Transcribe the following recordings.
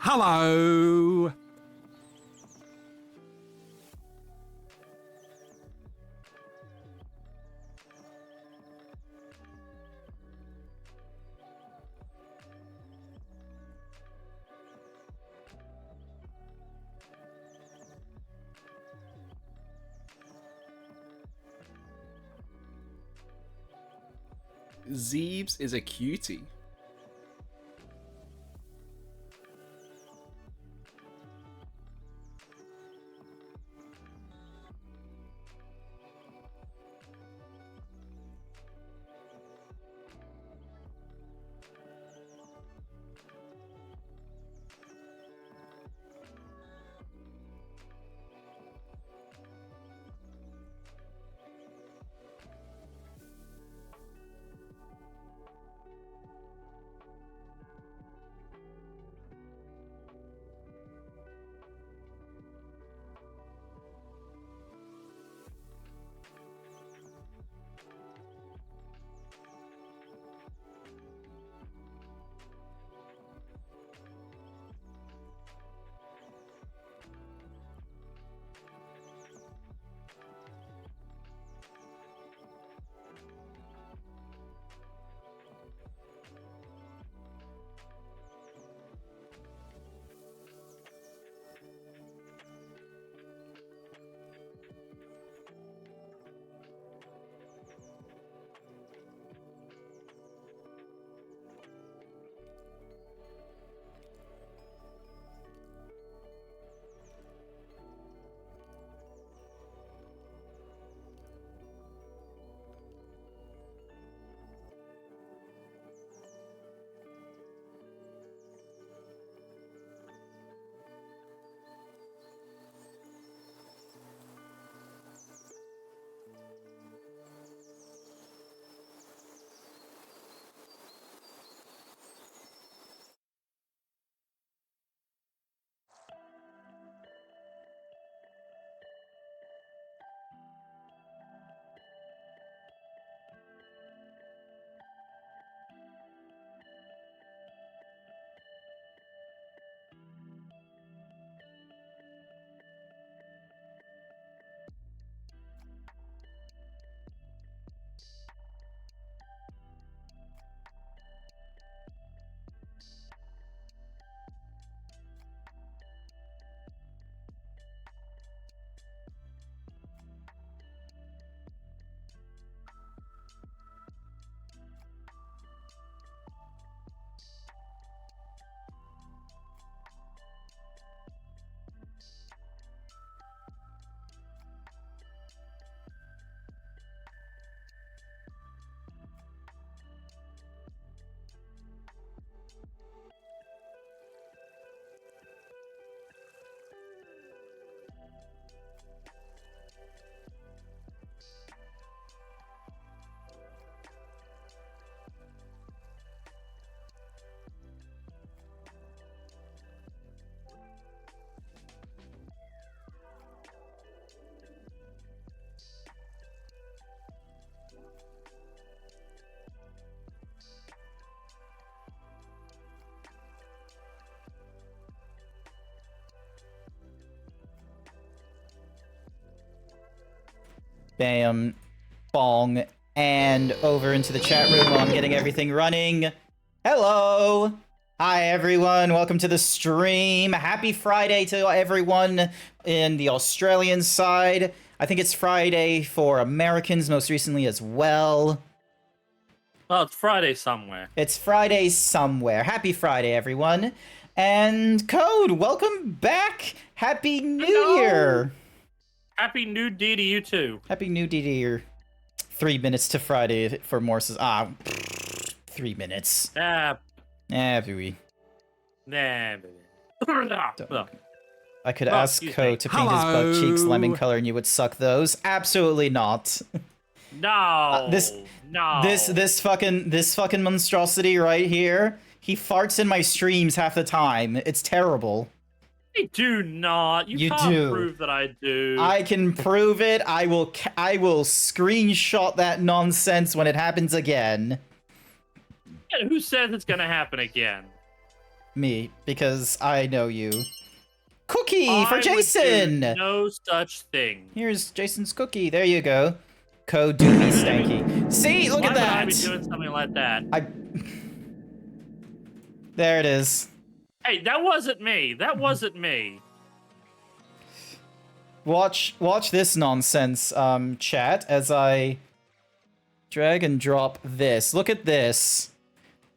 Hello. Zeebs is a cutie. Bam. Bong. And over into the chat room while I'm getting everything running. Hello! Hi, everyone. Welcome to the stream. Happy Friday to everyone in the Australian side. I think it's Friday for Americans most recently as well. Well, it's Friday somewhere. It's Friday somewhere. Happy Friday, everyone. And Code, welcome back. Happy New Year. Happy New D to you too. Happy New Year. 3 minutes to Friday for Morse's. 3 minutes. Ah, We. nah. I could ask Ko to paint his butt cheeks lemon color and you would suck those. Absolutely not. No. This fucking monstrosity right here. He farts in my streams half the time. It's terrible. I do not. You can't do. prove that I do. I can prove it. I will screenshot that nonsense when it happens again. Who says it's gonna happen again? me because I know you. Cookie for I would Jason! do no such thing. Here's Jason's cookie. There you go. Code Doobie Stanky. See? Look Why at would that! I be doing something like that? There it is. Hey, that wasn't me. That wasn't me. Watch this nonsense, chat, as I drag and drop this. Look at this.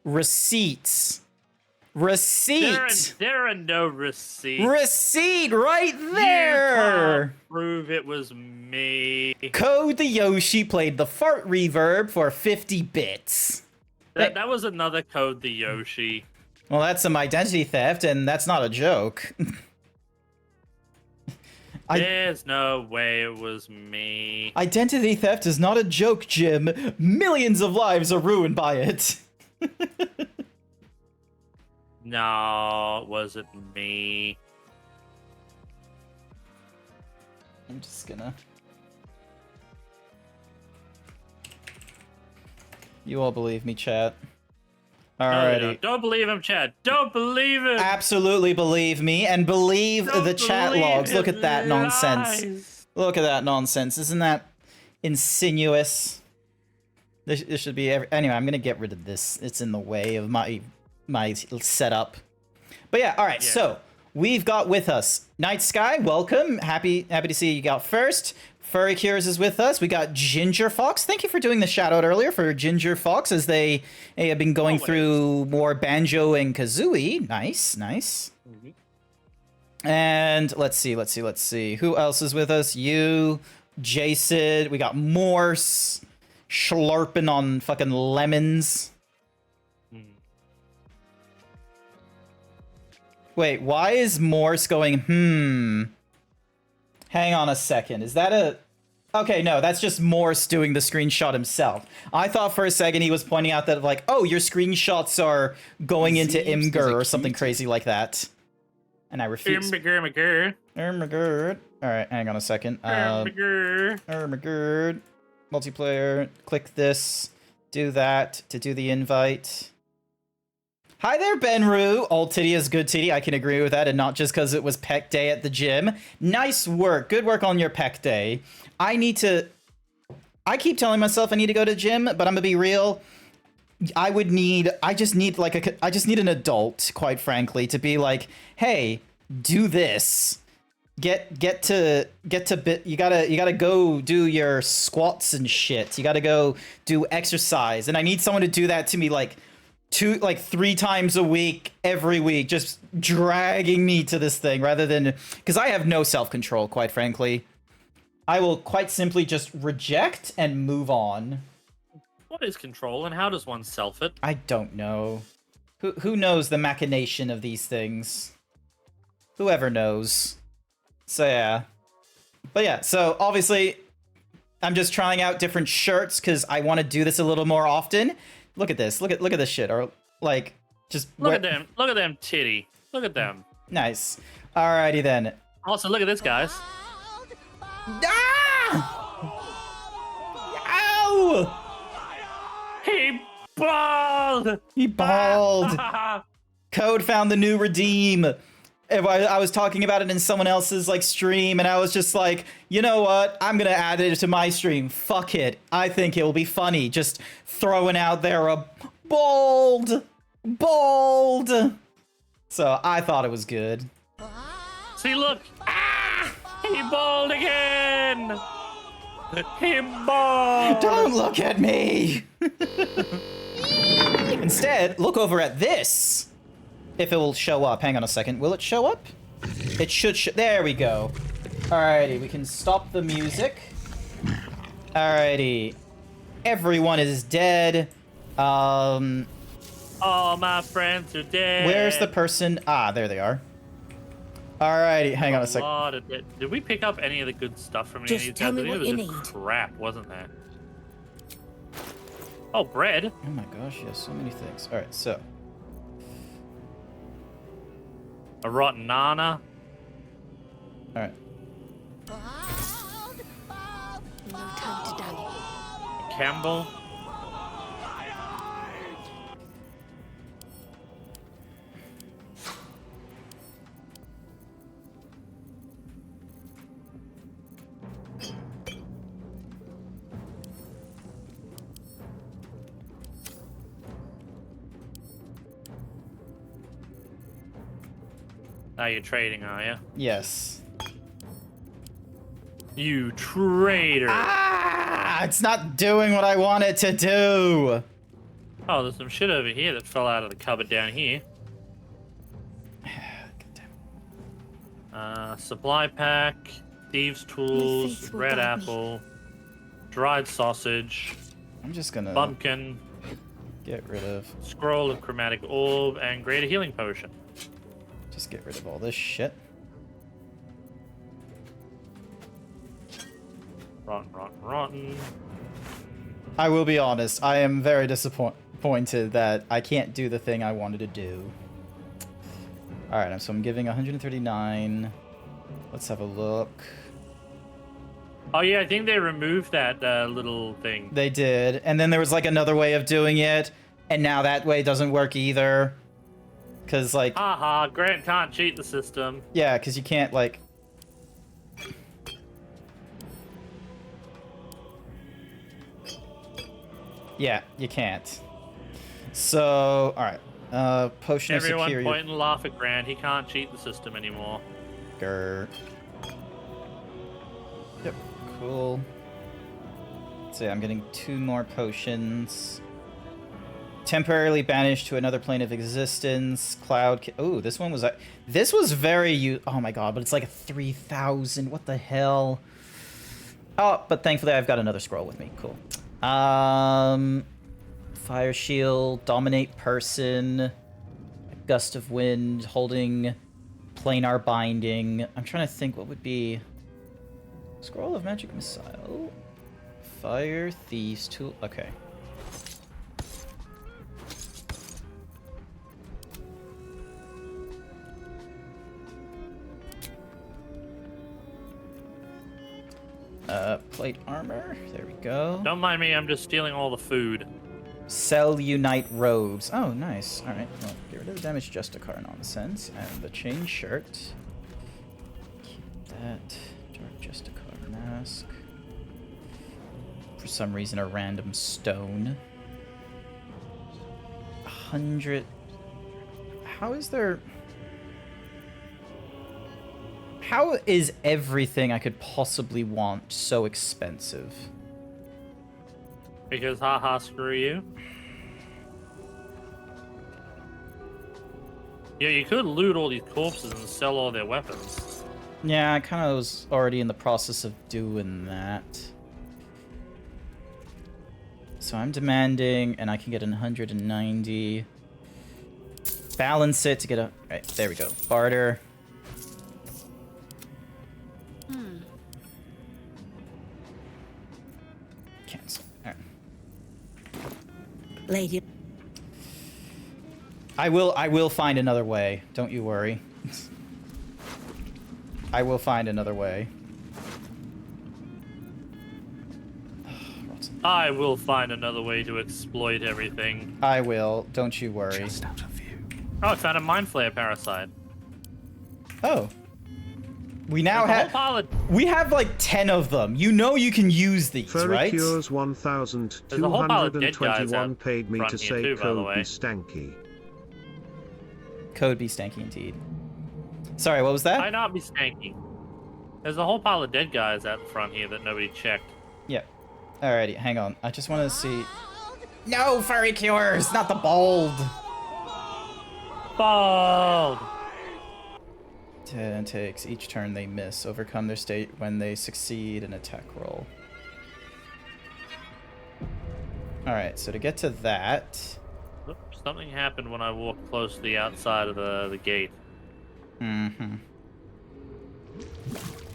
Receipts. Receipt! There are no receipts. Receipt right there! You can't prove it was me. Code the Yoshi played the fart reverb for 50 bits. That was another Code the Yoshi. Well, that's some identity theft, and that's not a joke. There's no way it was me. Identity theft is not a joke, Jim. Millions of lives are ruined by it. No, it wasn't me. I'm just gonna... You all believe me, chat. Alrighty. Don't believe him, Chad. Don't believe him. Absolutely believe me, and believe the chat logs. Look at that nonsense. Look at that nonsense. Isn't that insinuous? This should be anyway, I'm gonna get rid of this. It's in the way of my setup. But yeah, alright, so we've got with us Night Sky, welcome. Happy to see you got first. Furry Cures is with us. We got Ginger Fox. Thank you for doing the shout out earlier for Ginger Fox as they have been going through more Banjo and Kazooie. Nice. And let's see. Who else is with us? You, Jason. We got Morse slurping on fucking lemons. Wait, why is Morse going, Hang on a second. Is that a... Okay, no, that's just Morse doing the screenshot himself. I thought for a second he was pointing out that, like, oh, your screenshots are going into Imgur or something crazy like that. And I refuse. Imgur. Alright, hang on a second. Imgur. Multiplayer. Click this. Do that to do the invite. Hi there, Benru. Old titty is good titty. I can agree with that, and not just because it was pec day at the gym. Nice work. Good work on your pec day. I keep telling myself I need to go to the gym, but I'm gonna be real. I just need an adult, quite frankly, to be like, hey, do this. You gotta go do your squats and shit. You gotta go do exercise, and I need someone to do that to me, like 3 times a week, every week, just dragging me to this thing rather than, because I have no self-control, quite frankly. I will quite simply just reject and move on. What is control and how does one self it? I don't know. Who knows the machination of these things? Whoever knows. So yeah. But yeah, so obviously I'm just trying out different shirts because I want to do this a little more often. Look at this. Look at this shit. Or like just look at them. Look at them titty. Look at them. Nice. Alrighty then. Also, look at this, guys. Ah! Ow! He balled. He balled. Code found the new redeem. I was talking about it in someone else's like stream, and I was just like, you know what? I'm gonna add it to my stream. Fuck it. I think it will be funny. Just throwing out there a bald. So I thought it was good. See, look. Ah! He balled again. He balled. Don't look at me. Instead, look over at this. If it will show up. Hang on a second. Will it show up? It should there we go. Alrighty, we can stop the music. Alrighty. Everyone is dead. All my friends are dead. Where's the person? Ah, there they are. Alrighty, hang on a second. Did we pick up any of the good stuff from any of these guys? Tell me what you need. Crap, wasn't there? Oh, bread. Oh my gosh, yes, so many things. Alright, so. A rotten nana. Alright. No time to dally. Campbell. Now you're trading, are you? Yes. You traitor! Ah! It's not doing what I want it to do! Oh, there's some shit over here that fell out of the cupboard down here. Supply pack, thieves' tools, faith will red guide me. apple, dried sausage, I'm just gonna pumpkin, get rid of... scroll of chromatic orb, and greater healing potion. Just get rid of all this shit. Rotten, rotten, rotten. I will be honest, I am very disappointed that I can't do the thing I wanted to do. Alright, so I'm giving 139. Let's have a look. Oh yeah, I think they removed that little thing. They did, and then there was like another way of doing it, and now that way doesn't work either. Cause like... Haha, Grant can't cheat the system. Yeah, cause you can't like... Yeah, you can't. So, alright. Potion of Everyone security. point and laugh at Grant. He can't cheat the system anymore. Grr. Yep, cool. So yeah, I'm getting 2 more potions. Temporarily banished to another plane of existence. Cloud. Oh, this one was... This was very... Oh my god, but it's like a 3,000. What the hell? Oh, but thankfully I've got another scroll with me. Cool. Fire shield, dominate person, gust of wind, holding planar binding. I'm trying to think what would be scroll of magic missile, fire thieves tool. Okay. Plate armor. There we go. Don't mind me, I'm just stealing all the food. Sell unite robes. Oh, nice. All right. Well, get rid of the damage Justicar nonsense and the chain shirt. Keep that. Dark Justicar mask. For some reason, a random stone. 100. How is there? How is everything I could possibly want so expensive? Because haha, screw you. Yeah, you could loot all these corpses and sell all their weapons. Yeah, I kind of was already in the process of doing that. So I'm demanding, and I can get 190. Balance it to get a... Right, there we go. Barter. Cancel. All right. Lady. I will find another way. Don't you worry. I will find another way. I will find another way to exploit everything. I will. Don't you worry. Just out of view. Oh, I found a mind flare parasite. Oh. We now There's a have... whole pile of... We have like 10 of them. You know you can use these, right? Furicures There's a whole pile of dead guys 1221 out paid me front to here say too, by the code way. be stanky. Code be stanky indeed. Sorry, what was that? Might not be stanky. There's a whole pile of dead guys out the front here that nobody checked. Yeah. Alrighty, hang on. I just want to see... No, furry cures! Not the bald! Bald! 10 takes. Each turn they miss. Overcome their state when they succeed an attack roll. Alright, so to get to that... Oop, something happened when I walked close to the outside of the gate. Mm-hmm.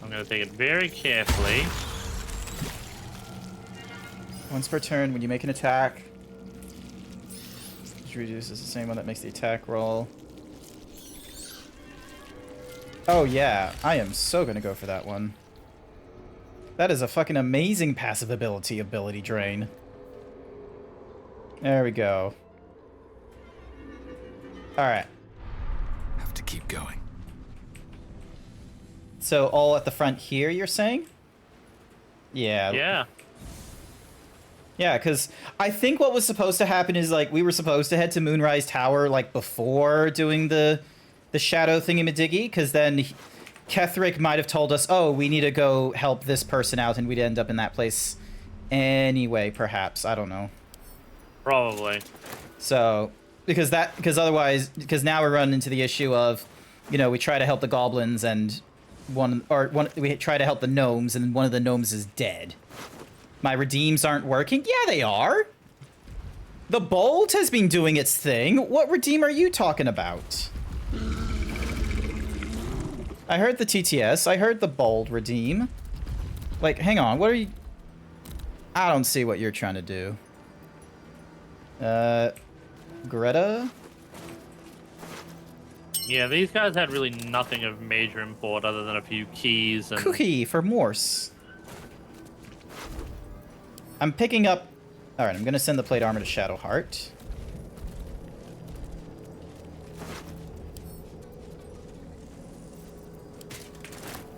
I'm going to take it very carefully. Once per turn, when you make an attack, which reduces the same one that makes the attack roll. Oh yeah, I am so gonna go for that one. That is a fucking amazing passive ability drain. There we go. Alright. Have to keep going. So all at the front here, you're saying? Yeah. Yeah. Yeah, because I think what was supposed to happen is, like, we were supposed to head to Moonrise Tower, like, before doing the the shadow thingy-majiggy, because then Ketherick might have told us, oh, we need to go help this person out, and we'd end up in that place anyway, perhaps. I don't know. Probably. So, because now we're running into the issue of, you know, we try to help the goblins and we try to help the gnomes and one of the gnomes is dead. My redeems aren't working? Yeah, they are. The bolt has been doing its thing. What redeem are you talking about? I heard the TTS. I heard the bold redeem. Like, hang on. What are you... I don't see what you're trying to do. Greta? Yeah, these guys had really nothing of major import other than a few keys and... Cookie for Morse. I'm picking up... Alright, I'm gonna send the plate armor to Shadowheart.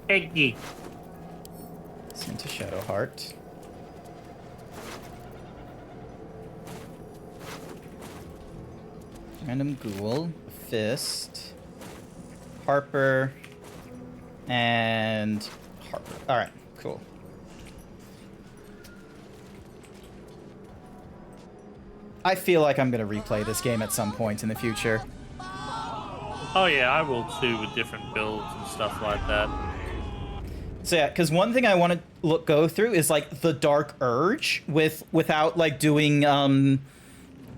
Eggy. Send to Shadowheart. Random Ghoul, Fist, Harper, and Harper. Alright, cool. I feel like I'm gonna replay this game at some point in the future. Oh yeah, I will too, with different builds and stuff like that. So yeah, because one thing I want to go through is like the Dark Urge without like doing you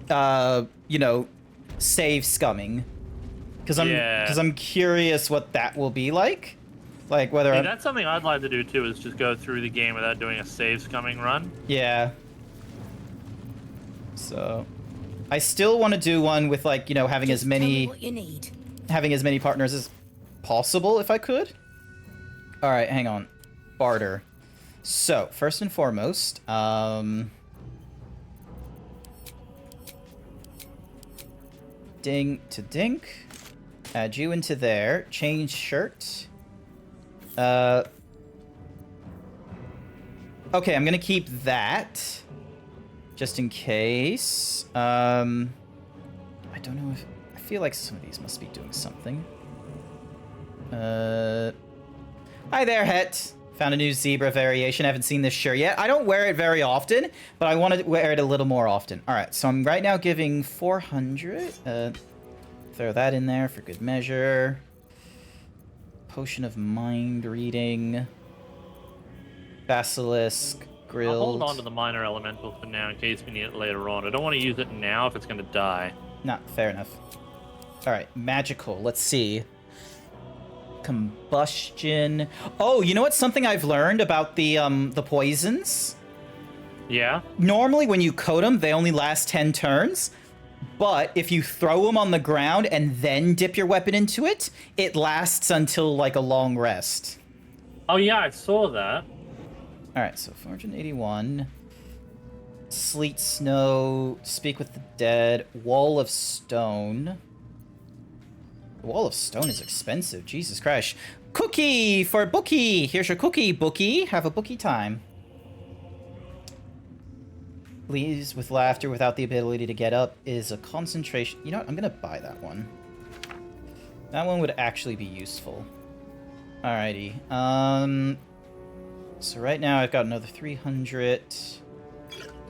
know, save scumming, because I'm curious what that will be like whether Hey, that's something I'd like to do too, is just go through the game without doing a save scumming run. Yeah. So, I still want to do one with like, you know, having Just as many tell me what you need. having as many partners as possible if I could. All right, hang on. Barter. So, first and foremost, ding to dink. Add you into there. Change shirt. Okay, I'm gonna keep that. Just in case. I don't know if... I feel like some of these must be doing something. Hi there, Het. Found a new zebra variation. I haven't seen this shirt yet. I don't wear it very often, but I want to wear it a little more often. Alright, so I'm right now giving 400. Throw that in there for good measure. Potion of mind reading. Basilisk. Grilled. I'll hold on to the minor elemental for now in case we need it later on. I don't want to use it now if it's going to die. Nah, fair enough. Alright, magical. Let's see. Combustion. Oh, you know what's something I've learned about the poisons? Yeah? Normally when you coat them, they only last 10 turns. But if you throw them on the ground and then dip your weapon into it, it lasts until like a long rest. Oh yeah, I saw that. Alright, so 481. Sleet, snow, speak with the dead, wall of stone. The wall of stone is expensive, Jesus Christ. Cookie for Bookie! Here's your cookie, Bookie. Have a Bookie time. Leaves with laughter without the ability to get up is a concentration. You know what? I'm gonna buy that one. That one would actually be useful. Alrighty. So right now I've got another 300.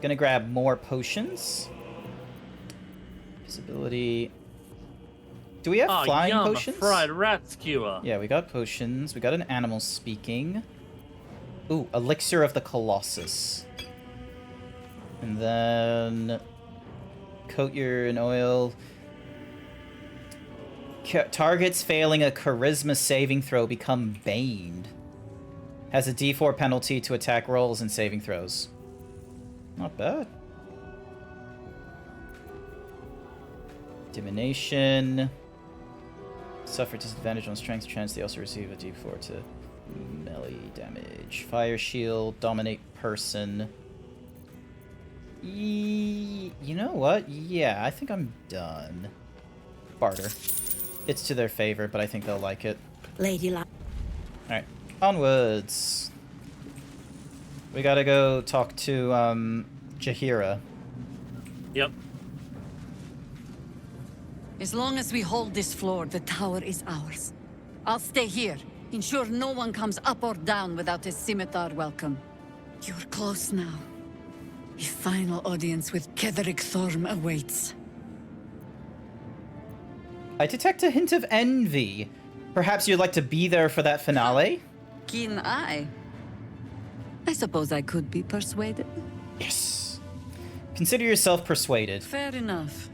Gonna grab more potions. Visibility. Do we have flying yum, potions? A fried rat skewer. Yeah, we got potions. We got an animal speaking. Ooh, elixir of the Colossus. And then coat your in oil. Targets failing a charisma saving throw become baned. Has a D4 penalty to attack rolls and saving throws. Not bad. Divination. Suffer disadvantage on strength chance. They also receive a D4 to melee damage. Fire shield. Dominate person. You know what? Yeah, I think I'm done. Barter. It's to their favor, but I think they'll like it. Ladylike. Alright. Onwards. We gotta go talk to, Jahira. Yep. As long as we hold this floor, the tower is ours. I'll stay here. Ensure no one comes up or down without a scimitar welcome. You're close now. A final audience with Ketheric Thorm awaits. I detect a hint of envy. Perhaps you'd like to be there for that finale? Keen eye. I suppose I could be persuaded. Yes. Consider yourself persuaded. Fair enough.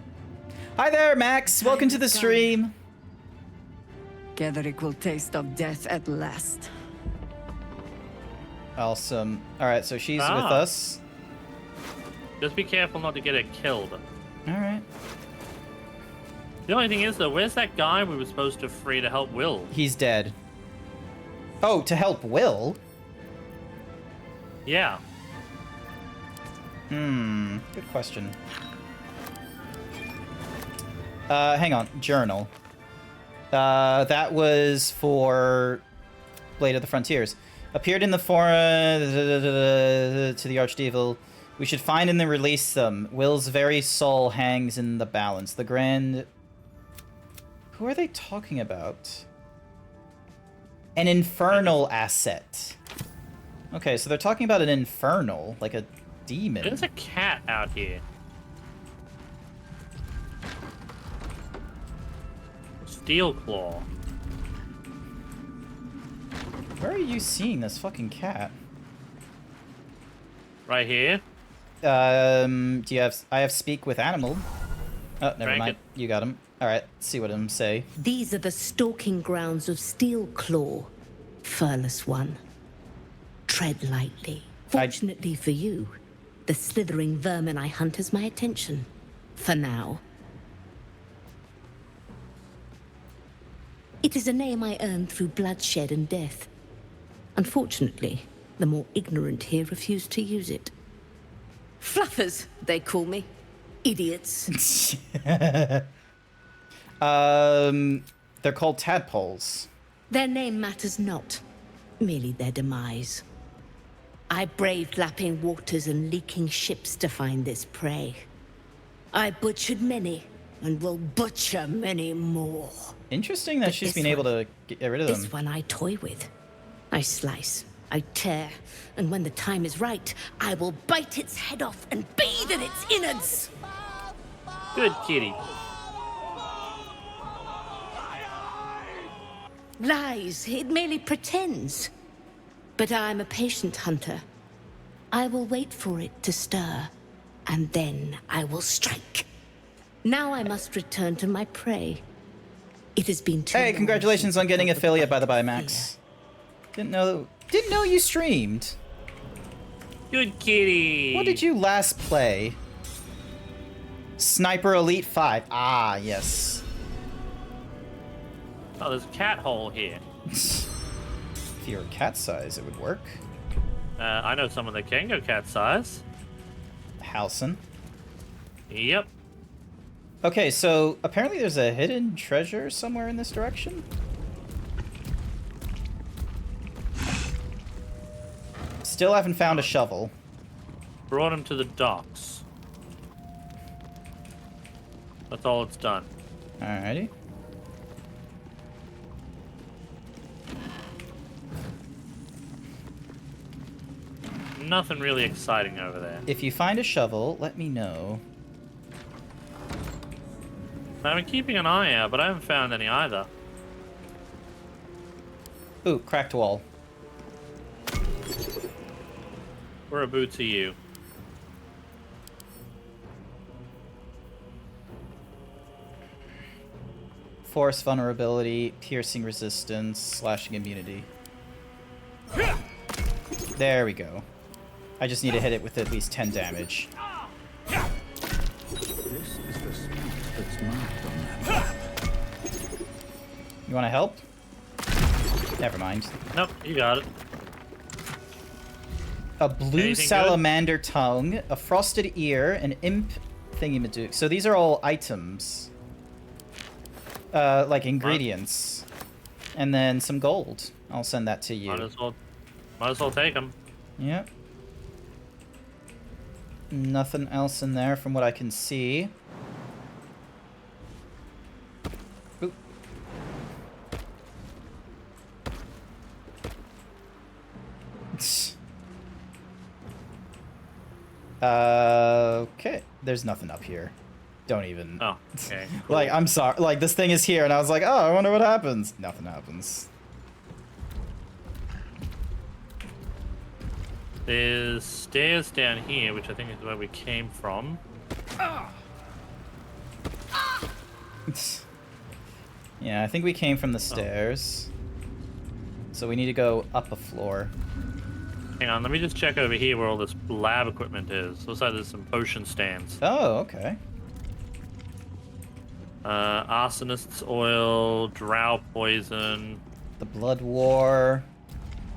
Hi there, Max. Welcome to the stream. Ketheric will taste of death at last. Awesome. All right, so she's with us. Just be careful not to get it killed. All right. The only thing is, though, where's that guy we were supposed to free to help Will? He's dead. Oh, to help Will? Yeah. Good question. Hang on. Journal. That was for Blade of the Frontiers. Appeared in the forum to the Archdevil. We should find and then release them. Will's very soul hangs in the balance. The Grand... Who are they talking about? An infernal asset. Okay, so they're talking about an infernal, like a demon. There's a cat out here. Steel Claw. Where are you seeing this fucking cat? Right here. Do you have... I have speak with animal. Oh, never Drank mind. You got him. Alright, see what him say. These are the stalking grounds of Steel Claw, furless one. Tread lightly. Fortunately for you, the slithering vermin I hunt has my attention. For now. It is a name I earned through bloodshed and death. Unfortunately, the more ignorant here refuse to use it. Fluffers, they call me. Idiots. They're called tadpoles. Their name matters not, merely their demise. I braved lapping waters and leaking ships to find this prey. I butchered many, and will butcher many more. Interesting that But she's this been able one- to get rid of them. This one I toy with. I slice, I tear, and when the time is right, I will bite its head off and bathe in its innards! Good kitty. Lies, it merely pretends. But I'm a patient hunter. I will wait for it to stir, and then I will strike. Now I must return to my prey. It has been too Hey, long congratulations since on I getting felt the affiliate, by the bite by, of Max. Didn't know you streamed. Good kitty. What did you last play? Sniper Elite 5. Ah, yes. Oh, there's a cat hole here. If you were cat size, it would work. I know someone that can go cat size. Halson. Yep. Okay, so apparently there's a hidden treasure somewhere in this direction. Still haven't found a shovel. Brought him to the docks. That's all it's done. Alrighty. Nothing really exciting over there. If you find a shovel, let me know. I've been keeping an eye out, but I haven't found any either. Ooh, cracked wall. Where a boot to you? Force vulnerability, piercing resistance, slashing immunity. There we go. I just need to hit it with at least 10 damage. This is the spot that's marked on that. You want to help? Never mind. Nope, you got it. A blue Anything salamander tongue, a frosted ear, an imp thingy-madook. So these are all items. Like ingredients. And then some gold. I'll send that to you. Might as well take them. Yep. Nothing else in there from what I can see. Okay. There's nothing up here. Don't even. Oh, okay. Cool. Like, I'm sorry. Like, this thing is here, and I was like, oh, I wonder what happens. Nothing happens. There's stairs down here, which I think is where we came from. Yeah, I think we came from the stairs. So we need to go up a floor. Hang on, let me just check over here where all this lab equipment is. Looks like there's some potion stands. Oh, okay. Arsonist's oil, drow poison, The Blood War.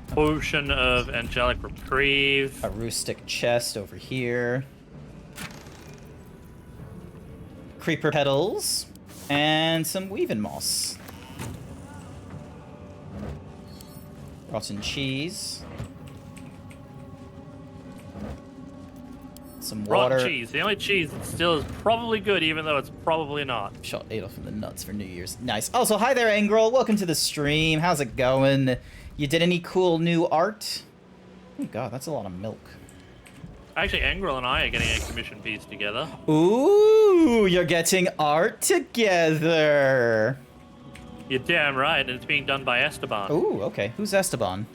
potion of angelic reprieve. A rustic chest over here. Creeper petals. And some weaving moss. Rotten cheese. Some water. Rotten cheese. The only cheese that still is probably good, even though it's probably not. Shot Adolf in the nuts for New Year's. Nice. Also, hi there, Angrel. Welcome to the stream. How's it going? You did any cool new art? Oh god, that's a lot of milk. Actually, Angrel and I are getting a commission piece together. Ooh, you're getting art together. You're damn right, and it's being done by Esteban. Ooh, okay. Who's Esteban?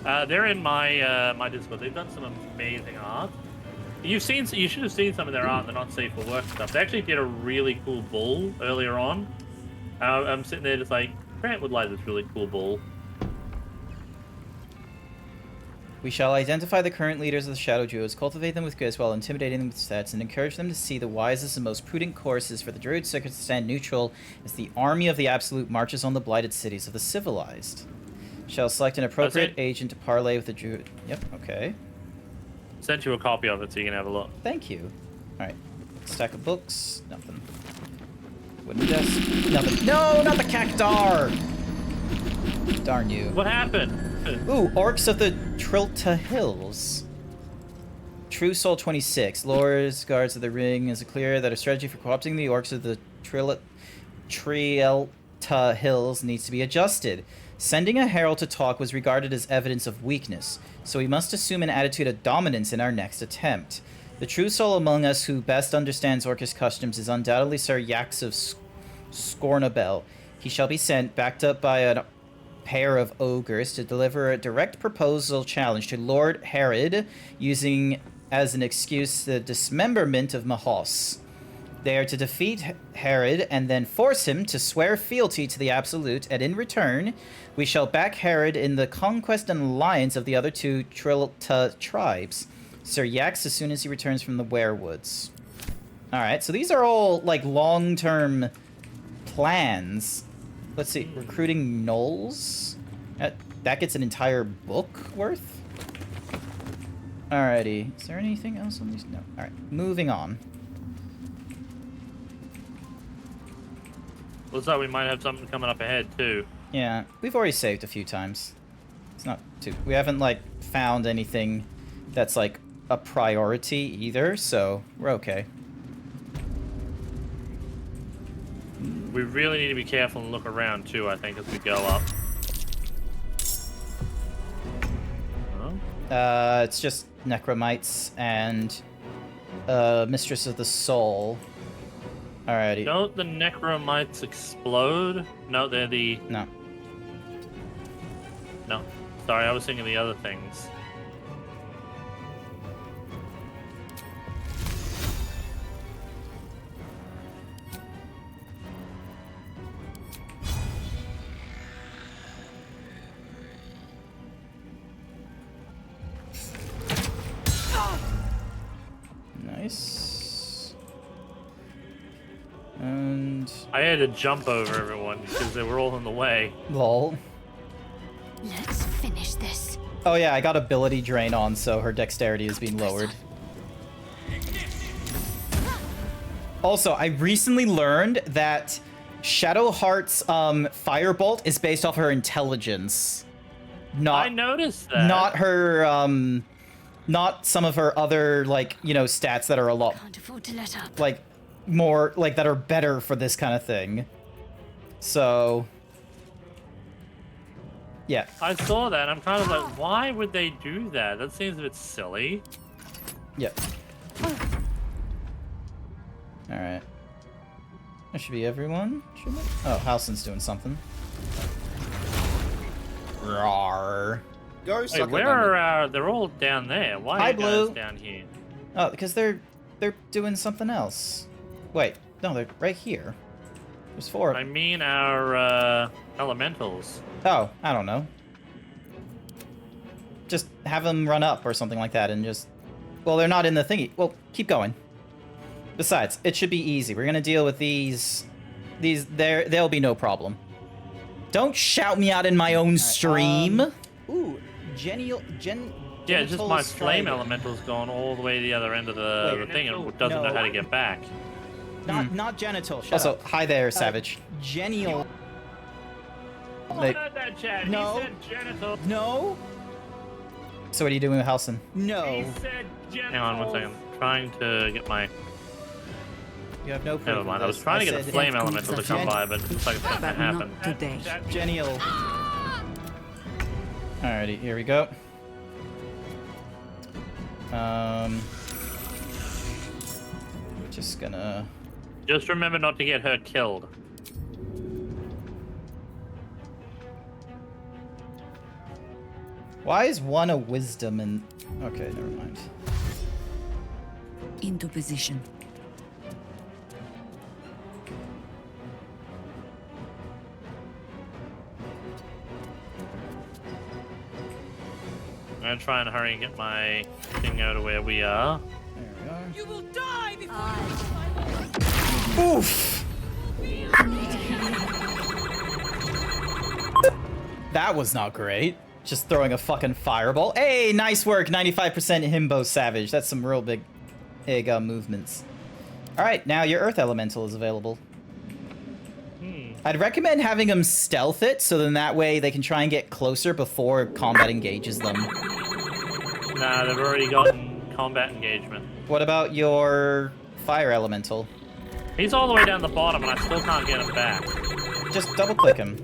They're in my my Discord. They've done some amazing art. You should have seen some of their art, the not safe for work stuff. They actually did a really cool bull earlier on. I'm sitting there just like, Grant would like this really cool bull. We shall identify the current leaders of the Shadow Druids, cultivate them with goods while intimidating them with stats, and encourage them to see the wisest and most prudent courses for the Druid Circuit to stand neutral as the army of the Absolute marches on the blighted cities of the civilized. Shall select an appropriate agent to parley with the Druid. Yep, okay. Sent you a copy of it so you can have a look. Thank you. Alright. Stack of books. Nothing. Wooden desk. Nothing. No, not the cactar! Darn you. What happened? Ooh, Orcs of the Trilta Hills. True Soul 26. Lords, Guards of the Ring is clear that a strategy for co-opting the Orcs of the Trilta Hills needs to be adjusted. Sending a herald to talk was regarded as evidence of weakness, so we must assume an attitude of dominance in our next attempt. The true soul among us who best understands Orcish customs is undoubtedly Sir Yax of Scornabel. He shall be sent, backed up by a pair of ogres, to deliver a direct proposal challenge to Lord Herod, using as an excuse the dismemberment of Mahos. They are to defeat Herod and then force him to swear fealty to the Absolute, and in return, we shall back Herod in the conquest and alliance of the other two Trilta tribes. Sir Yax as soon as he returns from the Werewoods. Alright, so these are all, like, long-term plans. Let's see, recruiting gnolls? That gets an entire book worth? Alrighty, is there anything else on these? No. Alright, moving on. Looks like we might have something coming up ahead, too. Yeah, we've already saved a few times. It's not too... We haven't, like, found anything that's, like, a priority either, so we're okay. We really need to be careful and look around, too, I think, as we go up. Huh? It's just Necromites and Mistress of the Soul. Alrighty. Don't the Necromites explode? No, they're the... No. No. Sorry, I was thinking the other things. Nice. And... I had to jump over everyone because they were all in the way. lol. Let's finish this. Oh yeah, I got ability drain on, so her dexterity is being lowered. Also, I recently learned that Shadowheart's Firebolt is based off her intelligence. Not, I noticed that. Not her, not some of her other, like, you know, stats that are a lot, Can't afford to let up. like, more, like, that are better for this kind of thing. So... yeah. I saw that, and I'm kind of like, why would they do that? That seems a bit silly. Yep. Alright. That should be everyone, shouldn't it? Oh, Halson's doing something. Rawr. Go Wait, suck where are they're all down there? Why Hi, are you guys Blue. down here? Oh, because they're doing something else. Wait, no, they're right here. There's 4 of I them. mean our elementals. Oh, I don't know. Just have them run up or something like that and just... Well, they're not in the thingy. Well, keep going. Besides, it should be easy. We're gonna deal with these... There'll be no problem. Don't shout me out in my own stream! Ooh, Yeah, it's just genital my flame strider. elemental's gone all the way to the other end of the thing and doesn't know how to get back. Not genital, shut up. Hi there, Savage. Genial... I heard that, Chad. No. He said genital. No? So what are you doing with Halson? No. He said genital. Hang on one second. I'm trying to get my... You have no proof. Never mind. I was trying to get the flame elemental to come by, but it looks like it's not gonna But happen. not today. Genial. Alrighty, here we go. Just gonna... Just remember not to get her killed. Why is 1 a wisdom and... Okay, never mind. Into position. I'm gonna try and hurry and get my thing out of where we are. There we are. You will die before Oof! That was not great. Just throwing a fucking fireball. Hey, nice work. 95% Himbo Savage. That's some real big movements. Alright, now your Earth Elemental is available. I'd recommend having them stealth it, so then that way they can try and get closer before combat engages them. Nah, they've already gotten combat engagement. What about your Fire Elemental? He's all the way down the bottom and I still can't get him back. Just double-click him.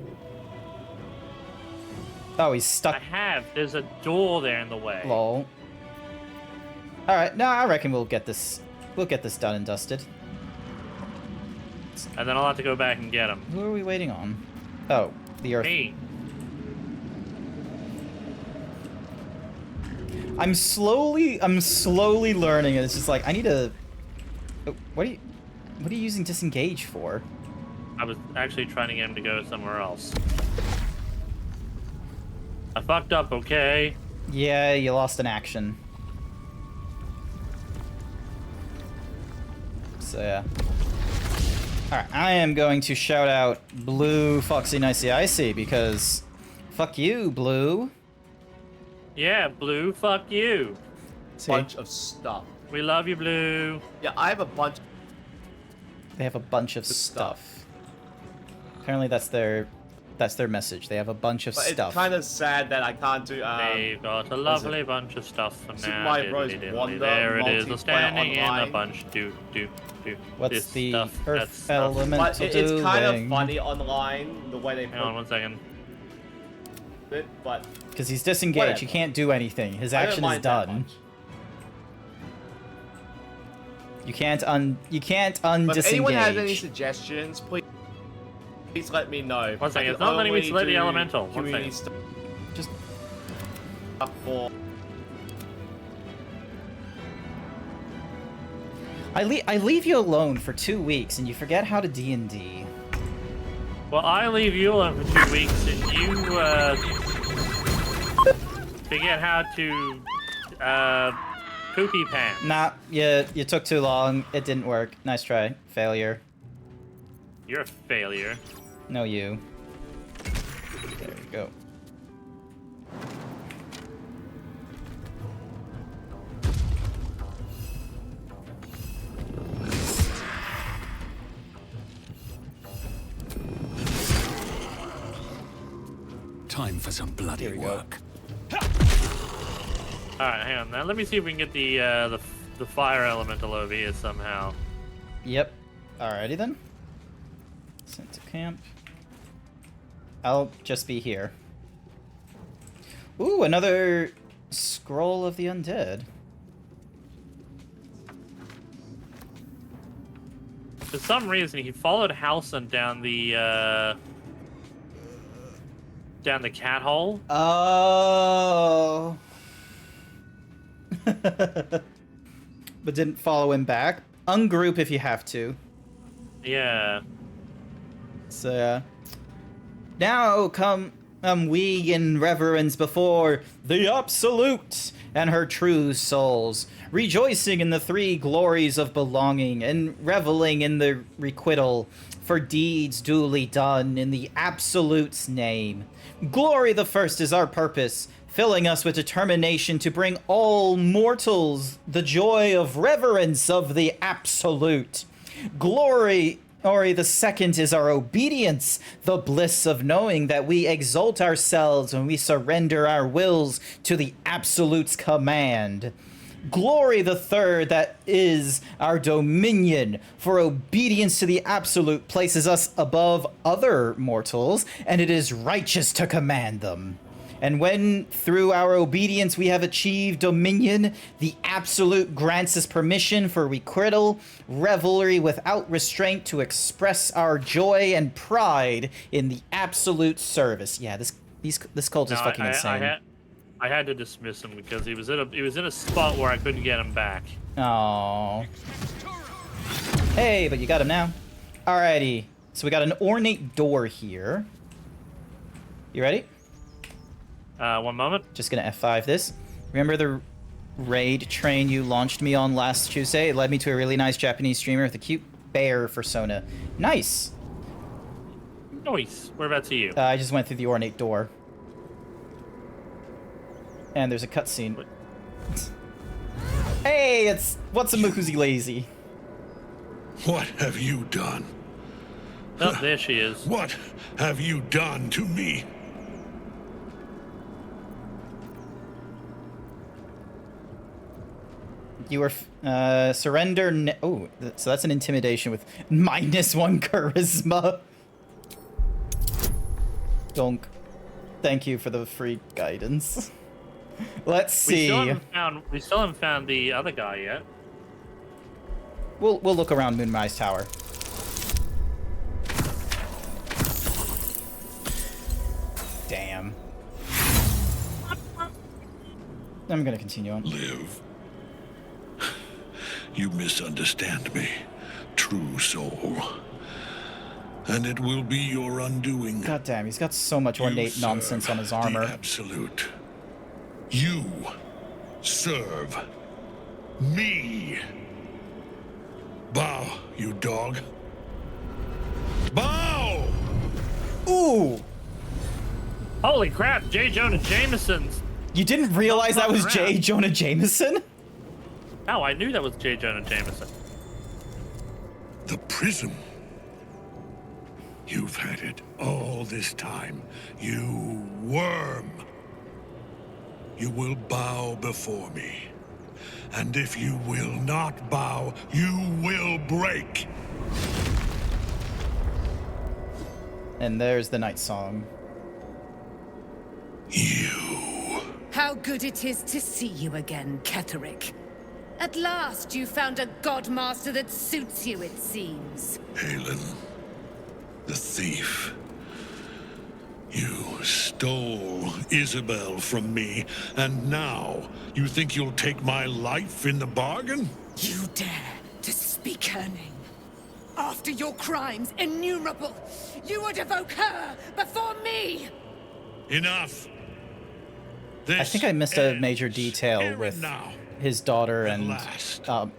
Oh, he's I stuck. have. There's a door there in the way. Lol. Alright, no, I reckon we'll get this done and dusted. And then I'll have to go back and get him. Who are we waiting on? Oh, the Earth. Me. I'm slowly learning. It's just like I need to. Oh, what are you using disengage for? I was actually trying to get him to go somewhere else. I fucked up, okay? Yeah, you lost an action. So yeah. Alright, I am going to shout out Blue Foxy Nicey Icy because fuck you, Blue. Yeah, Blue, fuck you. bunch of stuff. We love you, Blue. Yeah, I have a bunch. They have a bunch of stuff. Apparently that's their message. They have a bunch of But stuff. it's kind of sad that I can't do. They've got a lovely bunch of stuff for Super now. Mario Bros. Diddly-diddly. Wonder There it is, multiplayer standing in a online. bunch. Do. What's This the stuff, that Earth stuff. Elemental But it's kind of doing? funny online the way they Hang on one second. put it. But Because he's disengaged, Whatever. he can't do anything. His I don't action is mind that done. much. You can't undisengage. But if anyone has any suggestions, please let me know. One second, I it's can not letting me only select the do elemental. One community second. Just stuff for. I leave you alone for 2 weeks and you forget how to D&D. Well, I leave you alone for 2 weeks and you, forget how to, poopy pants. Nah, you took too long. It didn't work. Nice try. Failure. You're a failure. No, you. There you go. Time for some bloody Here we go. work. Alright, hang on. Now let me see if we can get the fire elemental over here somehow. Yep. Alrighty then. Sent to camp. I'll just be here. Ooh, another scroll of the undead. For some reason, he followed Halson down the cat hole. Oh. But didn't follow him back. Ungroup if you have to. Yeah. So, now come we in reverence before the Absolute and her true souls, rejoicing in the three glories of belonging and reveling in the requital for deeds duly done in the Absolute's name. Glory the first is our purpose, filling us with determination to bring all mortals the joy of reverence of the Absolute. Glory the second is our obedience, the bliss of knowing that we exalt ourselves when we surrender our wills to the Absolute's command. Glory the third, that is our dominion, for obedience to the Absolute places us above other mortals, and it is righteous to command them. And when, through our obedience, we have achieved dominion, the Absolute grants us permission for requital, revelry without restraint to express our joy and pride in the Absolute service. Yeah, this cult is fucking insane. I had to dismiss him because he was in a spot where I couldn't get him back. Oh. Hey, but you got him now. Alrighty. So we got an ornate door here. You ready? 1 moment. Just gonna F5 this. Remember the raid train you launched me on last Tuesday? It led me to a really nice Japanese streamer with a cute bear persona. Nice. Nice. Whereabouts are you? I just went through the ornate door. And there's a cutscene. Hey, it's what's a Mukuzi Lazy? What have you done? Oh, there she is. What have you done to me? You are surrender. Oh, so that's an intimidation with -1 charisma. Donk. Thank you for the free guidance. Let's see. We still haven't found the other guy yet. We'll look around Moonrise Tower. Damn. I'm gonna continue on. Live. You misunderstand me, true soul. And it will be your undoing. God damn, he's got so much ornate nonsense on his armor. The Absolute. You serve me. Bow, you dog. Bow! Ooh! Holy crap, J. Jonah Jameson's. You didn't realize that was J. Jonah Jameson? Oh, I knew that was J. Jonah Jameson. The prism. You've had it all this time, you worm. You will bow before me. And if you will not bow, you will break. And there's the night song. You. How good it is to see you again, Ketherick. At last you found a godmaster that suits you, it seems. Halen, the thief. You stole Isabel from me, and now you think you'll take my life in the bargain? You dare to speak her name. After your crimes innumerable, you would evoke her before me! Enough! I think I missed a major detail with his daughter and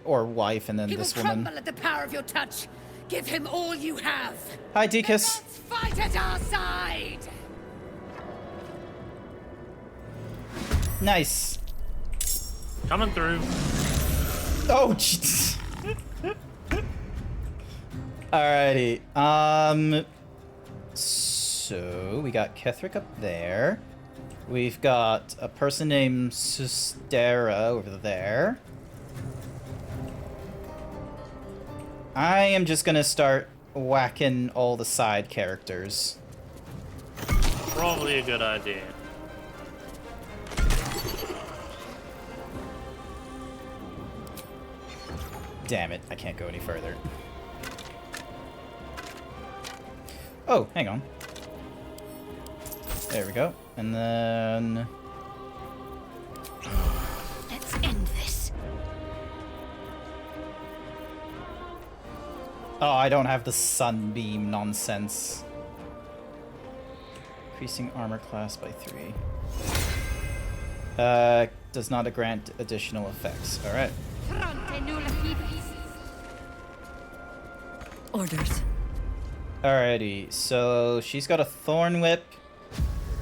or wife, and then He this will woman. crumble at the power of your touch. Give him all you have. Hi, The Deacus. gods fight at our side. Nice. Coming through. Oh, jeez. Alrighty. So we got Ketherick up there. We've got a person named Sustera over there. I am just gonna start whacking all the side characters. Probably a good idea. Damn it, I can't go any further. Oh, hang on. There we go. And then... Let's end this. Oh, I don't have the sunbeam nonsense. Increasing armor class by 3. Does not grant additional effects. Alright. Orders. Alrighty, so she's got a Thorn Whip,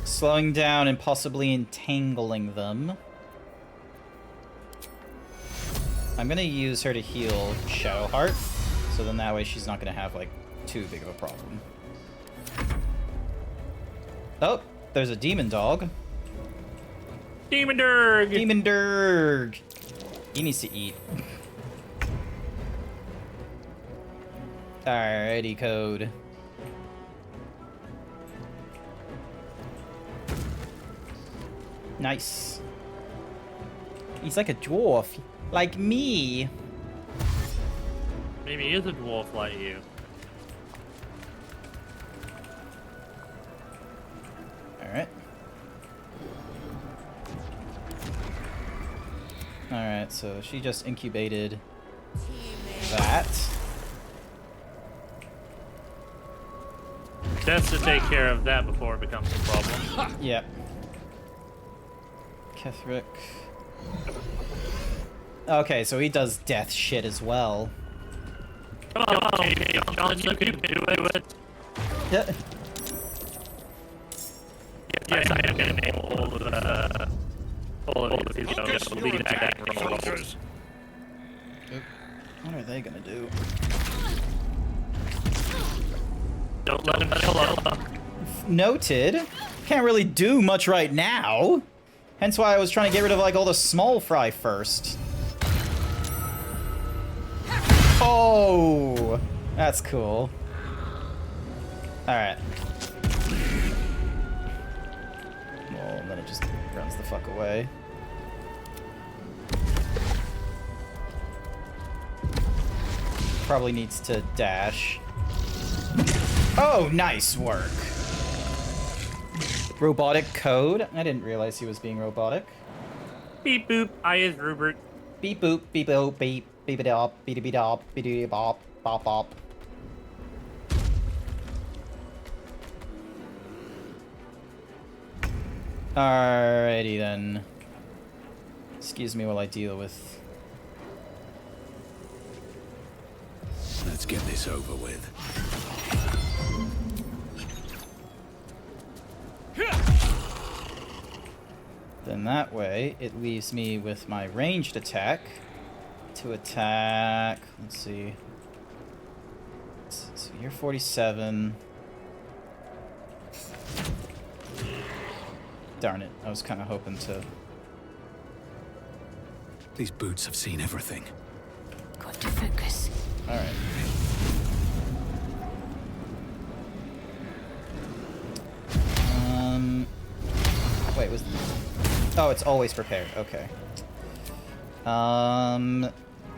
slowing down and possibly entangling them. I'm gonna use her to heal Shadowheart, so then that way she's not gonna have, like, too big of a problem. Oh, there's a Demon Dog. Demon Durg! Demon Durg! He needs to eat. Alrighty, code. Nice. He's like a dwarf. Like me. Maybe he is a dwarf like you. Alright. Alright, so she just incubated that. Best to take care of that before it becomes a problem. Yep. Kethric. Okay, so he does death shit as well. Come on, John, you can do it. Yeah. Yes, I am going to make all of these lead attack rolls. What are they gonna do? Don't let him kill us. Noted. Can't really do much right now. Hence why I was trying to get rid of, like, all the small fry first. Oh! That's cool. Alright. Well, and then it just runs the fuck away. Probably needs to dash. Oh, nice work. Robotic code? I didn't realize he was being robotic. Beep boop, I is Rupert. Beep boop, beep boop, beep, beep it up, beep it up, beep it bop, bop bop. Alrighty then. Excuse me while I deal with. Let's get this over with. Then that way, it leaves me with my ranged attack to attack. Let's see. So you're 47. Darn it, I was kind of hoping to. These boots have seen everything. Got to focus. Alright. Wait, was... Oh, it's always prepared. Okay.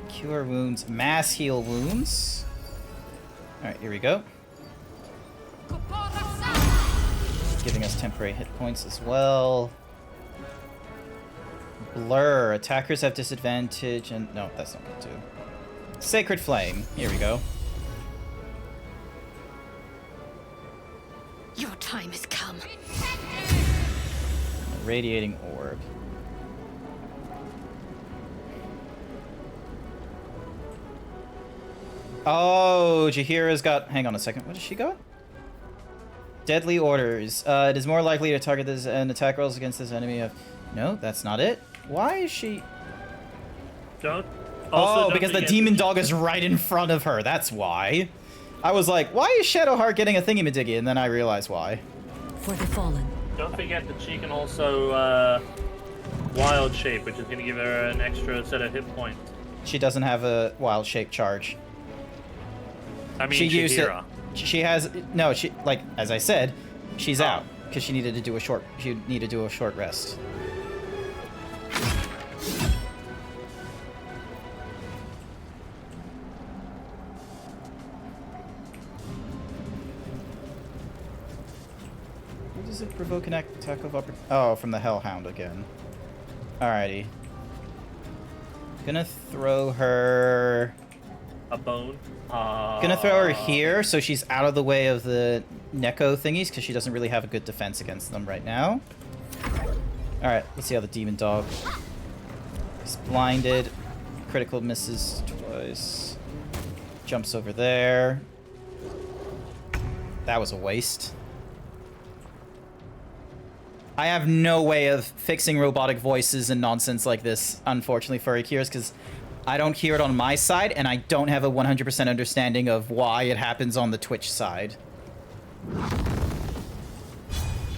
Cure wounds. Mass heal wounds. Alright, here we go. Giving us temporary hit points as well. Blur. Attackers have disadvantage and... No, that's not good too. Sacred Flame. Here we go. Your time has come. Radiating Orb. Oh, Jaheira's got... Hang on a second. What does she got? Deadly Orders. It is more likely to target this and attack rolls against this enemy of... No, that's not it. Why is she... Don't. Oh, because the Demon Dog is right in front of her. That's why. I was like, why is Shadowheart getting a thingy-majiggy? And then I realized why. For the fallen. Don't forget that she can also wild shape, which is going to give her an extra set of hit points. She doesn't have a wild shape charge. I mean, She used it. Shahira. She has no. She, like, as I said, she's out because she needed to do a short. She needed to do a short rest. does it provoke an attack of opportunity? Oh, from the Hellhound again. Alrighty. Gonna throw her... A bone. Gonna throw her here, so she's out of the way of the Neko thingies, because she doesn't really have a good defense against them right now. Alright, let's see how the Demon Dog... He's blinded. Critical misses twice. Jumps over there. That was a waste. I have no way of fixing robotic voices and nonsense like this, unfortunately, for Akira's, because I don't hear it on my side, and I don't have a 100% understanding of why it happens on the Twitch side.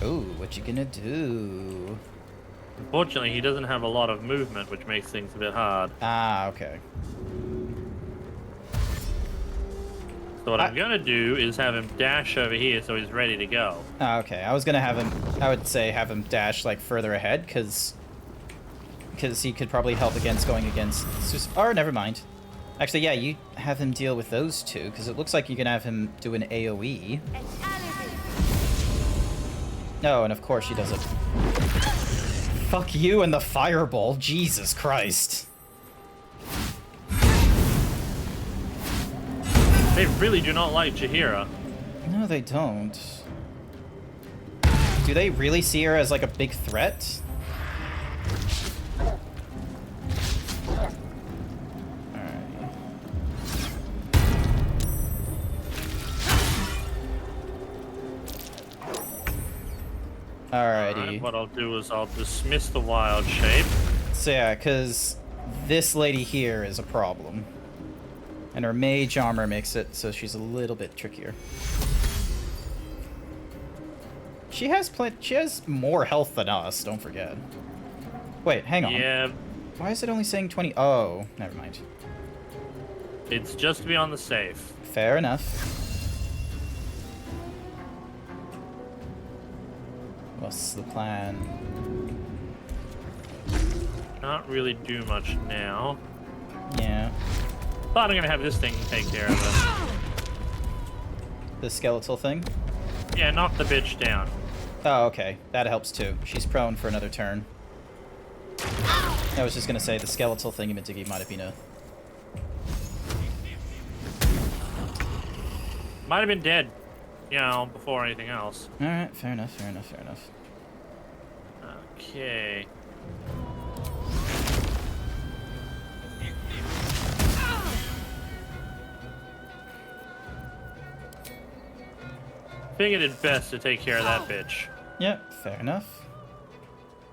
Ooh, what you gonna do? Unfortunately, he doesn't have a lot of movement, which makes things a bit hard. Ah, okay. So what I'm gonna do is have him dash over here so he's ready to go. Ah, okay. I was gonna have him, I would say have him dash, like, further ahead, because he could probably help against going against... Or, never mind. Actually, yeah, you have him deal with those two, because it looks like you can have him do an AoE. No, and of course she does it. Fuck you and the fireball. Jesus Christ. They really do not like Chihira. No, they don't. Do they really see her as, like, a big threat? Alrighty. Alright, what I'll do is I'll dismiss the wild shape. So yeah, because this lady here is a problem. And her mage armor makes it so she's a little bit trickier. She has more health than us, don't forget. Wait, hang on. Yeah. Why is it only saying 20? Oh, never mind. It's just to be on the safe. Fair enough. What's the plan? Not really do much now. Yeah. But I'm gonna have this thing take care of it. The skeletal thing? Yeah, knock the bitch down. Oh, okay. That helps too. She's prone for another turn. I was just gonna say the skeletal thingy-majiggy might have been a... Might have been dead, you know, before anything else. Alright, fair enough, fair enough, fair enough. Okay. Figured it best to take care of that bitch. Yep, fair enough.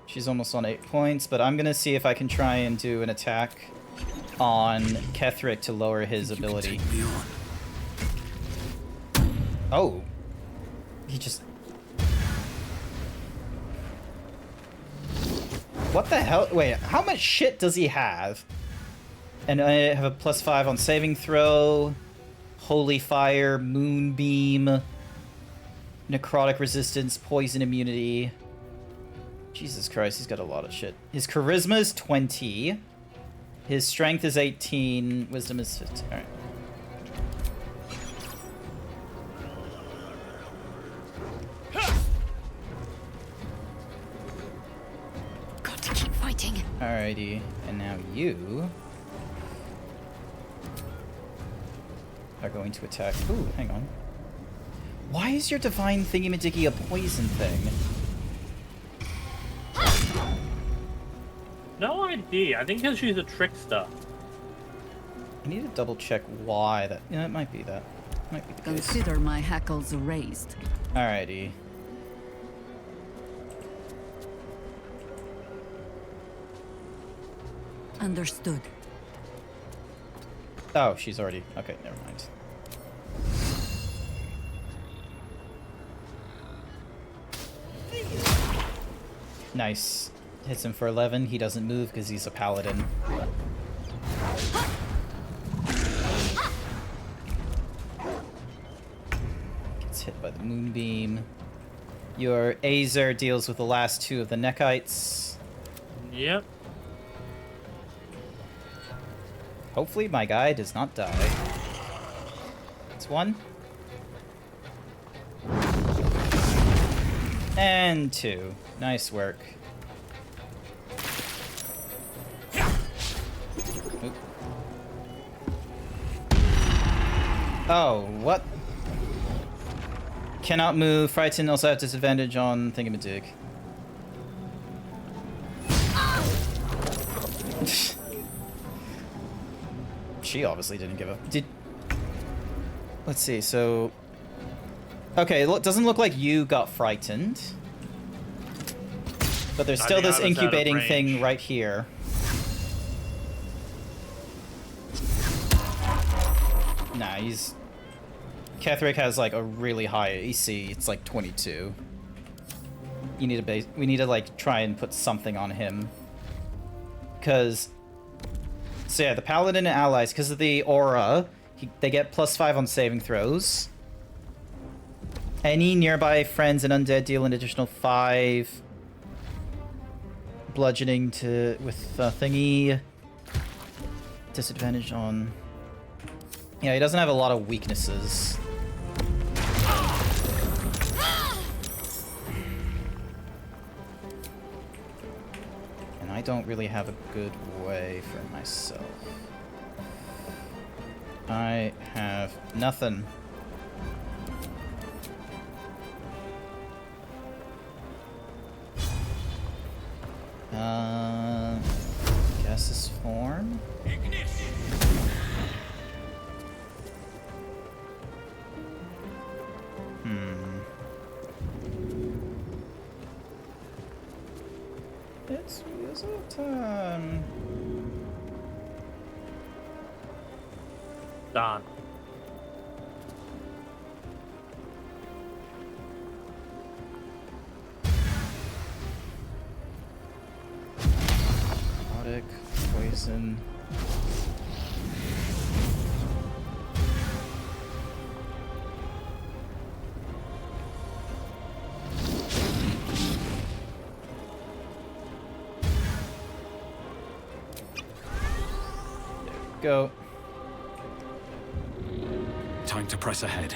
She's almost on 8 points, but I'm gonna see if I can try and do an attack on Ketherick to lower his ability. Oh. He just... What the hell? Wait, how much shit does he have? And I have a +5 on saving throw, Holy Fire, Moonbeam, Necrotic Resistance, Poison Immunity. Jesus Christ, he's got a lot of shit. His Charisma is 20. His Strength is 18. Wisdom is 15. Alright. Got to keep fighting. Alrighty, and now you are going to attack. Ooh, hang on. Why is your divine thingy-majiggy a poison thing? No idea. I think because she's a trickster. I need to double check why that. Yeah, it might be that. Might be the case. Consider my hackles raised. Alrighty. Understood. Oh, she's already. Okay, never mind. Nice. Hits him for 11. He doesn't move because he's a paladin. Gets hit by the moonbeam. Your Azer deals with the last 2 of the Neckites. Yep. Hopefully my guy does not die. It's 1. And 2. Nice work. Oop. Oh, what? Cannot move. Frightened also have disadvantage on Thingamajig. She obviously didn't give a... Let's see, so... Okay, doesn't look like you got frightened. But there's still this incubating thing right here. Nah, he's... Ketherick has like a really high AC. It's like 22. You need a we need to like try and put something on him. Cause... So yeah, the Paladin and allies, because of the aura, they get +5 on saving throws. Any nearby friends and undead deal an additional 5 bludgeoning with thingy. Disadvantage on... Yeah, he doesn't have a lot of weaknesses. And I don't really have a good way for myself. I have nothing. Gaseous form? It's wizard time. Done. Aquatic, poison. Go. Time to press ahead.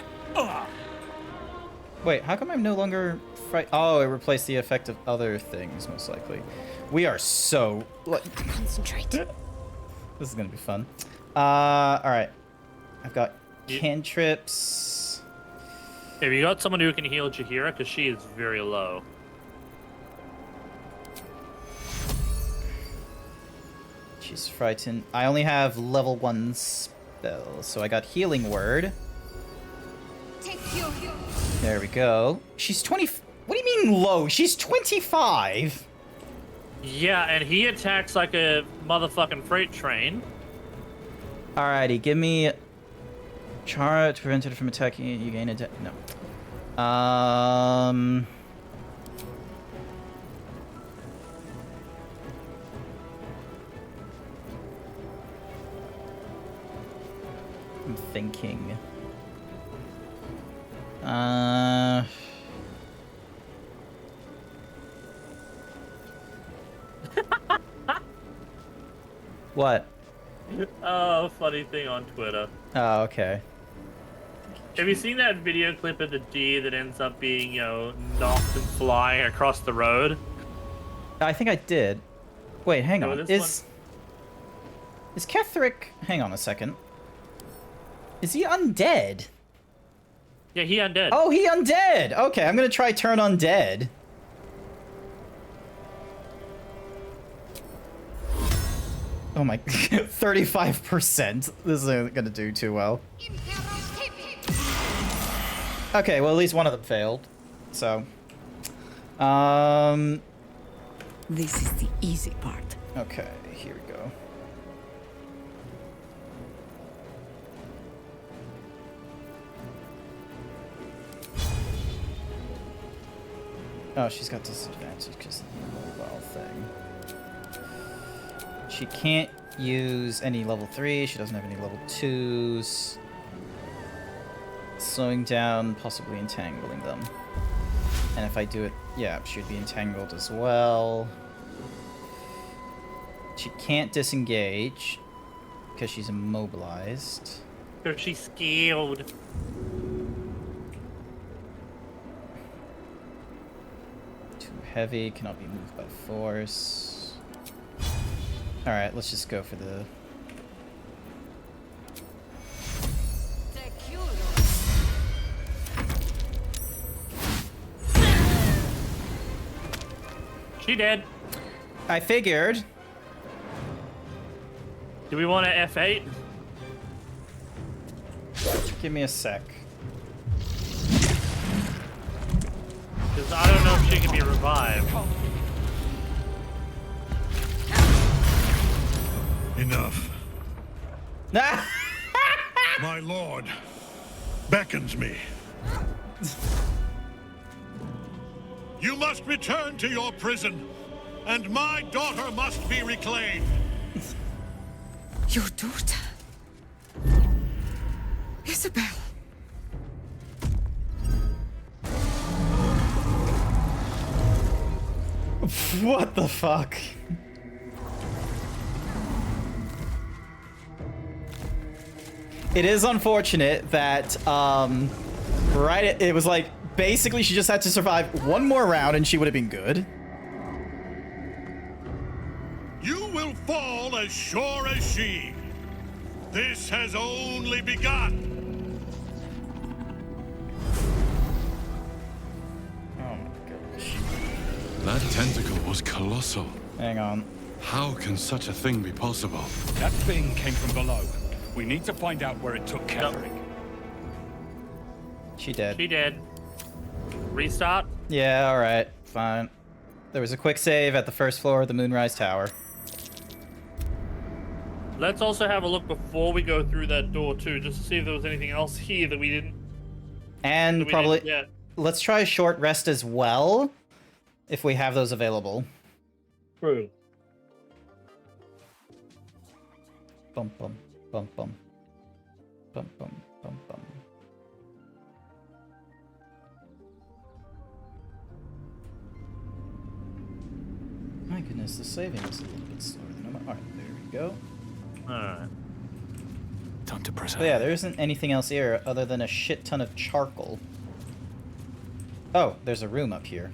Wait, how come I'm no longer fright? Oh, it replaced the effect of other things, most likely. We are so... Concentrate. This is gonna be fun. Alright. I've got cantrips. Have you got someone who can heal Jaheira? Because she is very low. She's frightened. I only have level 1 spell, so I got healing word. There we go. She's 20... What do you mean low? She's 25! Yeah, and he attacks like a motherfucking freight train. Alrighty, give me... Chara to prevent it from attacking. You gain a... No. I'm thinking. What? Oh, funny thing on Twitter. Oh, okay. Have you seen that video clip of the deer that ends up being, you know, knocked and flying across the road? I think I did. Wait, hang No, on. this Is Ketherick... Hang on a second. Is he undead? Yeah, he undead. Oh, he undead! Okay, I'm gonna try turn undead. Oh my... 35%. This isn't gonna do too well. Okay, well at least one of them failed. So... This is the easy part. Okay, here we go. Oh, she's got disadvantage because of the mobile thing. She can't use any level 3. She doesn't have any level 2s. Slowing down, possibly entangling them. And if I do it, yeah, she'd be entangled as well. She can't disengage because she's immobilized. Because she's scared. heavy, cannot be moved by force. Alright, let's just go for the... She dead. I figured. Do we want to F8? Give me a sec. Because I don't know if she can be revived. Enough. My lord beckons me. You must return to your prison, and my daughter must be reclaimed. Your daughter? Isabel. What the fuck? It is unfortunate that, right, it was like, basically she just had to survive one more round and she would have been good. You will fall as sure as she. This has only begun. Oh my gosh. That tentacle was colossal. Hang on. How can such a thing be possible? That thing came from below. We need to find out where it took Ketherick. She dead. She dead. Restart? Yeah, alright. Fine. There was a quick save at the first floor of the Moonrise Tower. Let's also have a look before we go through that door too, just to see if there was anything else here that we didn't. And probably... Yeah. Let's try a short rest as well, if we have those available. True. Bum bum bum bum. Bum bum bum bum. My goodness, the saving is a little bit slower than normal. Alright, there we go. Alright. Time to press But yeah, there isn't anything else here other than a shit ton of charcoal. Oh, there's a room up here.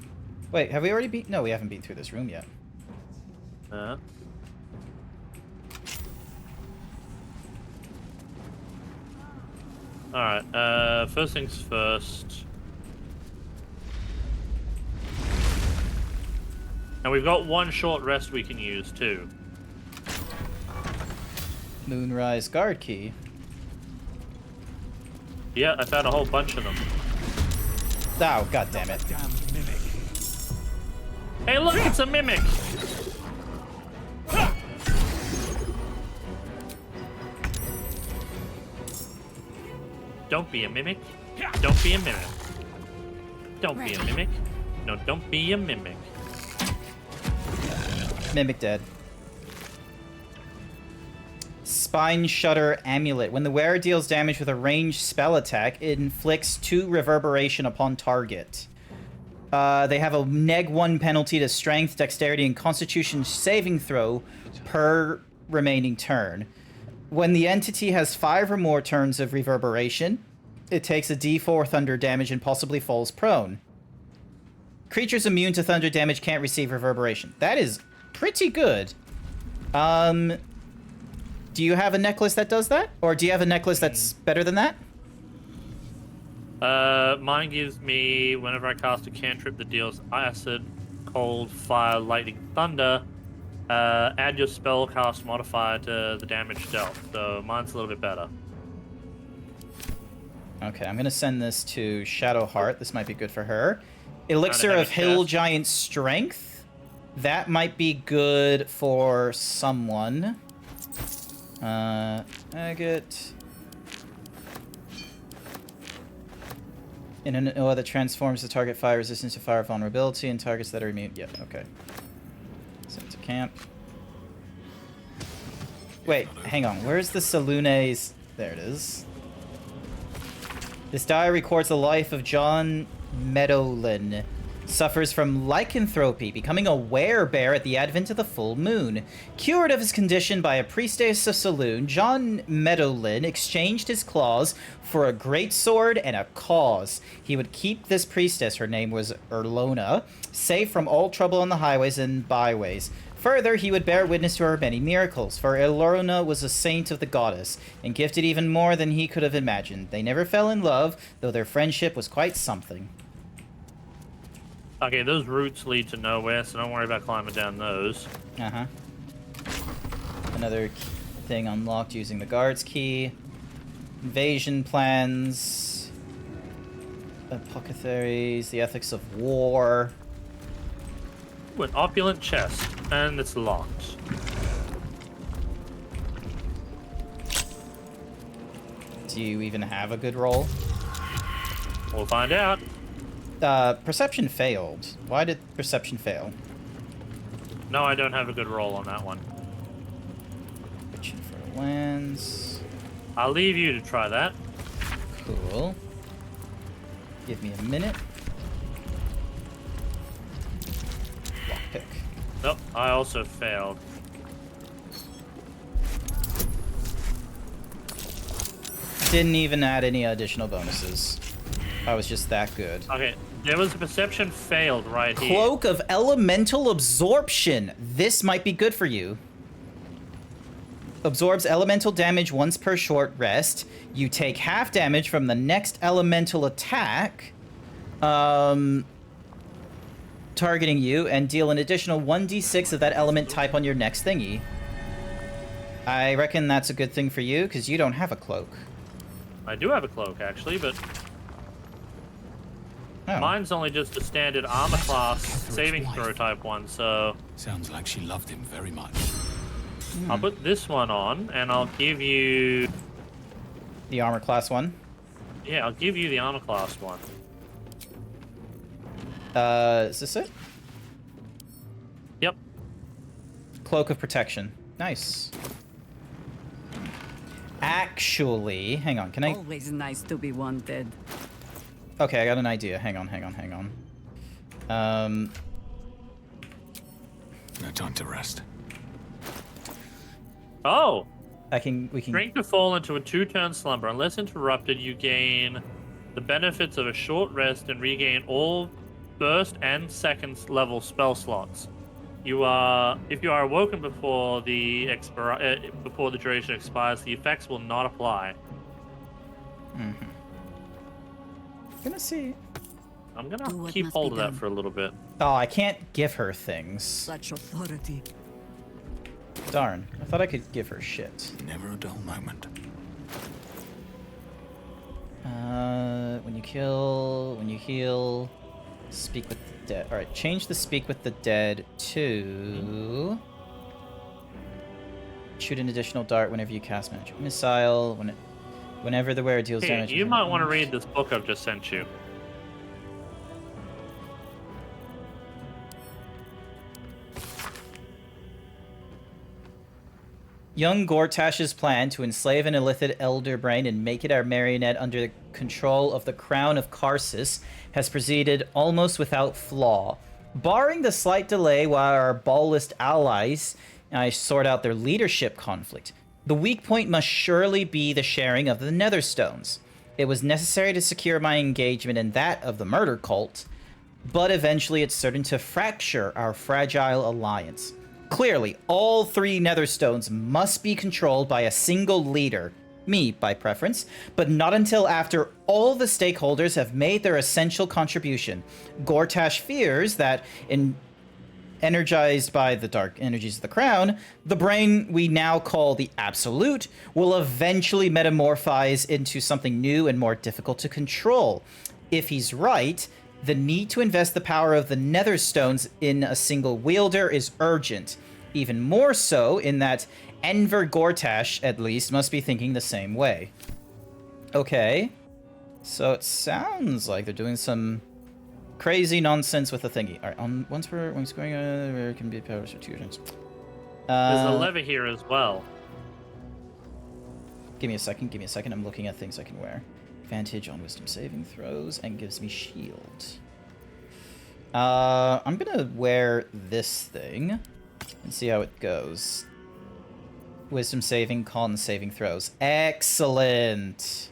Wait, have we already beat? No, we haven't beat through this room yet. Alright, first things first. And we've got one short rest we can use too. Moonrise guard key. Yeah, I found a whole bunch of them. Oh, god damn it. Damn mimic. Hey look, it's a mimic! Don't be a mimic. Don't be a mimic. Don't be a mimic. No, don't be a mimic. Mimic dead. Spine Shudder Amulet. When the wearer deals damage with a ranged spell attack, it inflicts 2 reverberation upon target. They have a -1 penalty to strength, dexterity, and constitution saving throw per remaining turn. When the entity has 5 or more turns of reverberation, it takes a d4 thunder damage and possibly falls prone. Creatures immune to thunder damage can't receive reverberation. That is pretty good. Do you have a necklace that does that? Or do you have a necklace that's better than that? Mine gives me, whenever I cast a cantrip that deals acid, cold, fire, lightning, thunder, add your spellcast modifier to the damage dealt. So mine's a little bit better. Okay, I'm gonna send this to Shadowheart. This might be good for her. Elixir Kinda of heavy Hill chest. Giant Strength. That might be good for someone. Agate. In an OA that transforms the target fire resistance to fire vulnerability and targets that are immune. Yep, okay. Send it to camp. Wait, hang on. Where's the Salune's? There it is. This die records the life of John Meadowlin, Suffers from lycanthropy, becoming a werebear at the advent of the full moon. Cured of his condition by a priestess of Saloon, John Meadowlin exchanged his claws for a great sword and a cause. He would keep this priestess, her name was Erlona, safe from all trouble on the highways and byways. Further, he would bear witness to her many miracles, for Erlona was a saint of the goddess, and gifted even more than he could have imagined. They never fell in love, though their friendship was quite something. Okay, those routes lead to nowhere, so don't worry about climbing down those. Uh-huh. Another thing unlocked using the guard's key. Invasion plans. Apothecaries, the ethics of war. Ooh, an opulent chest, and it's locked. Do you even have a good roll? We'll find out. Perception failed. Why did perception fail? No, I don't have a good roll on that one. Searching for lands. I'll leave you to try that. Cool. Give me a minute. Lockpick. Nope, I also failed. Didn't even add any additional bonuses. I was just that good. Okay, there was a perception failed right here. Cloak of Elemental Absorption. This might be good for you. Absorbs elemental damage once per short rest. You take half damage from the next elemental attack targeting you, and deal an additional 1d6 of that element type on your next thingy. I reckon that's a good thing for you, because you don't have a cloak. I do have a cloak, actually, but Oh. mine's only just a standard armor class saving throw type one, so Sounds like she loved him very much. I'll put this one on, and I'll give you... The armor class one. Yeah, I'll give you the armor class one. Is this it? Yep. Cloak of Protection. Nice. Actually, hang on, can I... Always nice to be wanted. Okay, I got an idea. Hang on. No time to rest. Oh! we can... Drink to fall into a 2-turn slumber. Unless interrupted, you gain the benefits of a short rest and regain all first and second level spell slots. If you are awoken before the duration expires, the effects will not apply. Mm-hmm. Gonna see. I'm Do gonna what keep must hold be of that done. for a little bit. Oh, I can't give her things. Such authority. Darn. I thought I could give her shit. Never a dull moment. When you heal, speak with the dead. Alright, change the speak with the dead to... Shoot an additional dart whenever you cast magic missile. Whenever the wearer deals Hey, damage... you might want to read this book I've just sent you. Young Gortash's plan to enslave an illithid elder brain and make it our marionette under the control of the crown of Karsus has proceeded almost without flaw. Barring the slight delay while our ball-list allies sort out their leadership conflict, the weak point must surely be the sharing of the Netherstones. It was necessary to secure my engagement and that of the murder cult, but eventually it's certain to fracture our fragile alliance. Clearly, all 3 Netherstones must be controlled by a single leader, me by preference, but not until after all the stakeholders have made their essential contribution. Gortash fears that, energized by the dark energies of the crown, the brain we now call the Absolute will eventually metamorphose into something new and more difficult to control. If he's right, the need to invest the power of the Netherstones in a single wielder is urgent. Even more so in that Enver Gortash, at least, must be thinking the same way. Okay. So it sounds like they're doing some crazy nonsense with the thingy. Alright, once going where can be powers for 2 turns. There's a lever here as well. Give me a second. I'm looking at things I can wear. Advantage on wisdom saving throws and gives me shield. I'm gonna wear this thing and see how it goes. Wisdom saving, con saving throws. Excellent.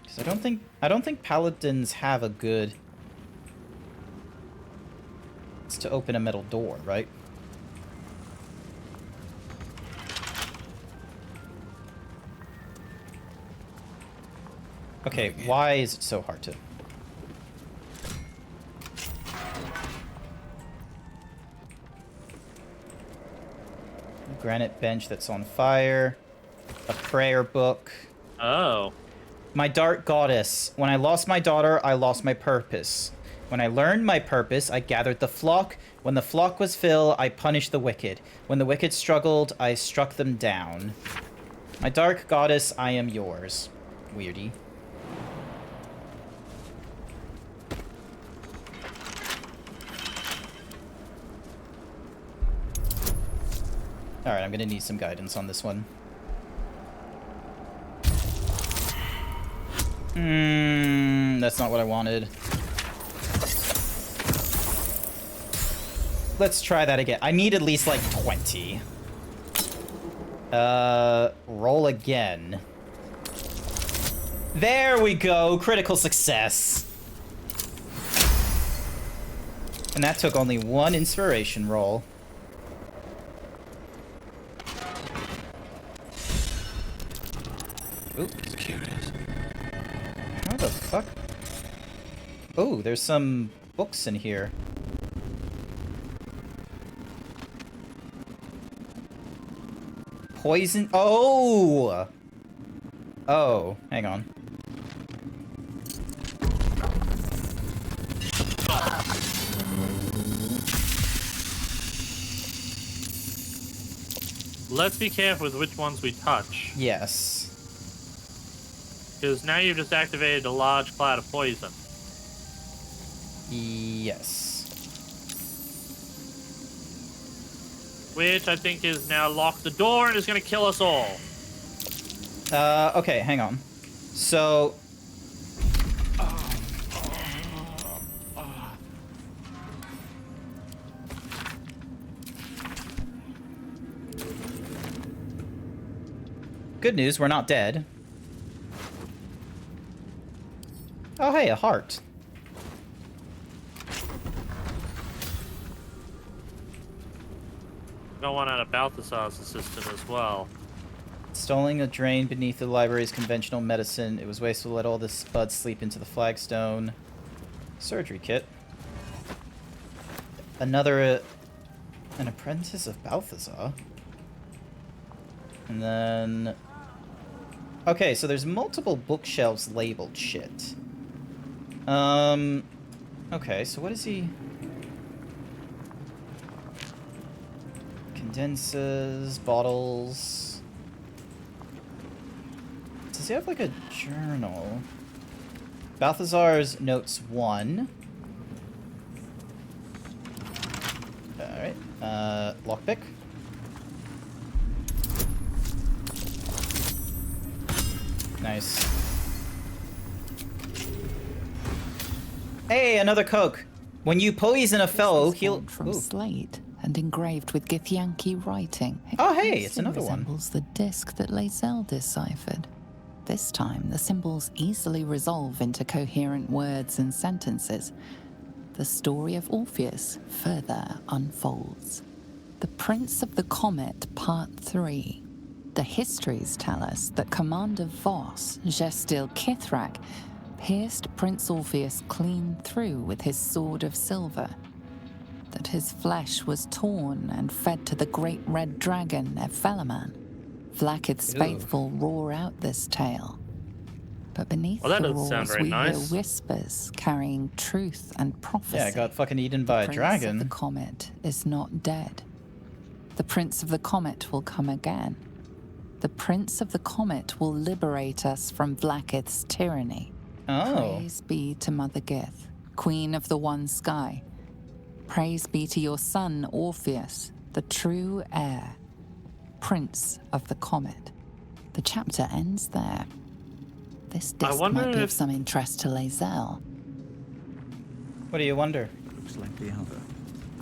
Because I don't think paladins have a good. It's to open a metal door, right? Okay, why is it so hard to? Granite bench that's on fire. A prayer book. Oh. My dark goddess. When I lost my daughter, I lost my purpose. When I learned my purpose, I gathered the flock. When the flock was filled, I punished the wicked. When the wicked struggled, I struck them down. My dark goddess, I am yours. Weirdy. Alright, I'm gonna need some guidance on this one. That's not what I wanted. Let's try that again. I need at least like 20. Roll again. There we go, critical success. And that took only one inspiration roll. Ooh, curious. How the fuck? Oh, there's some books in here. Poison. Oh! Oh, hang on. Let's be careful with which ones we touch. Yes. Because now you've just activated a large cloud of poison. Yes. Which I think is now locked the door and is going to kill us all. Okay, hang on. So... Good news, we're not dead. Oh, hey, a heart. Got one out of Balthasar's assistant as well. Installing a drain beneath the library's conventional medicine. It was wasteful to let all this blood sleep into the flagstone. Surgery kit. Another... an apprentice of Balthasar? And then... Okay, so there's multiple bookshelves labeled shit. Okay, so what is he... Condenses, bottles... Does he have, like, a journal? Balthazar's notes 1. Alright, lockpick. Nice. Hey, another Coke! When you poison a fellow, he'll... From Ooh. slate and engraved with Githyanki writing. It Oh, hey, it's closely another one. resembles the disc that Lae'zel deciphered. This time, the symbols easily resolve into coherent words and sentences. The story of Orpheus further unfolds. The Prince of the Comet, Part 3. The histories tell us that Commander Voss, Gestil Kithrak, pierced Prince Orpheus clean through with his sword of silver. That his flesh was torn and fed to the great red dragon, Ephelaman. Vlakith's Ew. faithful roar out this tale. But beneath Well, that the doesn't sound roars, very we nice. hear whispers carrying truth and prophecy. Yeah, I got fucking eaten by a Prince dragon. of the Comet is not dead. The Prince of the Comet will come again. The Prince of the Comet will liberate us from Vlakith's tyranny. Oh. Praise be to Mother Gith, Queen of the One Sky. Praise be to your son, Orpheus, the true heir, Prince of the Comet. The chapter ends there. This disc wonder might be of if- some interest to Lae'zel. What do you wonder? Looks like the other.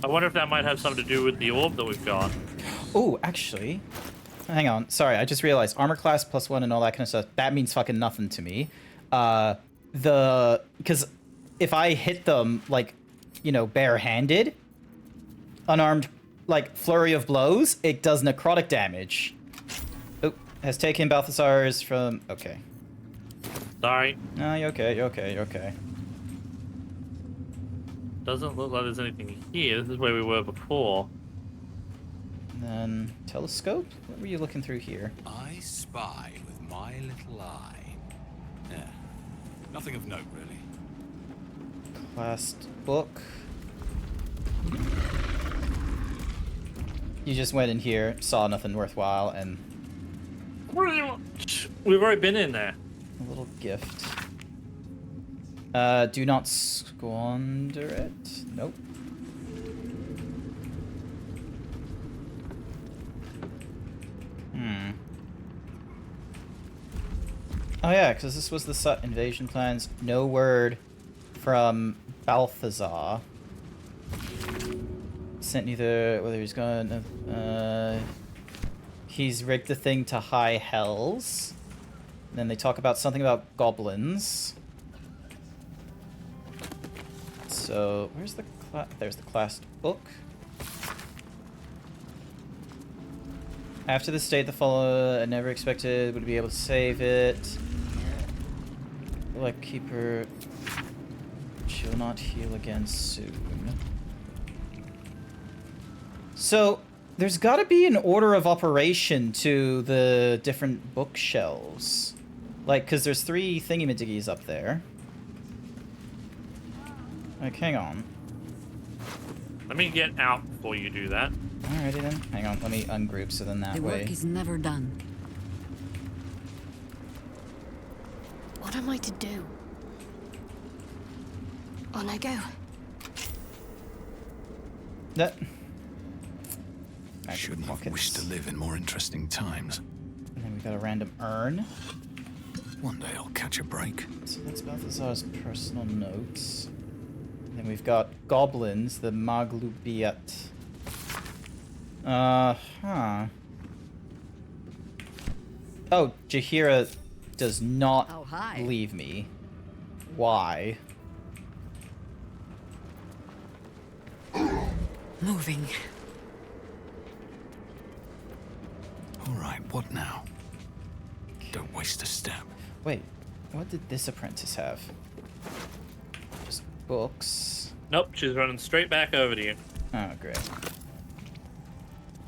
I wonder if that might have something to do with the orb that we've got. Oh, actually, hang on. Sorry, I just realized armor class +1 and all that kind of stuff. That means fucking nothing to me. Because if I hit them like, you know, barehanded, unarmed, like flurry of blows, it does necrotic damage. Oh, has taken Balthazar's from. Okay. Sorry. No, you're okay. You're okay. You're okay. Doesn't look like there's anything here. This is where we were before. And then telescope. What were you looking through here? I spy with my little eye. Yeah. Nothing of note, really. Classed book. You just went in here, saw nothing worthwhile, and We've already been in there. a little gift. Do not squander it. Nope. Oh yeah, because this was the Sut invasion plans. No word from Balthazar. Sent neither whether he's gone. He's rigged the thing to high hells. And then they talk about something about goblins. So where's the there's the classed book. After the state that followed, I never expected would be able to save it. Like keeper, she'll not heal again soon. So there's got to be an order of operation to the different bookshelves, like because there's 3 thingy-majiggies up there. Like, hang on. Let me get out before you do that. Alrighty then. Hang on. Let me ungroup so then that The way. work is never done. What am I to do? On I go. That. I shouldn't have wished to live in more interesting times. And then we got a random urn. One day I'll catch a break. So that's Balthazar's personal notes. And then we've got goblins, the Maglubiat. Huh. Oh, Jahira does not How high? leave me. Why? Moving. All right, what now? Don't waste a step. Wait, what did this apprentice have? Just books. Nope, she's running straight back over to you. Oh, great.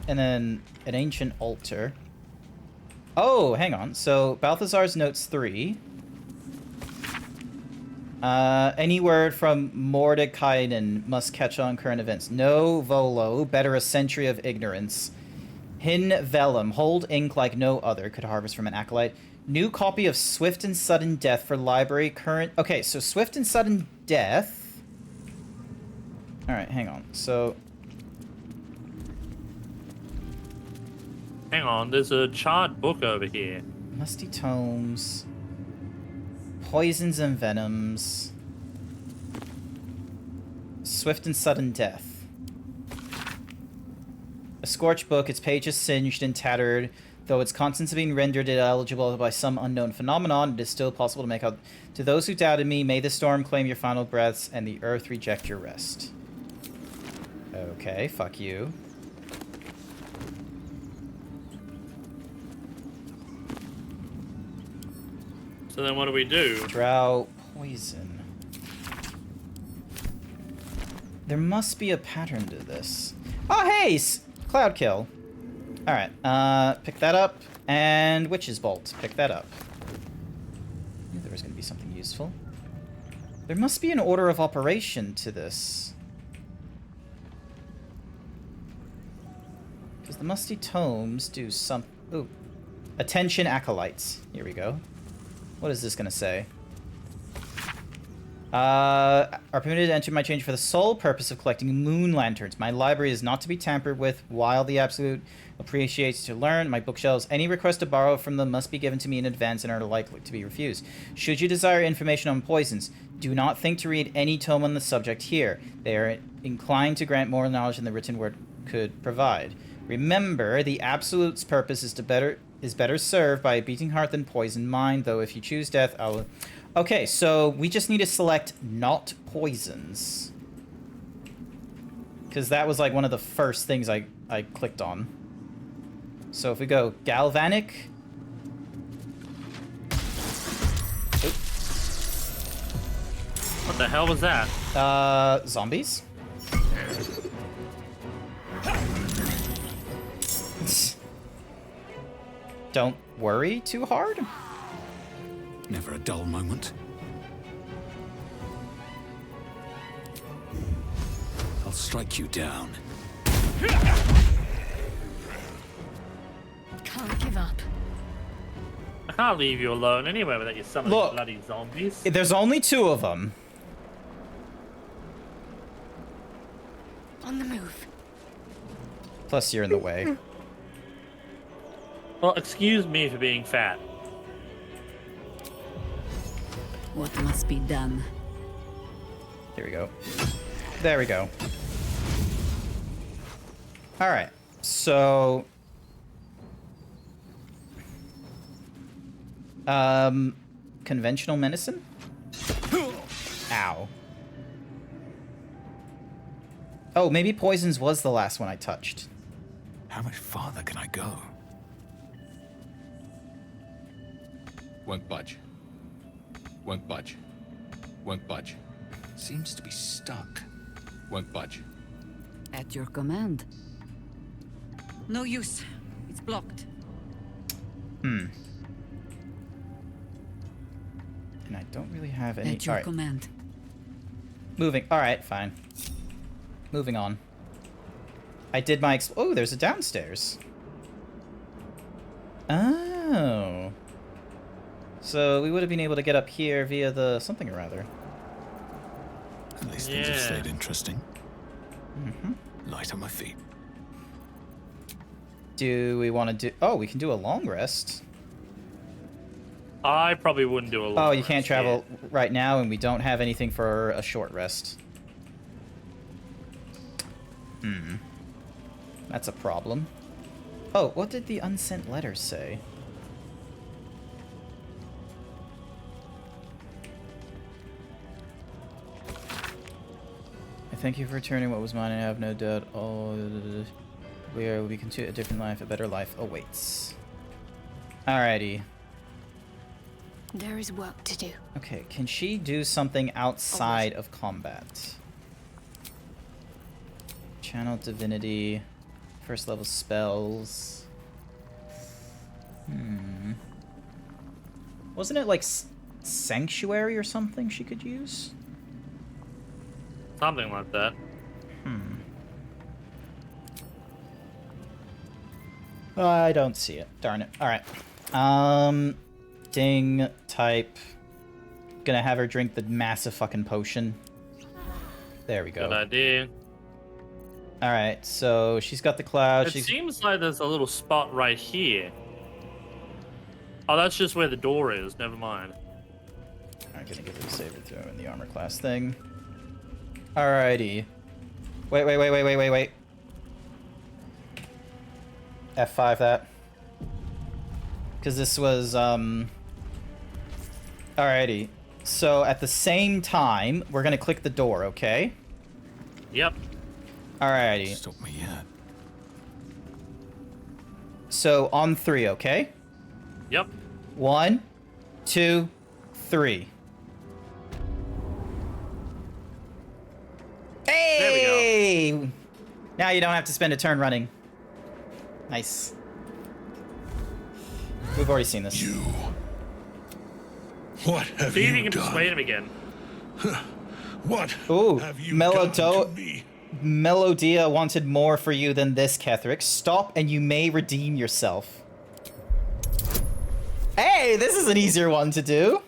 And then an ancient altar. Oh, hang on. So Balthazar's notes 3. Any word from Mordekainen must catch on current events. No volo, better a century of ignorance. Hin vellum, hold ink like no other, could harvest from an acolyte. New copy of Swift and Sudden Death for library current. Okay, so Swift and Sudden Death. Alright, hang on. So Hang on, there's a charred book over here. musty tomes. Poisons and venoms. Swift and Sudden Death. A scorched book, its pages singed and tattered. Though its contents have been rendered illegible by some unknown phenomenon, it is still possible to make out. To those who doubted me, may the storm claim your final breaths and the earth reject your rest. Okay, fuck you. So then what do we do? Drow poison. There must be a pattern to this. Oh, hey! Cloud kill. Alright, pick that up. And Witch's Bolt. Pick that up. Knew there was going to be something useful. There must be an order of operation to this. Because the musty tomes do some... Ooh. Attention acolytes. Here we go. What is this going to say? Are permitted to enter my change for the sole purpose of collecting moon lanterns. My library is not to be tampered with. While the Absolute appreciates to learn, my bookshelves, any request to borrow from them must be given to me in advance and are likely to be refused. Should you desire information on poisons, do not think to read any tome on the subject here. They are inclined to grant more knowledge than the written word could provide. Remember, the Absolute's purpose is better served by a beating heart than poisoned mind, though if you choose death, I'll... Okay, so we just need to select not poisons. Because that was like one of the first things I clicked on. So if we go galvanic... What the hell was that? Zombies? Don't worry too hard. Never a dull moment. I'll strike you down. Can't give up. I can't leave you alone anywhere without you summoning Look, bloody zombies. There's only 2 of them. On the move. Plus you're in the way. Well, excuse me for being fat. What must be done? Here we go. There we go. Alright, so... Conventional medicine? Ow. Oh, maybe poisons was the last one I touched. How much farther can I go? Won't budge. Won't budge. Won't budge. Seems to be stuck. Won't budge. At your command. No use. It's blocked. And I don't really have any... At your command. Moving. Alright, fine. Moving on. I did my... Oh, there's a downstairs. Oh. So we would have been able to get up here via the something or other. At least things have stayed interesting. Light on my feet. Do we want to do... Oh, we can do a long rest. I probably wouldn't do a long Oh, you rest can't travel yet. right now, and we don't have anything for a short rest. That's a problem. Oh, what did the unsent letters say? I thank you for returning what was mine, and I have no doubt all we can to a different life, a better life awaits. Alrighty. There is work to do. Okay, can she do something outside of combat? Channel divinity, first level spells. Wasn't it like sanctuary or something she could use? Something like that. I don't see it. Darn it. Alright. Ding, type. Gonna have her drink the massive fucking potion. There we go. Good idea. Alright, so she's got the cloud. It seems like there's a little spot right here. Oh, that's just where the door is. Never mind. I'm gonna give her the saber throw in the armor class thing. Alrighty. Wait. F5 that. Because this was, Alrighty. So at the same time, we're gonna click the door, okay? Yep. Alrighty. Stop me yet. So on 3, okay? Yep. 1, 2, 3. Hey! There we go. Now you don't have to spend a turn running. Nice. We've already seen this. You. What have See if you you can done? persuade him again. What Ooh, have you done to me? Melodia wanted more for you than this, Ketherick. Stop and you may redeem yourself. Hey, this is an easier one to do.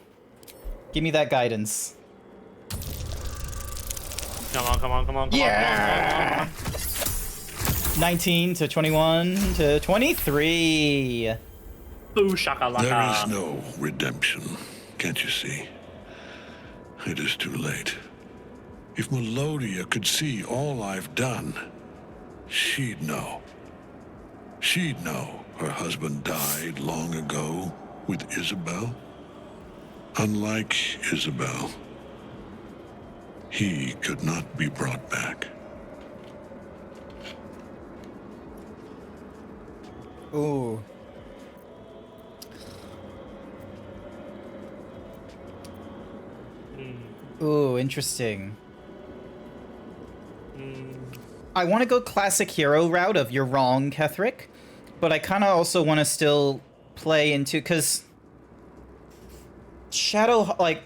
Give me that guidance. Come on, come on, come on, come Yeah! on, come on, come on. 19 to 21 to 23. Boo shakalaka. There is no redemption, can't you see? It is too late. If Melodia could see all I've done, she'd know. She'd know her husband died long ago with Isabel. Unlike Isabel, he could not be brought back. Ooh. Ooh, interesting. I want to go classic hero route of you're wrong, Kethric, but I kind of also want to still play into, because Shadow, like,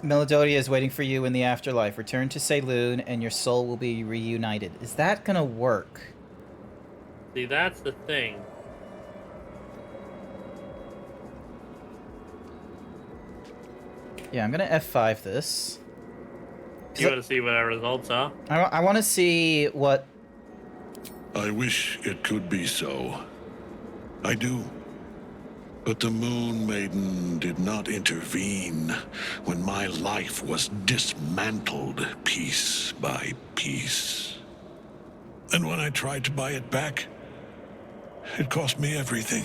Melodia is waiting for you in the afterlife. Return to Saloon and your soul will be reunited. Is that gonna work? See, that's the thing. Yeah, I'm gonna F5 this. You gotta see what our results are. I want to see what... I wish it could be so. I do. But the Moon Maiden did not intervene when my life was dismantled piece by piece. And when I tried to buy it back, it cost me everything.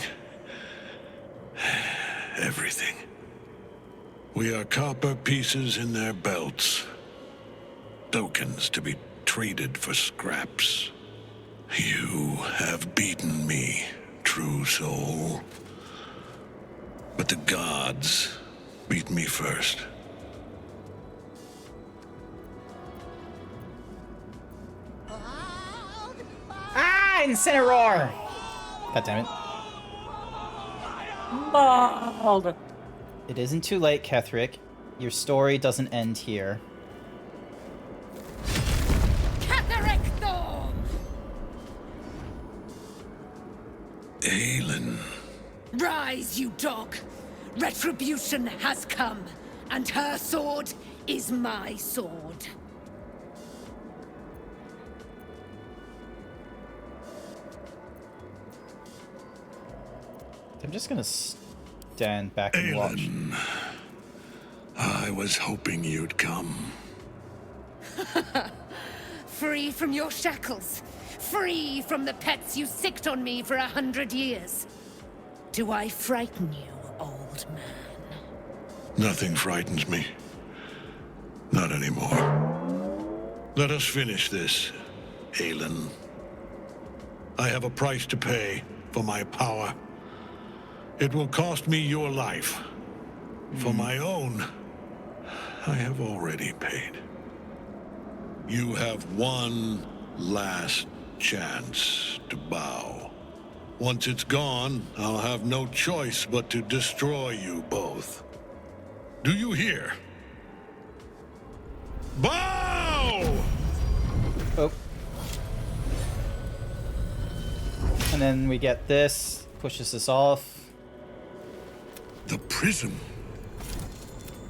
Everything. We are copper pieces in their belts. Tokens to be traded for scraps. You have beaten me, true soul. But the gods beat me first. Ah, Incineroar! God damn it. Bald. It isn't too late, Kethric. Your story doesn't end here. Aelin. Rise, you dog. Retribution has come, and her sword is my sword. I'm just gonna stand back and watch. Aelin. I was hoping you'd come. Free from your shackles. Free from the pets you sicked on me for 100 years. Do I frighten you, old man? Nothing frightens me. Not anymore. Let us finish this, Aelin. I have a price to pay for my power. It will cost me your life. For my own, I have already paid. You have one last chance to bow. Once it's gone, I'll have no choice but to destroy you both. Do you hear? Bow! Oh. And then we get this, pushes us off. The prism.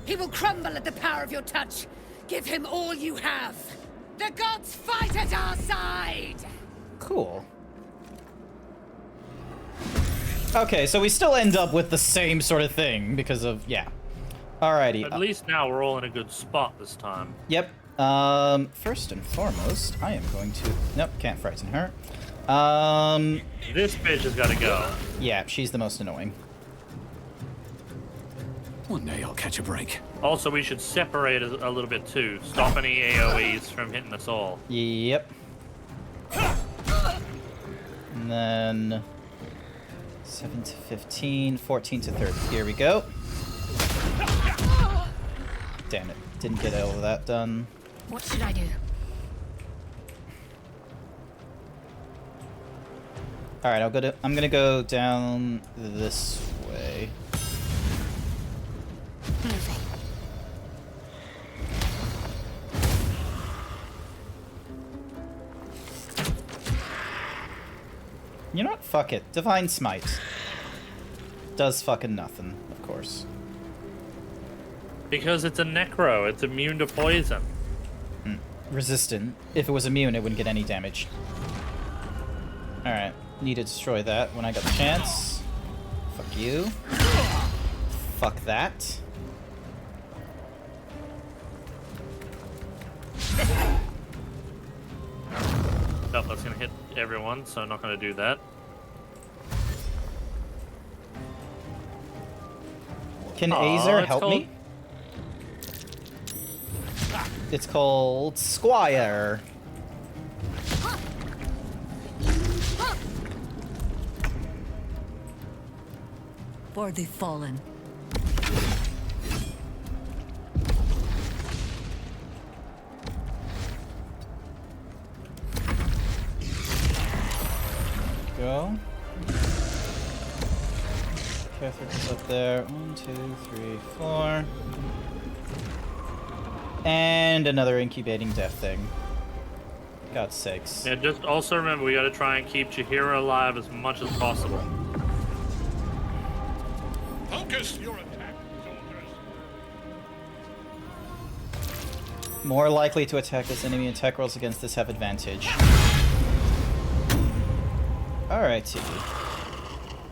He will crumble at the power of your touch. Give him all you have. The gods fight at our side! Cool. Okay, so we still end up with the same sort of thing because of, yeah. Alrighty. At least now we're all in a good spot this time. Yep. First and foremost, I am going to... Nope, can't frighten her. This bitch has gotta go. Yeah, she's the most annoying. One day I'll catch a break. Also, we should separate a little bit too. Stop any AoEs from hitting us all. Yep. And then... 7 to 15, 14 to 30. Here we go. Damn it. Didn't get all of that done. What should I do? Alright, I'm gonna go down this way. Moving. You know what? Fuck it. Divine Smite. Does fucking nothing, of course. Because it's a necro. It's immune to poison. Resistant. If it was immune, it wouldn't get any damage. Alright. Need to destroy that when I got the chance. Fuck you. Fuck that. Nope, that's gonna hit everyone, so I'm not gonna do that. Can Aw, Azer it's help called- me? It's called Squire. For the fallen. Go. Catherine is up there. 1, 2, 3, 4. And another incubating death thing. God's sakes. Yeah, just also remember, we gotta try and keep Chihiro alive as much as possible. Focus your attack, soldiers. More likely to attack this enemy. Attack rolls against this have advantage. Alrighty.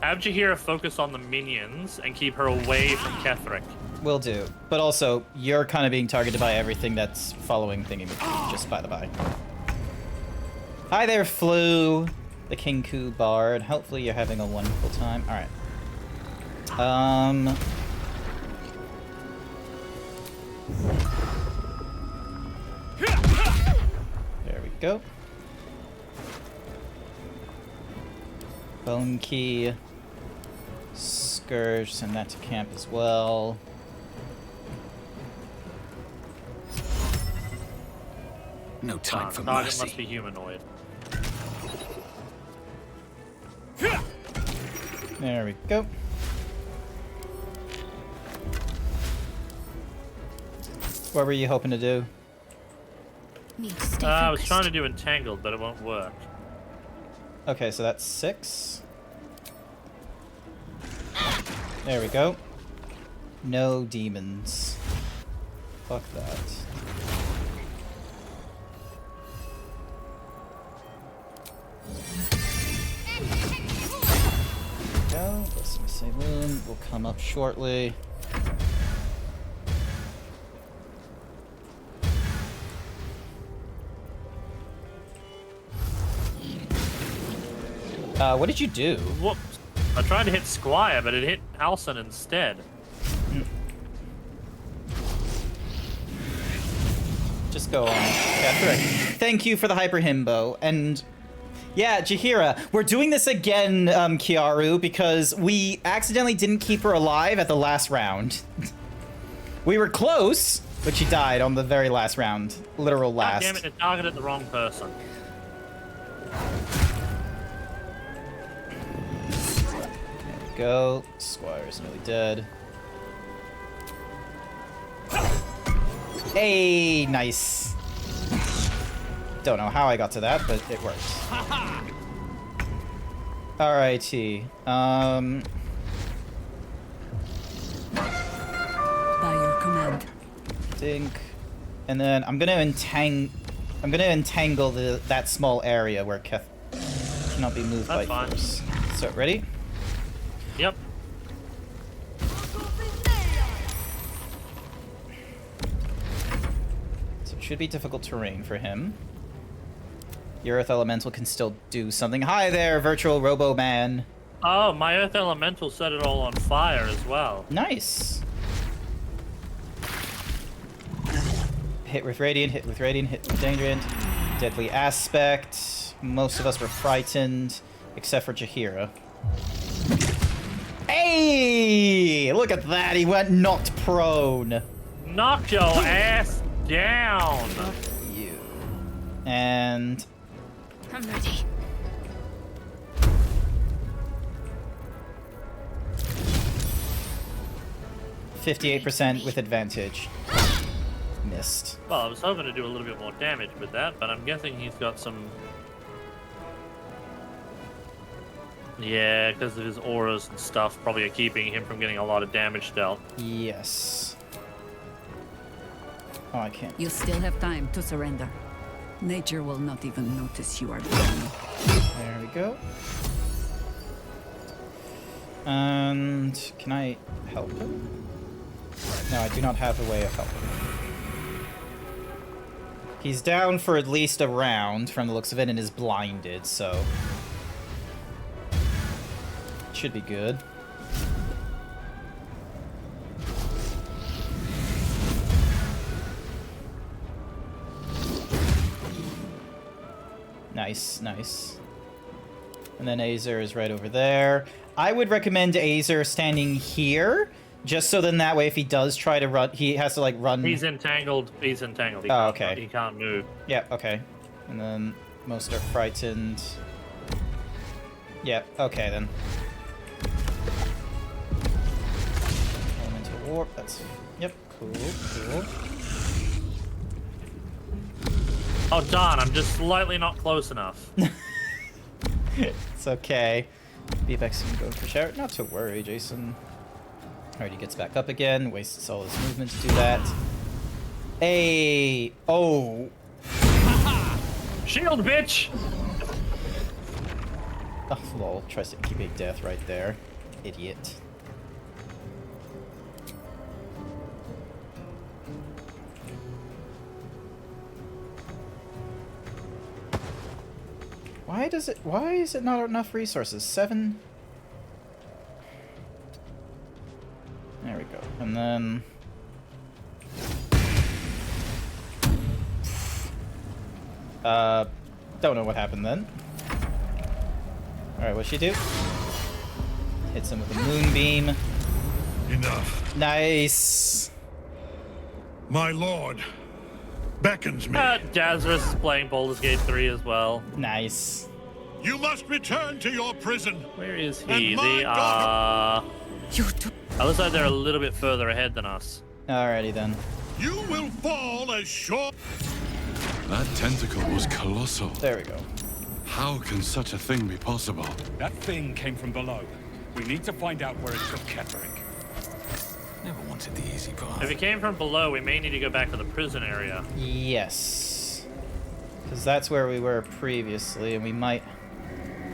Have Chihiro focus on the minions and keep her away from Ketheric. Will do. But also, you're kind of being targeted by everything that's following thingy, just by the by. Hi there, Flu, the Kinku Bard. Hopefully you're having a wonderful time. Alright. There we go. Bone Key. Scourge, send that to camp as well. No time for Target mercy. must be humanoid. There we go. What were you hoping to do? Need to stay I was focused. trying to do Entangled, but it won't work. Okay, so that's 6. There we go. No demons. Fuck that. Go. Blessing Saloon will come up shortly. What did you do? Whoops. I tried to hit Squire, but it hit Halson instead. Just go on. Ketheric. Thank you for the Hyper Himbo. And yeah, Jaheira, we're doing this again, Kiaru, because we accidentally didn't keep her alive at the last round. We were close, but she died on the very last round. Literal God last. damn it, it targeted the wrong person. Go. Squire's nearly dead. Hey, nice. Don't know how I got to that, but it worked. Alrighty. By your command. Dink. And then I'm gonna entangle that small area where Keth cannot be moved by That's fine. force. So ready? Yep. So it should be difficult terrain for him. Your Earth Elemental can still do something. Hi there, Virtual Robo Man. Oh, my Earth Elemental set it all on fire as well. Nice. Hit with Radiant, hit with Radiant, hit with Dangerant. Deadly Aspect. Most of us were frightened, except for Jaheira. Hey! Look at that, he went knocked prone. Knock your ass down. You. And I'm ready. %58% with advantage. Missed. Well, I was hoping to do a little bit more damage with that, but I'm guessing he's got some... Yeah, because of his auras and stuff, probably are keeping him from getting a lot of damage dealt. Yes. Oh, I can't. You still have time to surrender. Nature will not even notice you are gone. There we go. And can I help him? No, I do not have a way of helping him. He's down for at least a round from the looks of it and is blinded, so should be good. Nice, nice. And then Azer is right over there. I would recommend Azer standing here, just so then that way if he does try to run, he has to like run. He's entangled. He's entangled. Oh, okay. He can't move. Yeah, okay. And then most are frightened. Yeah, okay then. Elemental warp, that's... Yep, cool, cool. Oh, darn, I'm just slightly not close enough. It's okay. BFX can go for shower. Not to worry, Jason. Alright, he gets back up again. Wastes all his movement to do that. Hey! Oh! Shield, bitch! Oh, lol. Tries to incubate death right there. Idiot. Why is it not enough resources? 7? There we go. And then... don't know what happened then. Alright, what'd she do? Hits him with a moonbeam. Enough. Nice! My lord beckons me. Jazrus is playing Baldur's Gate 3 as well. Nice. You must return to your prison. Where is he? And my They are... I looks like they're a little bit further ahead than us. Alrighty then. You will fall as short. That tentacle was colossal. There we go. How can such a thing be possible? That thing came from below. We need to find out where it took Ketherick. Never wanted the easy path. If it came from below, we may need to go back to the prison area. Yes. Because that's where we were previously, and we might...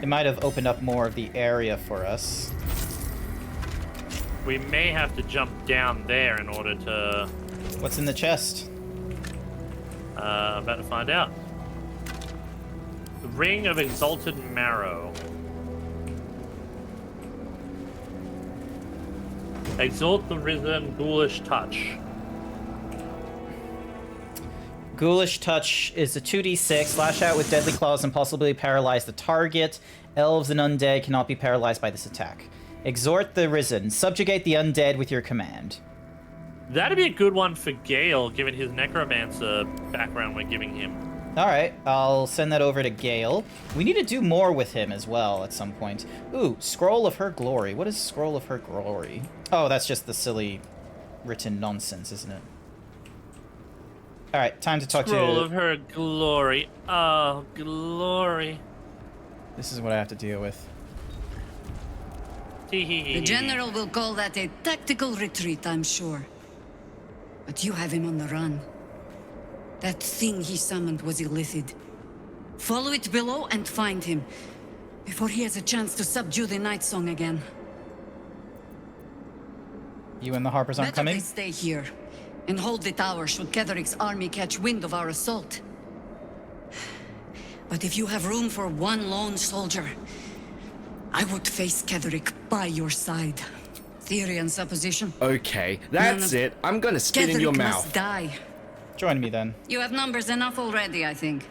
It might have opened up more of the area for us. We may have to jump down there in order to... What's in the chest? About to find out. The Ring of Exalted Marrow. Exalt the Risen Ghoulish Touch. Ghoulish Touch is a 2d6. Lash out with deadly claws and possibly paralyze the target. Elves and undead cannot be paralyzed by this attack. Exhort the Risen. Subjugate the undead with your command. That'd be a good one for Gale, given his necromancer background we're giving him. Alright, I'll send that over to Gale. We need to do more with him as well at some point. Ooh, Scroll of Her Glory. What is Scroll of Her Glory? Oh, that's just the silly written nonsense, isn't it? Alright, time to talk Scroll to... of Her Glory. Oh, glory. This is what I have to deal with. The general will call that a tactical retreat, I'm sure. But you have him on the run. That thing he summoned was illithid. Follow it below and find him, before he has a chance to subdue the Night Song again. You and the Harpers aren't Better coming? they stay here, and hold the tower should Ketherick's army catch wind of our assault. But if you have room for one lone soldier, I would face Ketherick by your side. Theory and supposition. Okay, that's it. I'm gonna spit in your Ketherick mouth. must die. Join me then. You have numbers enough already, I think.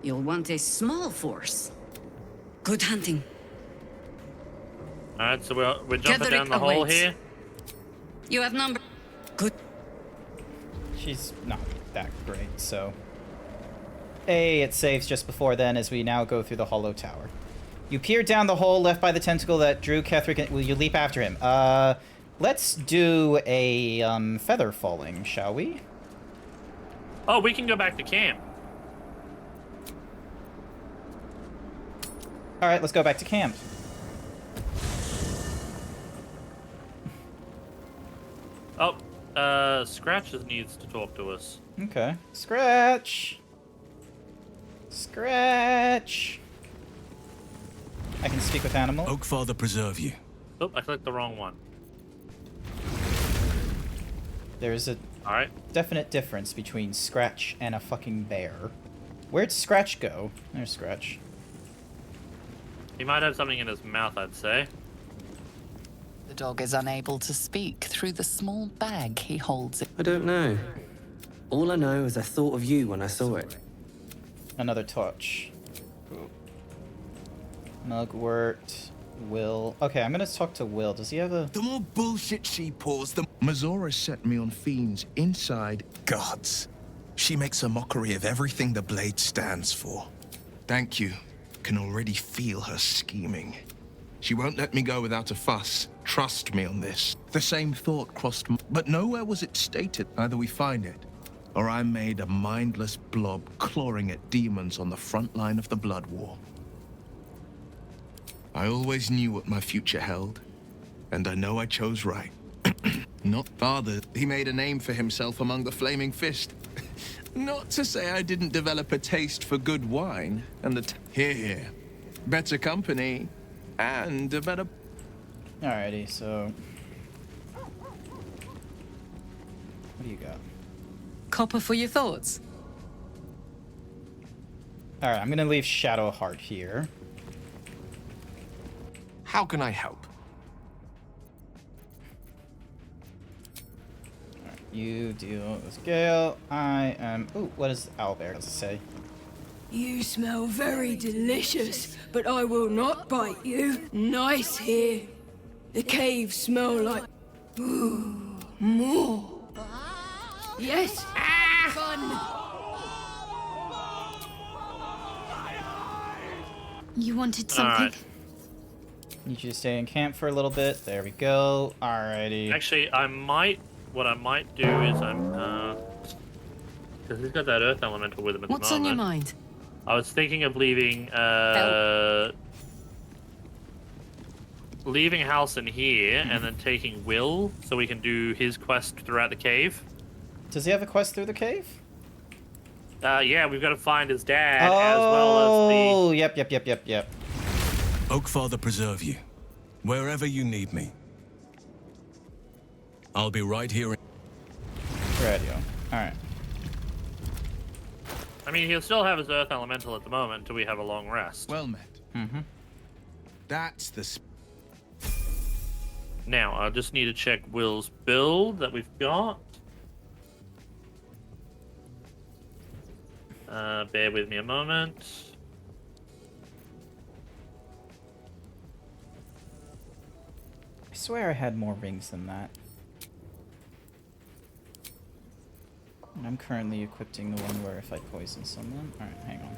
You'll want a small force. Good hunting. Alright, so we're jumping Ketherick down the hole awaits. here. You have number. Good. She's not that great, so... Hey, it saves just before then as we now go through the hollow tower. You peer down the hole left by the tentacle that drew Ketherick. Will you leap after him? Let's do a, feather falling, shall we? Oh, we can go back to camp. Alright, let's go back to camp. Oh, Scratches needs to talk to us. Okay. Scratch! Scratch! I can speak with animal. Oakfather preserve you. Oh, I clicked the wrong one. There's a Alright. definite difference between Scratch and a fucking bear. Where'd Scratch go? There's Scratch. He might have something in his mouth, I'd say. The dog is unable to speak through the small bag he holds. I don't know. All I know is I thought of you when I saw it. Another touch. Mugwort. Will. Okay, I'm gonna talk to Will. Does he have a... The more bullshit she pours, the... Mazora set me on fiends inside gods. She makes a mockery of everything the blade stands for. Thank you. Can already feel her scheming. She won't let me go without a fuss. Trust me on this. The same thought crossed but nowhere was it stated. Either we find it, or I'm made a mindless blob clawing at demons on the front line of the blood war. I always knew what my future held, and I know I chose right. Not father. He made a name for himself among the Flaming Fist. Not to say I didn't develop a taste for good wine, and the here, better company, and a better... Alrighty, so... What do you got? Copper for your thoughts. Alright, I'm gonna leave Shadowheart here. How can I help? Alright, you deal with Gale. I am... Ooh, what does Owlbear say? You smell very delicious, but I will not bite you. Nice here. The caves smell like... Ooh, more. Yes. Fun. You wanted something? Alright. Need you to stay in camp for a little bit. There we go. Alrighty. Actually, what I might do is because he's got that earth elemental with him at What's the on moment. your mind? I was thinking of leaving, leaving Halson here and then taking Will so we can do his quest throughout the cave. Does he have a quest through the cave? Yeah, we've got to find his dad as well as Oh, yep. Oakfather preserve you. Wherever you need me. I'll be right here. Radio. Alright. I mean, he'll still have his earth elemental at the moment until we have a long rest. Well met. Mm-hmm. That's the... Now, I just need to check Will's build that we've got. Bear with me a moment. I swear I had more rings than that. And I'm currently equipping the one where if I poison someone... Alright, hang on.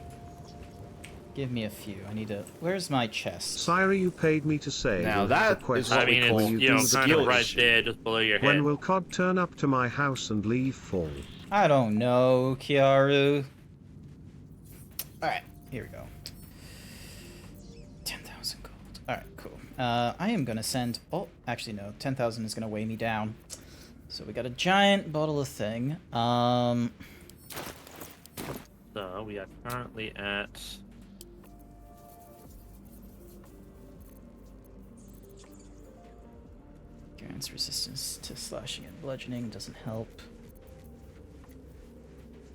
Give me a few. I need to... Where's my chest? Sire, you paid me to say... Now that that is what we call kind of right there, just below your head. When will Cod turn up to my house and leave Fall? I don't know, Kiaru. Alright, here we go. 10,000 gold. Alright, cool. I am gonna send... Oh, actually no. 10,000 is gonna weigh me down. So we got a giant bottle of thing. So we are currently at... Grants resistance to slashing and bludgeoning. Doesn't help.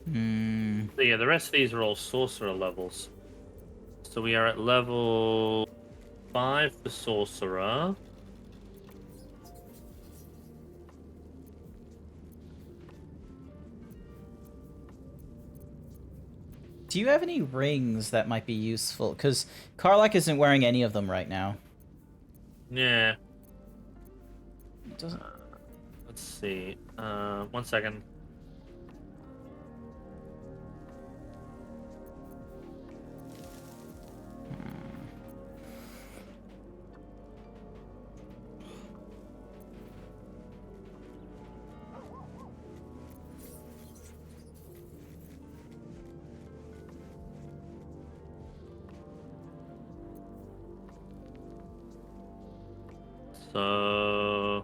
So yeah, the rest of these are all sorcerer levels. So we are at level 5 for sorcerer. Do you have any rings that might be useful? Because Karlak isn't wearing any of them right now. Yeah. It doesn't... Let's see. 1 second. So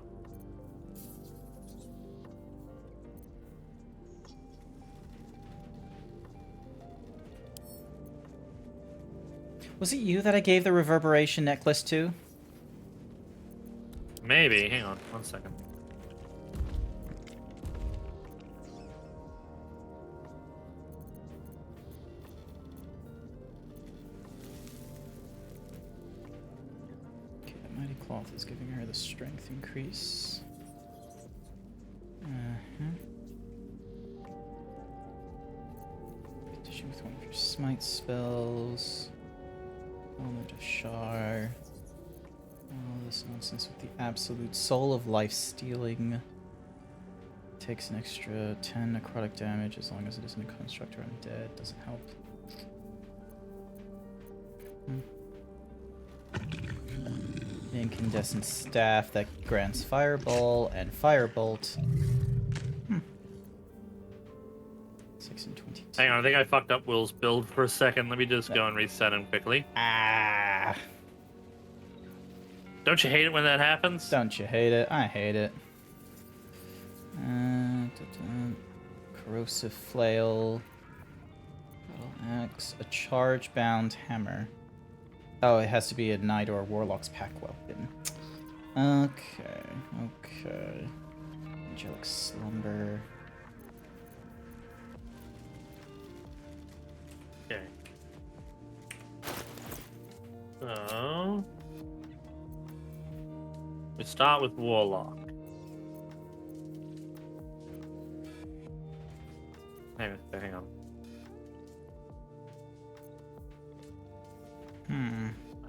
Was it you that I gave the reverberation necklace to? Maybe. Hang on 1 second. Okay, the mighty cloth is giving her the strength increase. Petition with one of your smite spells. Moment of Shar. All this nonsense with the absolute soul of life stealing. Takes an extra 10 necrotic damage as long as it isn't a construct or undead. Doesn't help. The incandescent staff that grants fireball and firebolt. 6 and 22. Hang on, I think I fucked up Will's build for a second. Let me just go and reset him quickly. Ah! Don't you hate it when that happens? Don't you hate it? I hate it. Corrosive flail. Battle axe. A charge-bound hammer. Oh, it has to be a knight or a warlock's pack weapon. Okay. Angelic slumber. Okay. So we start with warlock. Hang on.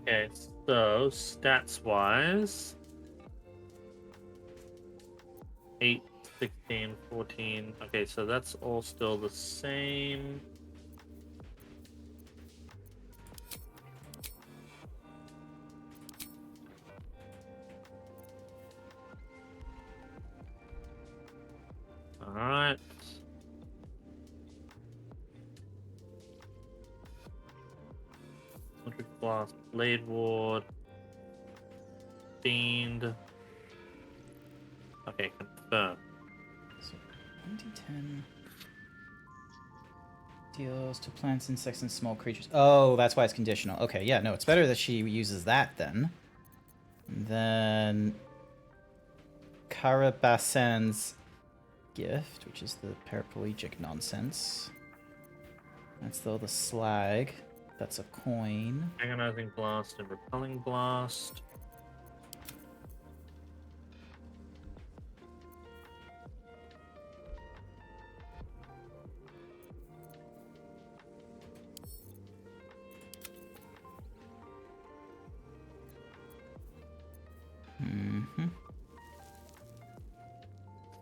Okay, so stats wise 8, 16, 14. Okay, so that's all still the same. Alright. Blast, Blade Ward, Fiend. Okay, confirm. So 1d10 deals to plants, insects, and small creatures. Oh, that's why it's conditional. Okay, yeah, no, it's better that she uses that then. And then Karabasan's gift, which is the paraplegic nonsense. That's though the slag. That's a coin. Agonizing Blast and Repelling Blast.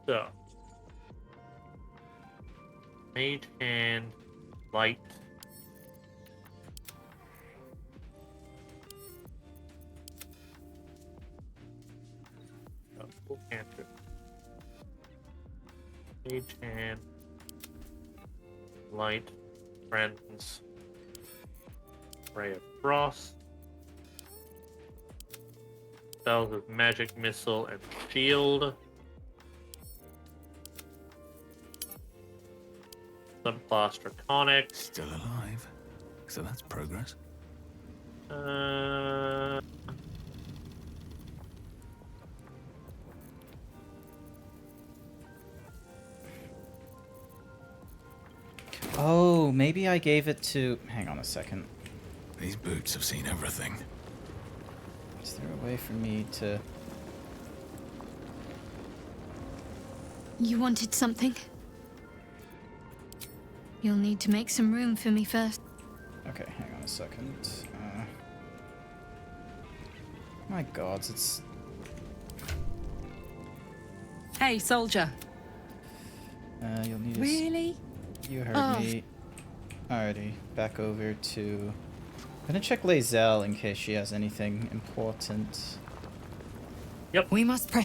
So. Mage Hand, Light. Full cantrip. Mage Hand, Light, Friends, Ray of Frost, spells of Magic Missile and Shield, Subclass Draconic. Still alive, so that's progress. Oh, maybe I gave it to... Hang on a second. These boots have seen everything. Is there a way for me to... You wanted something? You'll need to make some room for me first. Okay, hang on a second. My gods, it's... Hey, soldier. You'll need Really? You heard me. Alrighty, back over to... I'm gonna check Lae'zel in case she has anything important. Yep. We must press.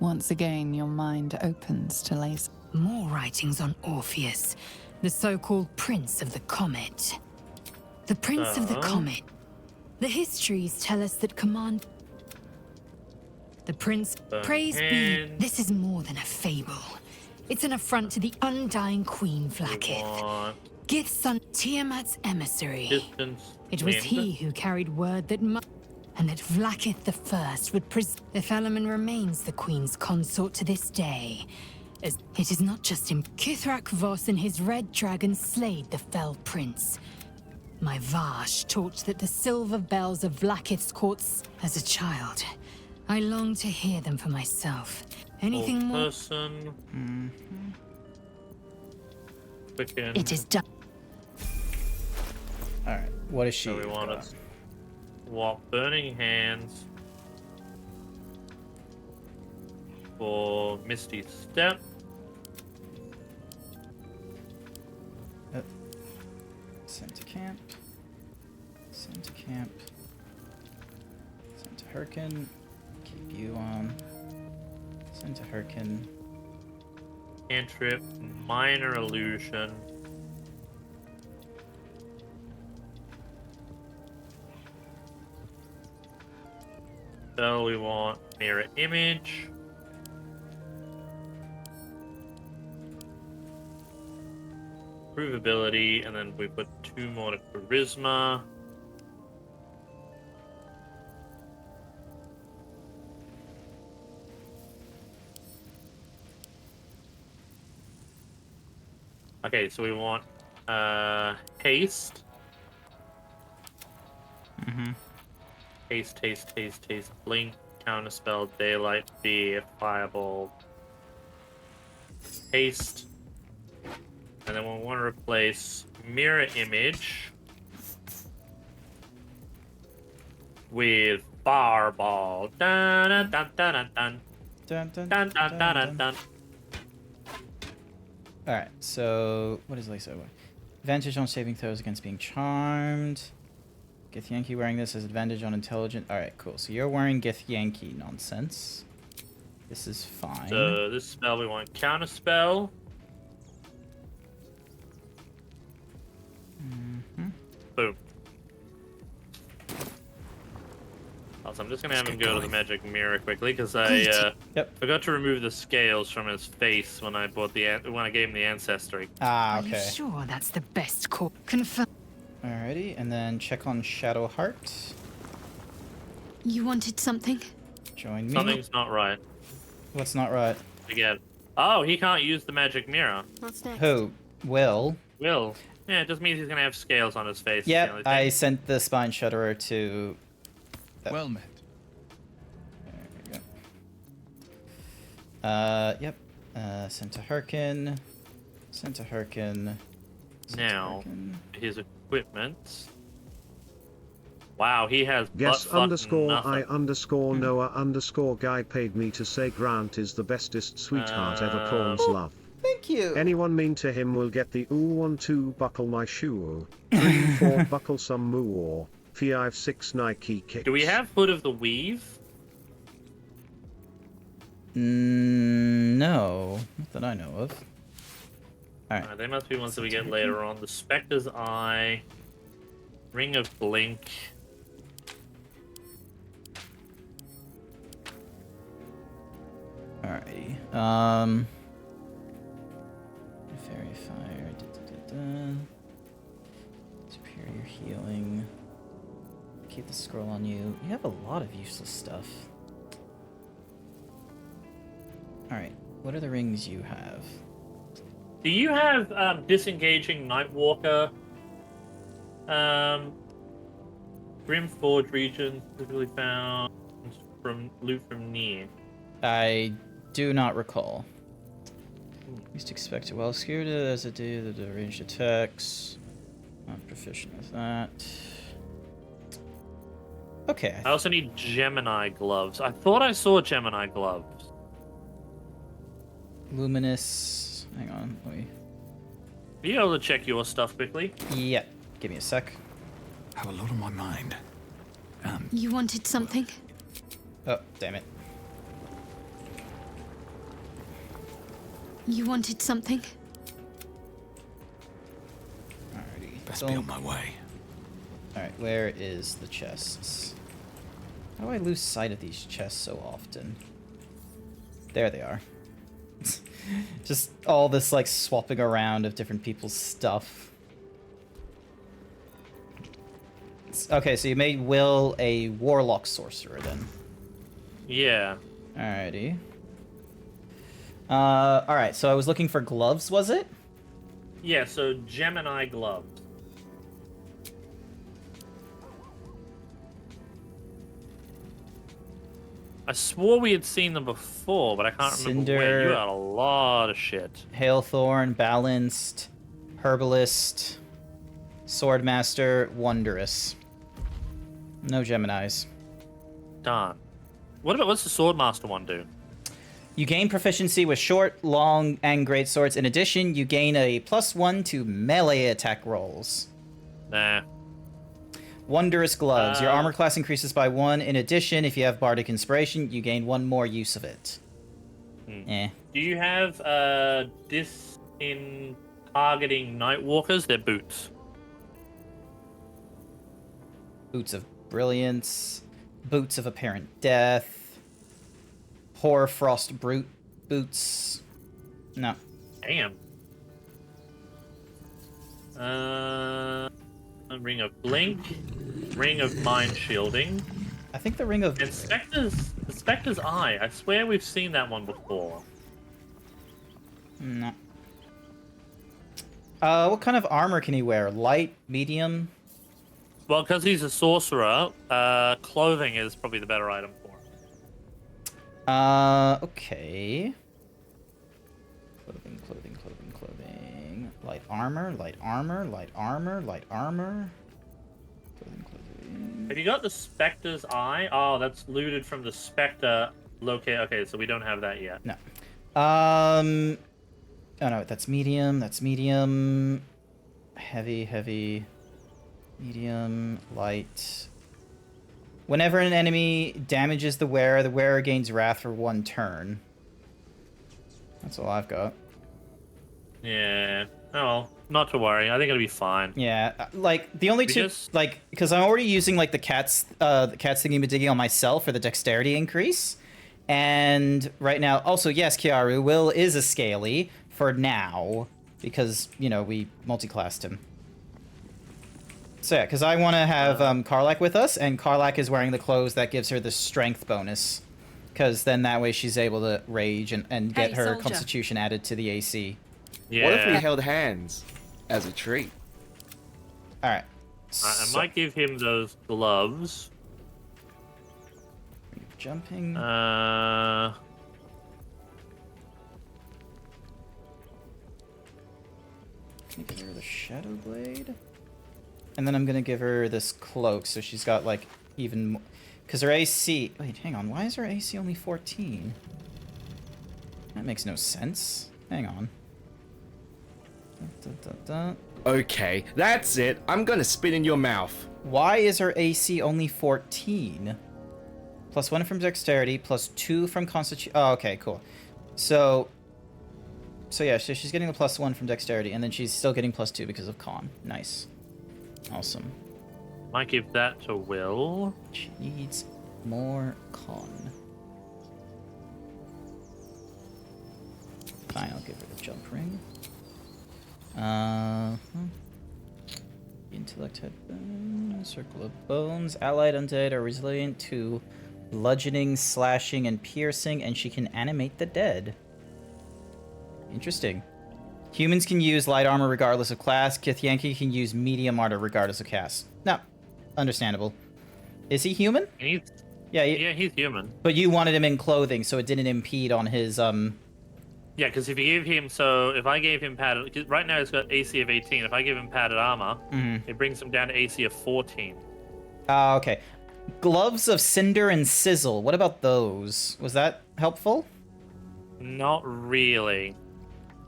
Once again, your mind opens to Lae'zel. More writings on Orpheus, the so-called Prince of the Comet. The Prince of the Comet. The histories tell us that the Prince, praise be, this is more than a fable. It's an affront to the undying Queen Flacketh. Gith's son, Tiamat's emissary. Distance. It was wind. he who carried word that and that Vlaakith the First would if Elemen remains the Queen's consort to this day. As it is not just him. Kithrak Voss and his red dragon slayed the fell prince. My Vash taught that the silver bells of Vlaakith's courts as a child. I long to hear them for myself. Anything Old more? person. Quicken. It is done. Alright, what is she? So we want to swap Burning Hands for Misty Step. Send to camp. Send to camp. Send to Hurkin. Keep you on. Send to Hurkin. Cantrip, Minor Illusion. So we want Mirror Image. Provability, and then we put 2 more to Charisma. Okay, so we want haste. Haste, blink, counterspell, daylight, fear, fireball. Haste. And then we'll want to replace mirror image with fireball. Dun dun dun dun dun Dun, dun, dun dun dun dun dun. Alright, so what is Lisa? Advantage on saving throws against being charmed. Githyanki wearing this has advantage on intelligent. Alright, cool. So you're wearing Githyanki nonsense. This is fine. So this spell we want counterspell. Boom. Also, I'm just gonna have him go to the magic mirror quickly because I forgot to remove the scales from his face when I gave him the ancestry. Ah, Are you okay. sure that's the best call? Confirm. Alrighty, and then check on Shadowheart. You wanted something? Join me. Something's not right. What's not right? Again. Oh, he can't use the magic mirror. What's next? Who? Will? Will. Yeah, it just means he's gonna have scales on his face. Yep, I sent the Spine Shudderer to... Well met. There we go. Yep. Sent to Hurkin. Sent to Hurkin. Now, his equipment. Wow, he has Guess butt-fucking underscore nothing. I underscore Noah underscore guy paid me to say Grant is the bestest sweetheart ever. Prawns love. Thank you. Anyone mean to him will get the 1 2 buckle my shoe. 3 4 buckle some moo. 5 6 Nike kicks. Do we have Hood of the Weave? No, not that I know of. Alright. They must be ones that we get later on. The Spectre's Eye, Ring of Blink. Alrighty. Fairy Fire. Superior Healing. Keep the scroll on you. You have a lot of useless stuff. Alright, what are the rings you have? Do you have Disengaging Nightwalker? Grimforge region specifically found from loot from near. I do not recall. Least expected. Well, skewered as it did the ranged attacks. Not proficient with that. Okay. I also need Gemini gloves. I thought I saw Gemini gloves. Luminous. Hang on. Let me. Are you able to check your stuff quickly? Yep. Give me a sec. Have a lot on my mind. You wanted something? Oh, damn it. You wanted something? Alrighty. Best be on my way. Alright, where is the chests? How do I lose sight of these chests so often? There they are. Just all this, like, swapping around of different people's stuff. Okay, so you made Will a warlock sorcerer then. Yeah. Alrighty. Alright, so I was looking for gloves, was it? Yeah, so Gemini gloves. I swore we had seen them before, but I can't remember where. You got a lot of shit. Hailthorn, Balanced, Herbalist, Swordmaster, Wondrous. No Geminis. Darn. What's the Swordmaster one do? You gain proficiency with short, long, and great swords. In addition, you gain a +1 to melee attack rolls. Nah. Wondrous Gloves. Your armor class increases by 1. In addition, if you have Bardic Inspiration, you gain 1 more use of it. Eh. Do you have this in targeting Nightwalkers? They're boots. Boots of Brilliance. Boots of Apparent Death. Hoarfrost Brute Boots. No. Damn. Ring of Blink. Ring of Mind Shielding. I think the Ring of... And the Spectre's Eye. I swear we've seen that one before. No. What kind of armor can he wear? Light? Medium? Well, because he's a sorcerer, clothing is probably the better item for him. Okay. Clothing. Light armor, light armor, light armor, light armor. Clothing. Have you got the Spectre's Eye? Oh, that's looted from the Spectre locate. Okay, so we don't have that yet. No. Oh no, that's medium, heavy, medium, light. Whenever an enemy damages the wearer gains wrath for 1 turn. That's all I've got. Yeah. Oh, not to worry. I think it'll be fine. Yeah, like the only two, like, because I'm already using like the cat's thingy-majiggy on myself for the dexterity increase, and right now, also yes, Kiaru, Will is a scaly for now because you know we multi-classed him. So yeah, because I want to have Karlak with us, and Karlak is wearing the clothes that gives her the strength bonus, because then that way she's able to rage and get her constitution added to the AC. Yeah. What if we held hands as a treat? Alright. I might give him those gloves. Jumping. Can I give her the Shadow Blade? And then I'm gonna give her this cloak, so she's got like even more. Because her AC. Wait, hang on. Why is her AC only 14? That makes no sense. Hang on. Okay, that's it. I'm gonna spit in your mouth. Why is her AC only 14? +1 from dexterity, +2 from constitution. Oh, okay, cool. So yeah, so she's getting a +1 from dexterity, and then she's still getting +2 because of con. Nice. Awesome. Might give that to Will. She needs more con. Fine, I'll give her the jump ring. Intellect head, circle of bones. Allied undead are resilient to bludgeoning, slashing, and piercing, and she can animate the dead. Interesting. Humans can use light armor regardless of class. Githyanki can use medium armor regardless of caste. No, understandable. Is he human? Yeah, he's human. But you wanted him in clothing, so it didn't impede on his Yeah, because if you give him, if I gave him padded, cause right now he's got AC of 18. If I give him padded armor, it brings him down to AC of 14. Okay. Gloves of Cinder and Sizzle. What about those? Was that helpful? Not really.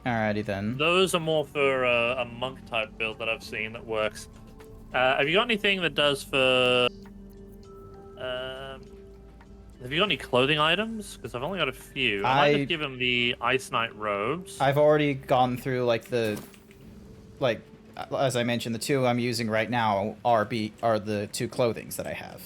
Alrighty then. Those are more for a monk type build that I've seen that works. Have you got anything that does for? Have you got any clothing items? Because I've only got a few. I might just give him the Ice Knight robes. I've already gone through like as I mentioned, the two I'm using right now are the 2 clothings that I have.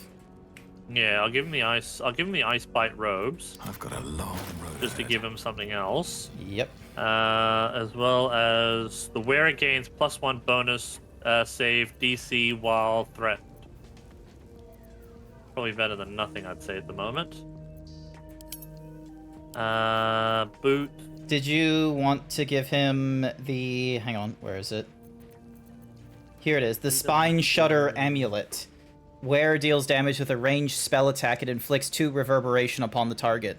Yeah, I'll give him the ice. I'll give him the Ice Bite robes. I've got a long road just to give him something else. Yep. As well as the wearer gains +1 bonus save DC while threatened. probably better than nothing, I'd say, at the moment. Boot. Did you want to give him the... Hang on, where is it? Here it is. The Spine Shudder Amulet. Wearer deals damage with a ranged spell attack. It inflicts 2 reverberation upon the target.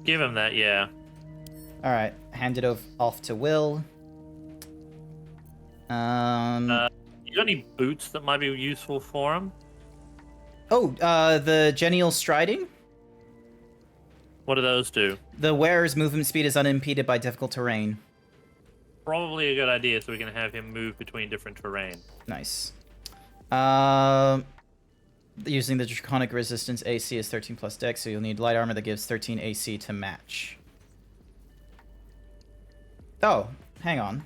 Give him that, yeah. Alright, hand it off to Will. You got any boots that might be useful for him? Oh, the Genial Striding? What do those do? The wearer's movement speed is unimpeded by difficult terrain. Probably a good idea, so we can have him move between different terrain. Nice. Using the Draconic Resistance AC is 13 plus Dex, so you'll need light armor that gives 13 AC to match. Oh, hang on.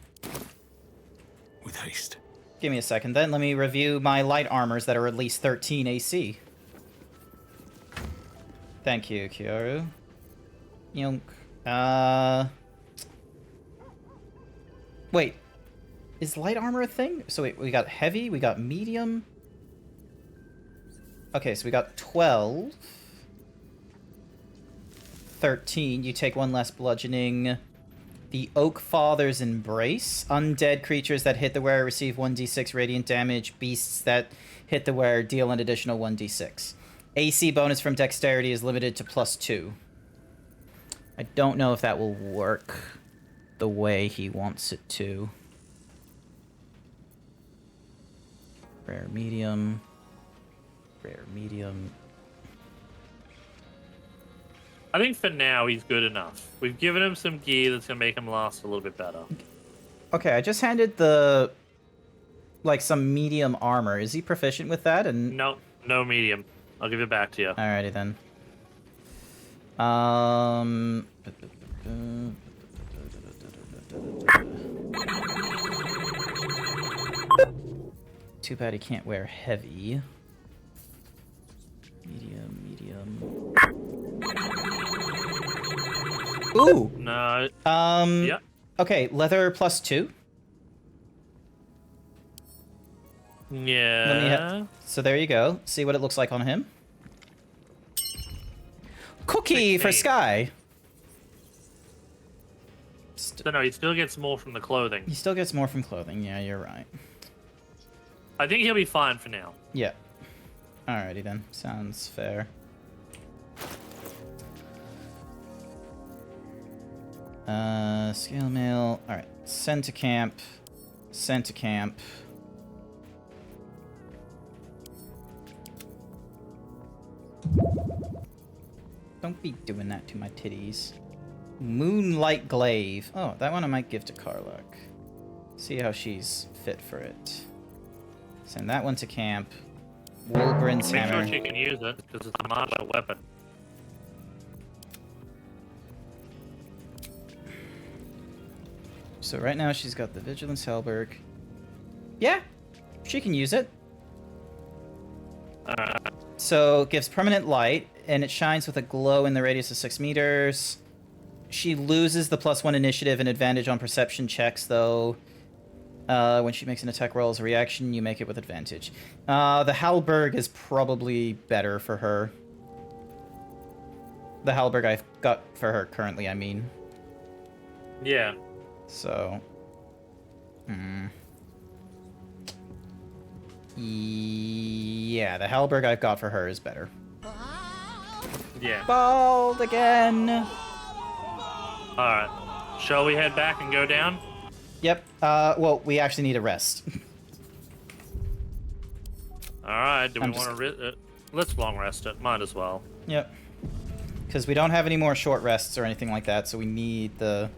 With haste. Give me a second then. Let me review my light armors that are at least 13 AC. Thank you, Kyoru. Yonk. Wait. Is light armor a thing? So wait, we got heavy, we got medium. Okay, so we got 12. 13. You take 1 less bludgeoning. The Oak Father's Embrace. Undead creatures that hit the wearer receive 1d6 radiant damage. Beasts that hit the wearer deal an additional 1d6. AC bonus from dexterity is limited to +2. I don't know if that will work the way he wants it to. Rare medium. Rare medium. I think for now he's good enough. We've given him some gear that's gonna make him last a little bit better. Okay, I just handed the like some medium armor. Is he proficient with that? And no medium. I'll give it back to you. Alrighty then. Too bad he can't wear heavy. Medium. Ooh. No. Yeah. Okay, leather +2. Yeah. So there you go. See what it looks like on him. Cookie 16. for Sky. So no, he still gets more from the clothing. He still gets more from clothing. Yeah, you're right. I think he'll be fine for now. Yeah. Alrighty then. Sounds fair. Scale mail. Alright. Send to camp. Send to camp. Don't be doing that to my titties. Moonlight Glaive. Oh, that one I might give to Karlach. See how she's fit for it. Send that one to camp. Wolbrin's Make hammer. sure she can use it, because it's a martial weapon. So right now she's got the Vigilance Halberg. Yeah, she can use it. So it gives permanent light, and it shines with a glow in the radius of 6 meters. She loses the +1 initiative and advantage on perception checks, though. When she makes an attack roll as a reaction, you make it with advantage. The Halberg is probably better for her. The Halberg I've got for her currently, I mean. Yeah. So. Yeah, the Halberg I've got for her is better. Yeah. Bald again! Alright. Shall we head back and go down? Yep. Well, we actually need a rest. Alright, do we want to... let's long rest it. Might as well. Yep. Because we don't have any more short rests or anything like that, so we need the...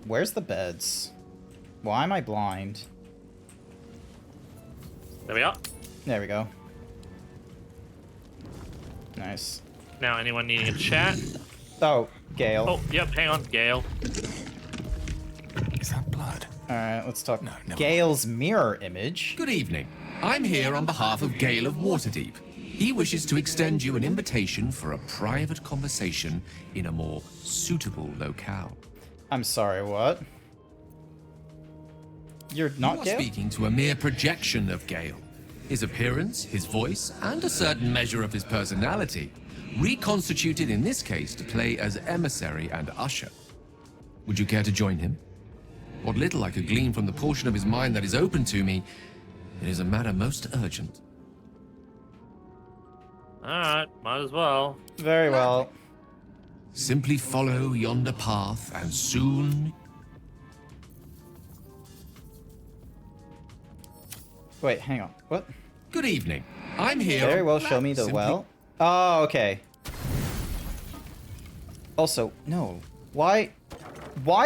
Where's the beds? Why am I blind? There we are. There we go. Nice. Now, anyone needing a chat? Oh, Gale. Oh, yep, hang on, Gale. Is that blood? Alright, let's talk. Gale's mirror image. Good evening. I'm here on behalf of Gale of Waterdeep. He wishes to extend you an invitation for a private conversation in a more suitable locale. I'm sorry, what? You're not You are Gale? speaking to a mere projection of Gale. his appearance, his voice, and a certain measure of his personality, reconstituted in this case to play as emissary and usher. Would you care to join him? What little I could glean from the portion of his mind that is open to me, it is a matter most urgent. Alright, might as well. Very well. Simply follow yonder path, and soon... Wait, hang on. What? Good evening. I'm here. Very well, show me the well. Oh, okay. Also, no. Why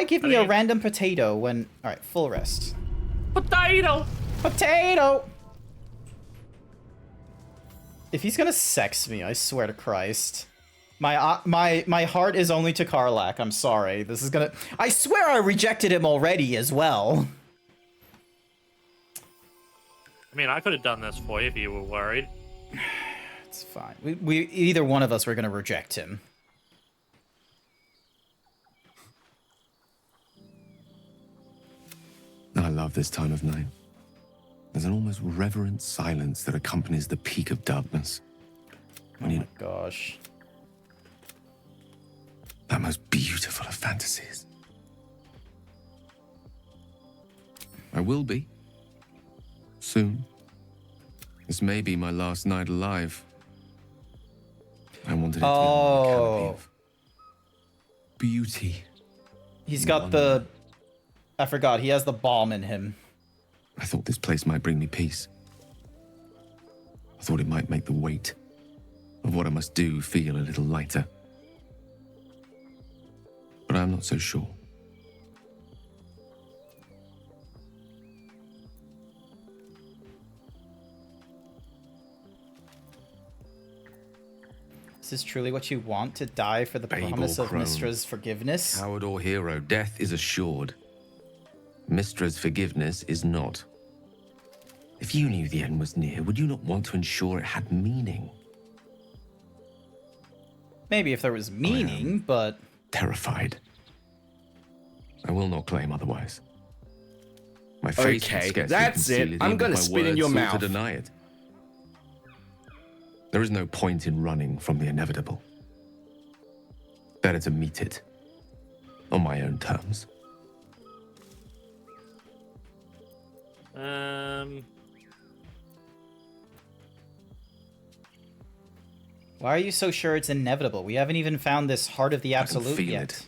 give me a random potato when... Alright, full rest. Potato! Potato! If he's gonna sex me, I swear to Christ. My heart is only to Karlach. I'm sorry. This is gonna... I swear I rejected him already as well. I mean, I could have done this for you if you were worried. It's fine. We either one of us were gonna reject him. I love this time of night. There's an almost reverent silence that accompanies the peak of darkness. When oh my gosh. That most beautiful of fantasies. I will be. Soon. This may be my last night alive. I wanted it to be a canopy of beauty. He's got the... I forgot, he has the bomb in him. I thought this place might bring me peace. I thought it might make the weight of what I must do feel a little lighter. But I'm not so sure. Is this truly what you want, to die for the promise of Mystra's forgiveness? Coward or hero, death is assured. Mystra's forgiveness is not. If you knew the end was near, would you not want to ensure it had meaning? Maybe if there was meaning, but... Terrified. I will not claim otherwise. My face Okay, that's it. I'm gonna spit in your mouth to deny it. There is no point in running from the inevitable. Better to meet it on my own terms. Why are you so sure it's inevitable? We haven't even found this heart of the absolute I can feel yet. it.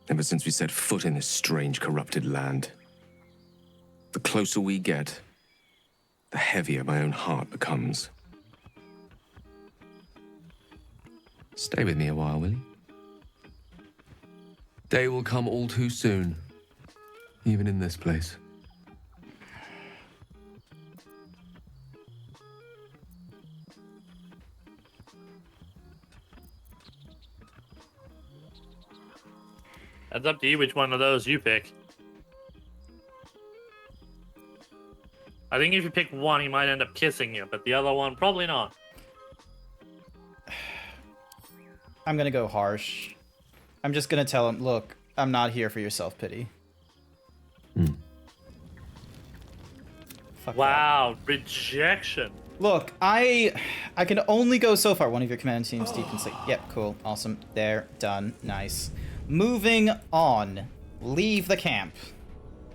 Ever since we set foot in this strange, corrupted land. The closer we get, the heavier my own heart becomes. Stay with me a while, will you? Day will come all too soon, even in this place. It's up to you which one of those you pick. I think if you pick one, he might end up kissing you, but the other one, probably not. I'm gonna go harsh. I'm just gonna tell him, look, I'm not here for your self-pity. Fuck wow, rejection. Look, I can only go so far. One of your command teams deep in sleep. Yep, cool, awesome. There, done, nice. Moving on. Leave the camp.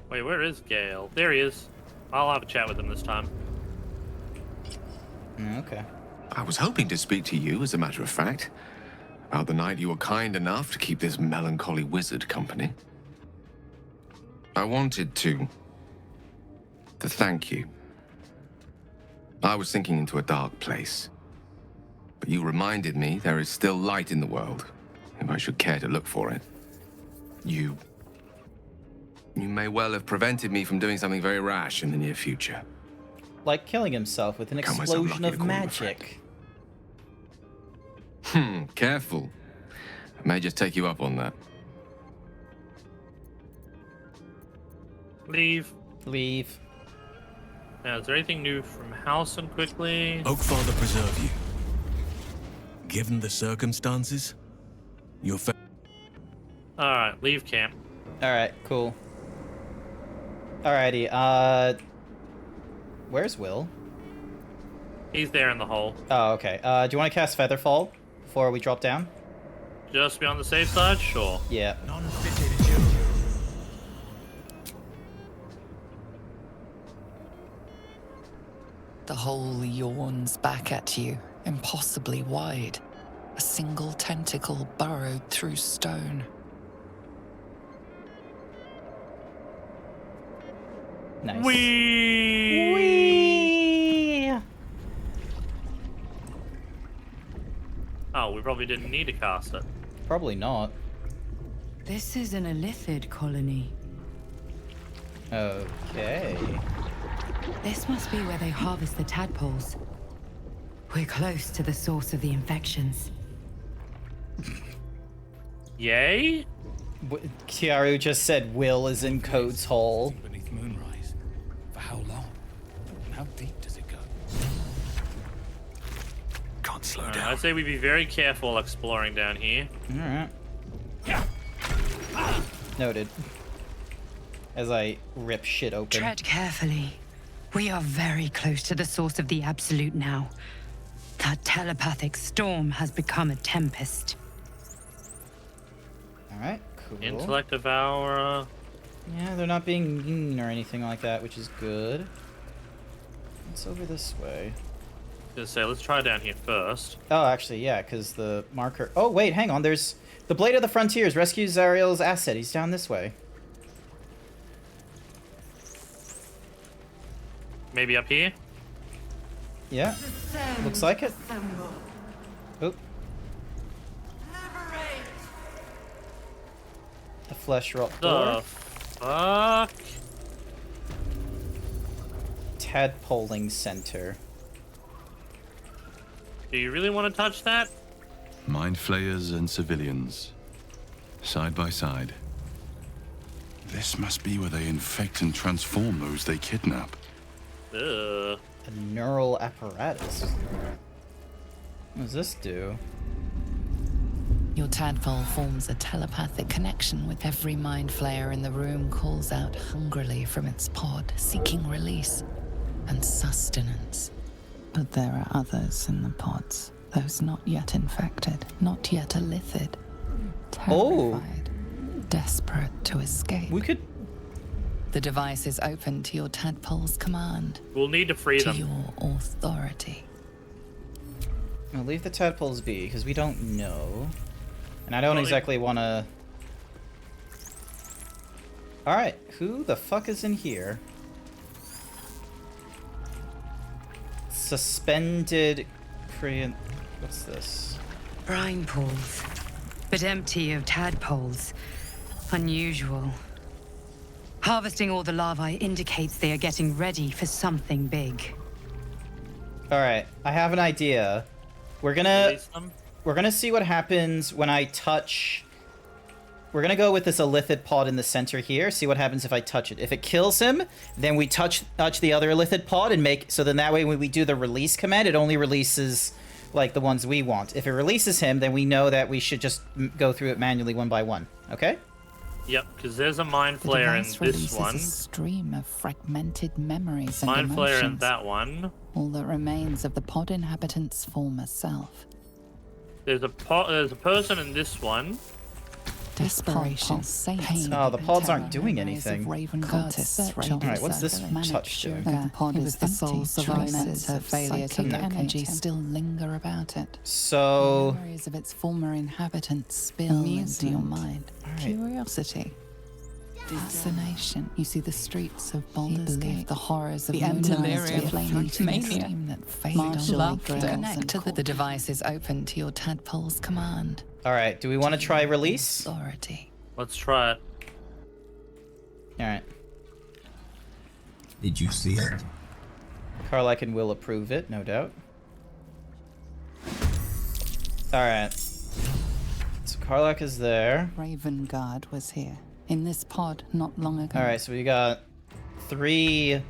Wait, where is Gale? There he is. I'll have a chat with him this time. Okay. I was hoping to speak to you, as a matter of fact, about the night you were kind enough to keep this melancholy wizard company. I wanted to thank you. I was sinking into a dark place, but you reminded me there is still light in the world, if I should care to look for it. You may well have prevented me from doing something very rash in the near future. Like killing himself with an explosion of magic. Careful. I may just take you up on that. Leave. Leave. Now, is there anything new from Howson quickly? Oakfather preserve you. Given the circumstances, your Alright, leave camp. Alright, cool. Alrighty, Where's Will? He's there in the hole. Oh, okay. Do you want to cast Featherfall before we drop down? Just be on the safe side? Sure. Yeah. The hole yawns back at you, impossibly wide. A single tentacle burrowed through stone. Nice. Whee! Oh, we probably didn't need to cast it. Probably not. This is an Illithid colony. Okay. This must be where they harvest the tadpoles. We're close to the source of the infections. Yay? Kiaru just said Will is in Code's hole. Beneath moonrise. For how long? And how deep does it go? Can't slow down. I'd say we be very careful exploring down here. Alright. Noted. As I rip shit open. Tread carefully. We are very close to the source of the Absolute now. That telepathic storm has become a tempest. Alright, cool. Intellect Devourer. Yeah, they're not being mean or anything like that, which is good. What's over this way? I was gonna say, let's try down here first. Oh, actually, yeah, because the marker... Oh, wait, hang on. There's... The Blade of the Frontiers rescues Zariel's asset. He's down this way. Maybe up here? Yeah. Looks like it. Oop. The flesh rot door. The fuck? Tadpoling center. Do you really want to touch that? Mind flayers and civilians. Side by side. This must be where they infect and transform those they kidnap. Ugh. A neural apparatus. What does this do? Your tadpole forms a telepathic connection with every mind flayer in the room, calls out hungrily from its pod, seeking release and sustenance. But there are others in the pods, those not yet infected, not yet illithid, terrified, desperate to escape. We could... The device is open to your tadpole's command. We'll need to free them. To your authority. I'll leave the tadpoles be, because we don't know. And I don't exactly want to... Alright, who the fuck is in here? Suspended... Korean... What's this? Brine pools, but empty of tadpoles. Unusual. Harvesting all the larvae indicates they are getting ready for something big. Alright, I have an idea. We're gonna see what happens when I touch... We're gonna go with this illithid pod in the center here, see what happens if I touch it. If it kills him, then we touch the other illithid pod and make... So then that way when we do the release command, it only releases, like, the ones we want. If it releases him, then we know that we should just go through it manually one by one. Okay? Yep, because there's a mind flayer in this one. A stream of fragmented memories and mind emotions. flayer in that one. All that remains of the pod inhabitant's former self. There's a person in this one. Desperation, pain. Oh, the pods aren't doing anything. Alright, what's this touch doing? The pod is the sole survivors of failure to locate energy still linger about it. So... Memories of its former inhabitants spill into your mind. Curiosity. Fascination. You see the streets of Baldur's Gate, the horrors of The moonrise delirium to flame of mania. stream that fade Martial on laughter. connect to the device is open to your tadpole's command. Alright, do we want to try release? Authority. Let's try it. Alright. Did you see it? Karlak will approve it, no doubt. Alright. So Karlak is there. Raven Guard was here, in this pod not long ago. Alright, so we got 4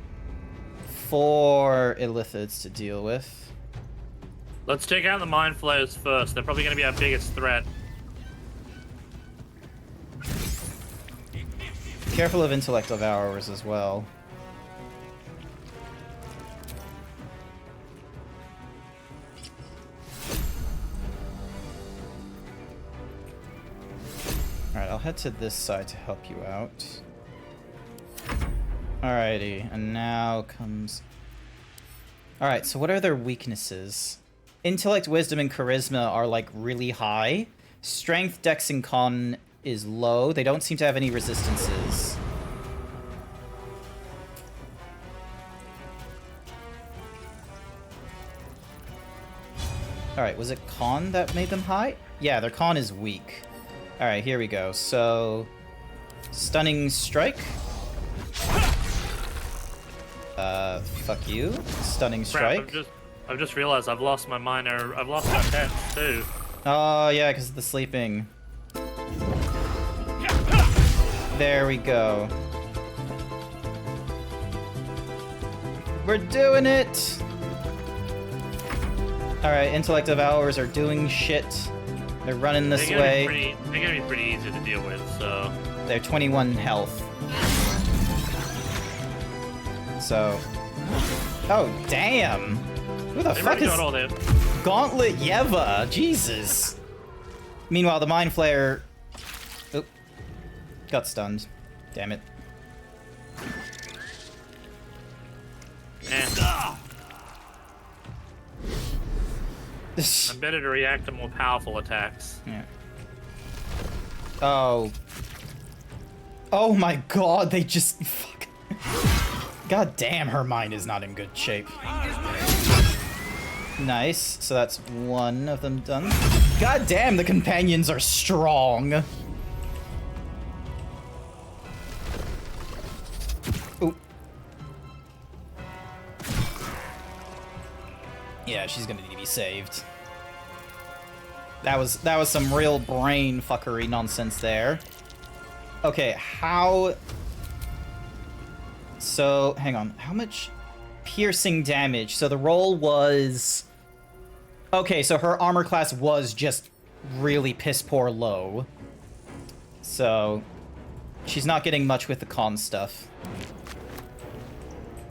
illithids to deal with. Let's take out the mind flayers first. They're probably going to be our biggest threat. Careful of intellect devourers as well. head to this side to help you out. Alrighty, and now comes... Alright, so what are their weaknesses? Intellect, wisdom, and charisma are, like, really high. Strength, dex, and con is low. They don't seem to have any resistances. Alright, was it con that made them high? Yeah, their con is weak. Alright, here we go. So, stunning strike. Fuck you. Stunning strike. Crap, I've just realized I've lost my minor. I've lost my pets too. Oh, yeah, because of the sleeping. There we go. We're doing it! Alright, intellect devourers are doing shit. They're running this way. They're gonna be pretty easy to deal with, so... They're 21 health. So... Oh, damn! Who the fuck is... Gauntlet Yeva? Jesus! Meanwhile, the Mind Flayer... Oop. Got stunned. Damn it. I'm better to react to more powerful attacks. Yeah. Oh. Oh my god, they just... Fuck. God damn, her mind is not in good shape. Nice. So that's one of them done. God damn, the companions are strong. Ooh. Yeah, she's gonna need to be saved. That was some real brain fuckery nonsense there. Okay, how... So, hang on. How much piercing damage? So the roll was... Okay, so her armor class was just really piss poor low. So, she's not getting much with the con stuff.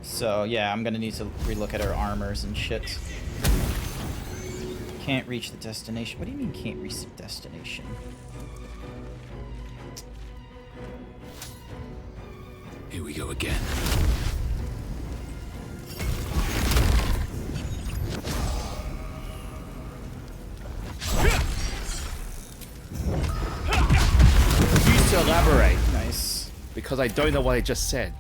So, yeah, I'm gonna need to relook at her armors and shit. Can't reach the destination. What do you mean can't reach the destination? Here we go again. Use to elaborate. Nice. Because I don't know what I just said.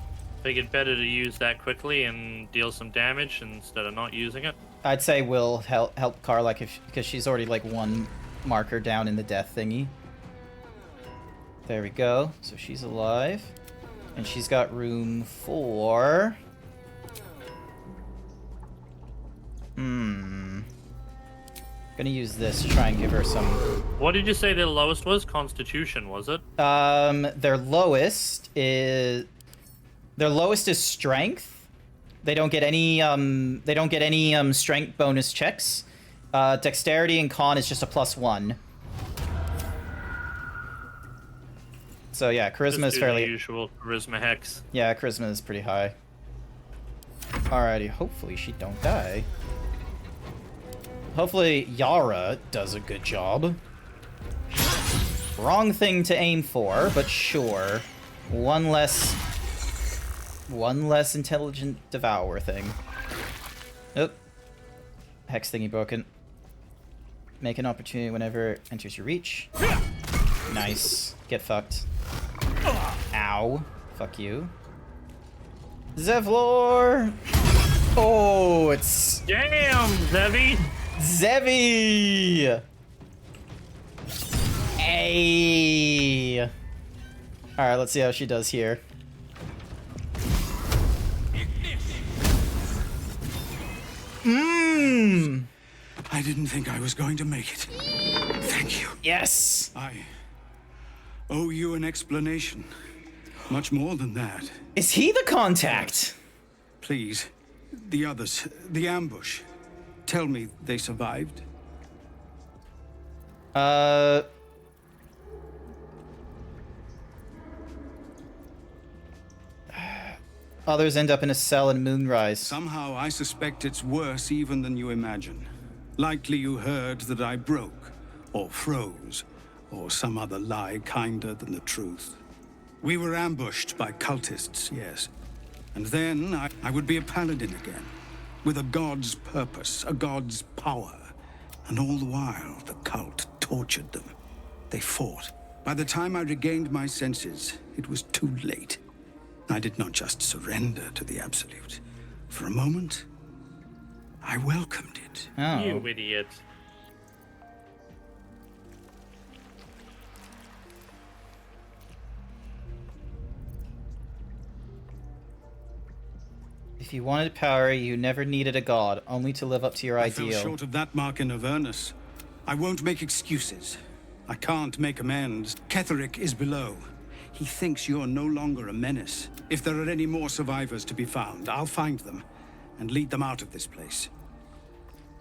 Figured better to use that quickly and deal some damage instead of not using it. I'd say we'll help Carla because she's already like one marker down in the death thingy. There we go. So she's alive. And she's got room for... Gonna use this to try and give her some... What did you say their lowest was? Constitution, was it? Their lowest is... Their lowest is strength. They don't get any, strength bonus checks. Dexterity and con is just a +1. So yeah, charisma is fairly... The usual charisma hex. Yeah, charisma is pretty high. Alrighty, hopefully she don't die. Hopefully Yara does a good job. Wrong thing to aim for, but sure. One less intelligent devour thing. Oop. Hex thingy broken. Make an opportunity whenever it enters your reach. Nice. Get fucked. Ow. Fuck you. Zevlor! Oh, it's... Damn, Zevi! Zevi! Hey! Alright, let's see how she does here. I didn't think I was going to make it. Thank you. Yes! I owe you an explanation. Much more than that. Is he the contact? Please, the others, the ambush. Tell me they survived. Others end up in a cell in Moonrise. Somehow I suspect it's worse even than you imagine. Likely you heard that I broke, or froze, or some other lie kinder than the truth. We were ambushed by cultists, yes. And then I would be a paladin again, with a god's purpose, a god's power. And all the while, the cult tortured them. They fought. By the time I regained my senses, it was too late. I did not just surrender to the Absolute. For a moment, I welcomed it. Oh. You idiot. If you wanted power, you never needed a god, only to live up to your I ideal. fell short of that mark in Avernus. I won't make excuses. I can't make amends. Ketherick is below. He thinks you're no longer a menace. If there are any more survivors to be found, I'll find them and lead them out of this place.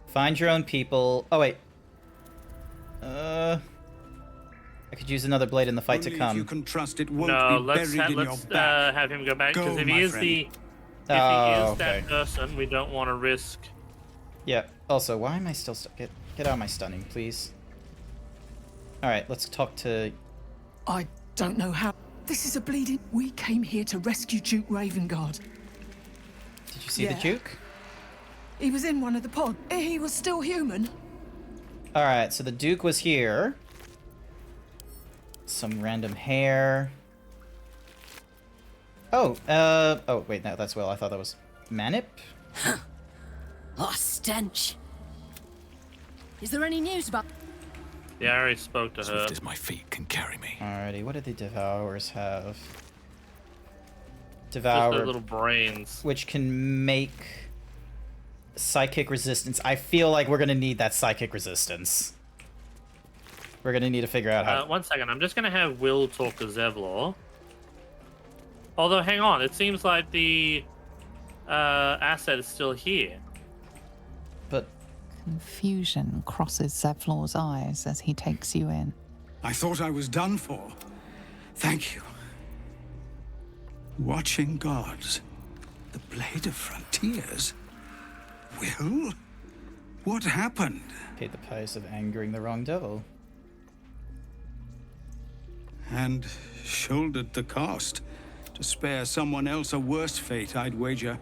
Find your own people. Oh, wait. I could use another blade in the fight to Only come. if you can trust it won't No, be let's buried in your back. have him go back, because Go, if my he is friend. that person, we don't want to risk. Yeah. Also, why am I still stuck? Get out of my stunning, please. Alright, let's talk to... I don't know how. This is a bleeding... We came here to rescue Duke Ravengard. Did you see the Duke? He was in one of the pods. He was still human. Alright, so the Duke was here. Some random hair. Oh, oh, wait, no, that's Will. I thought that was Manip? Oh, stench. Is there any news about... Yeah, I already spoke to her. Swift as my feet can carry me. Alrighty, what did the Devourers have? Just Devour, their little brains. which can make psychic resistance. I feel like we're gonna need that psychic resistance. We're gonna need to figure out how... 1 second, I'm just gonna have Will talk to Zevlor. Although, hang on, it seems like the asset is still here. But... Confusion crosses Zevlor's eyes as he takes you in. I thought I was done for. Thank you. Watching gods. The Blade of Frontiers. Will? What happened? Paid the price of angering the wrong devil. And shouldered the cost to spare someone else a worse fate, I'd wager.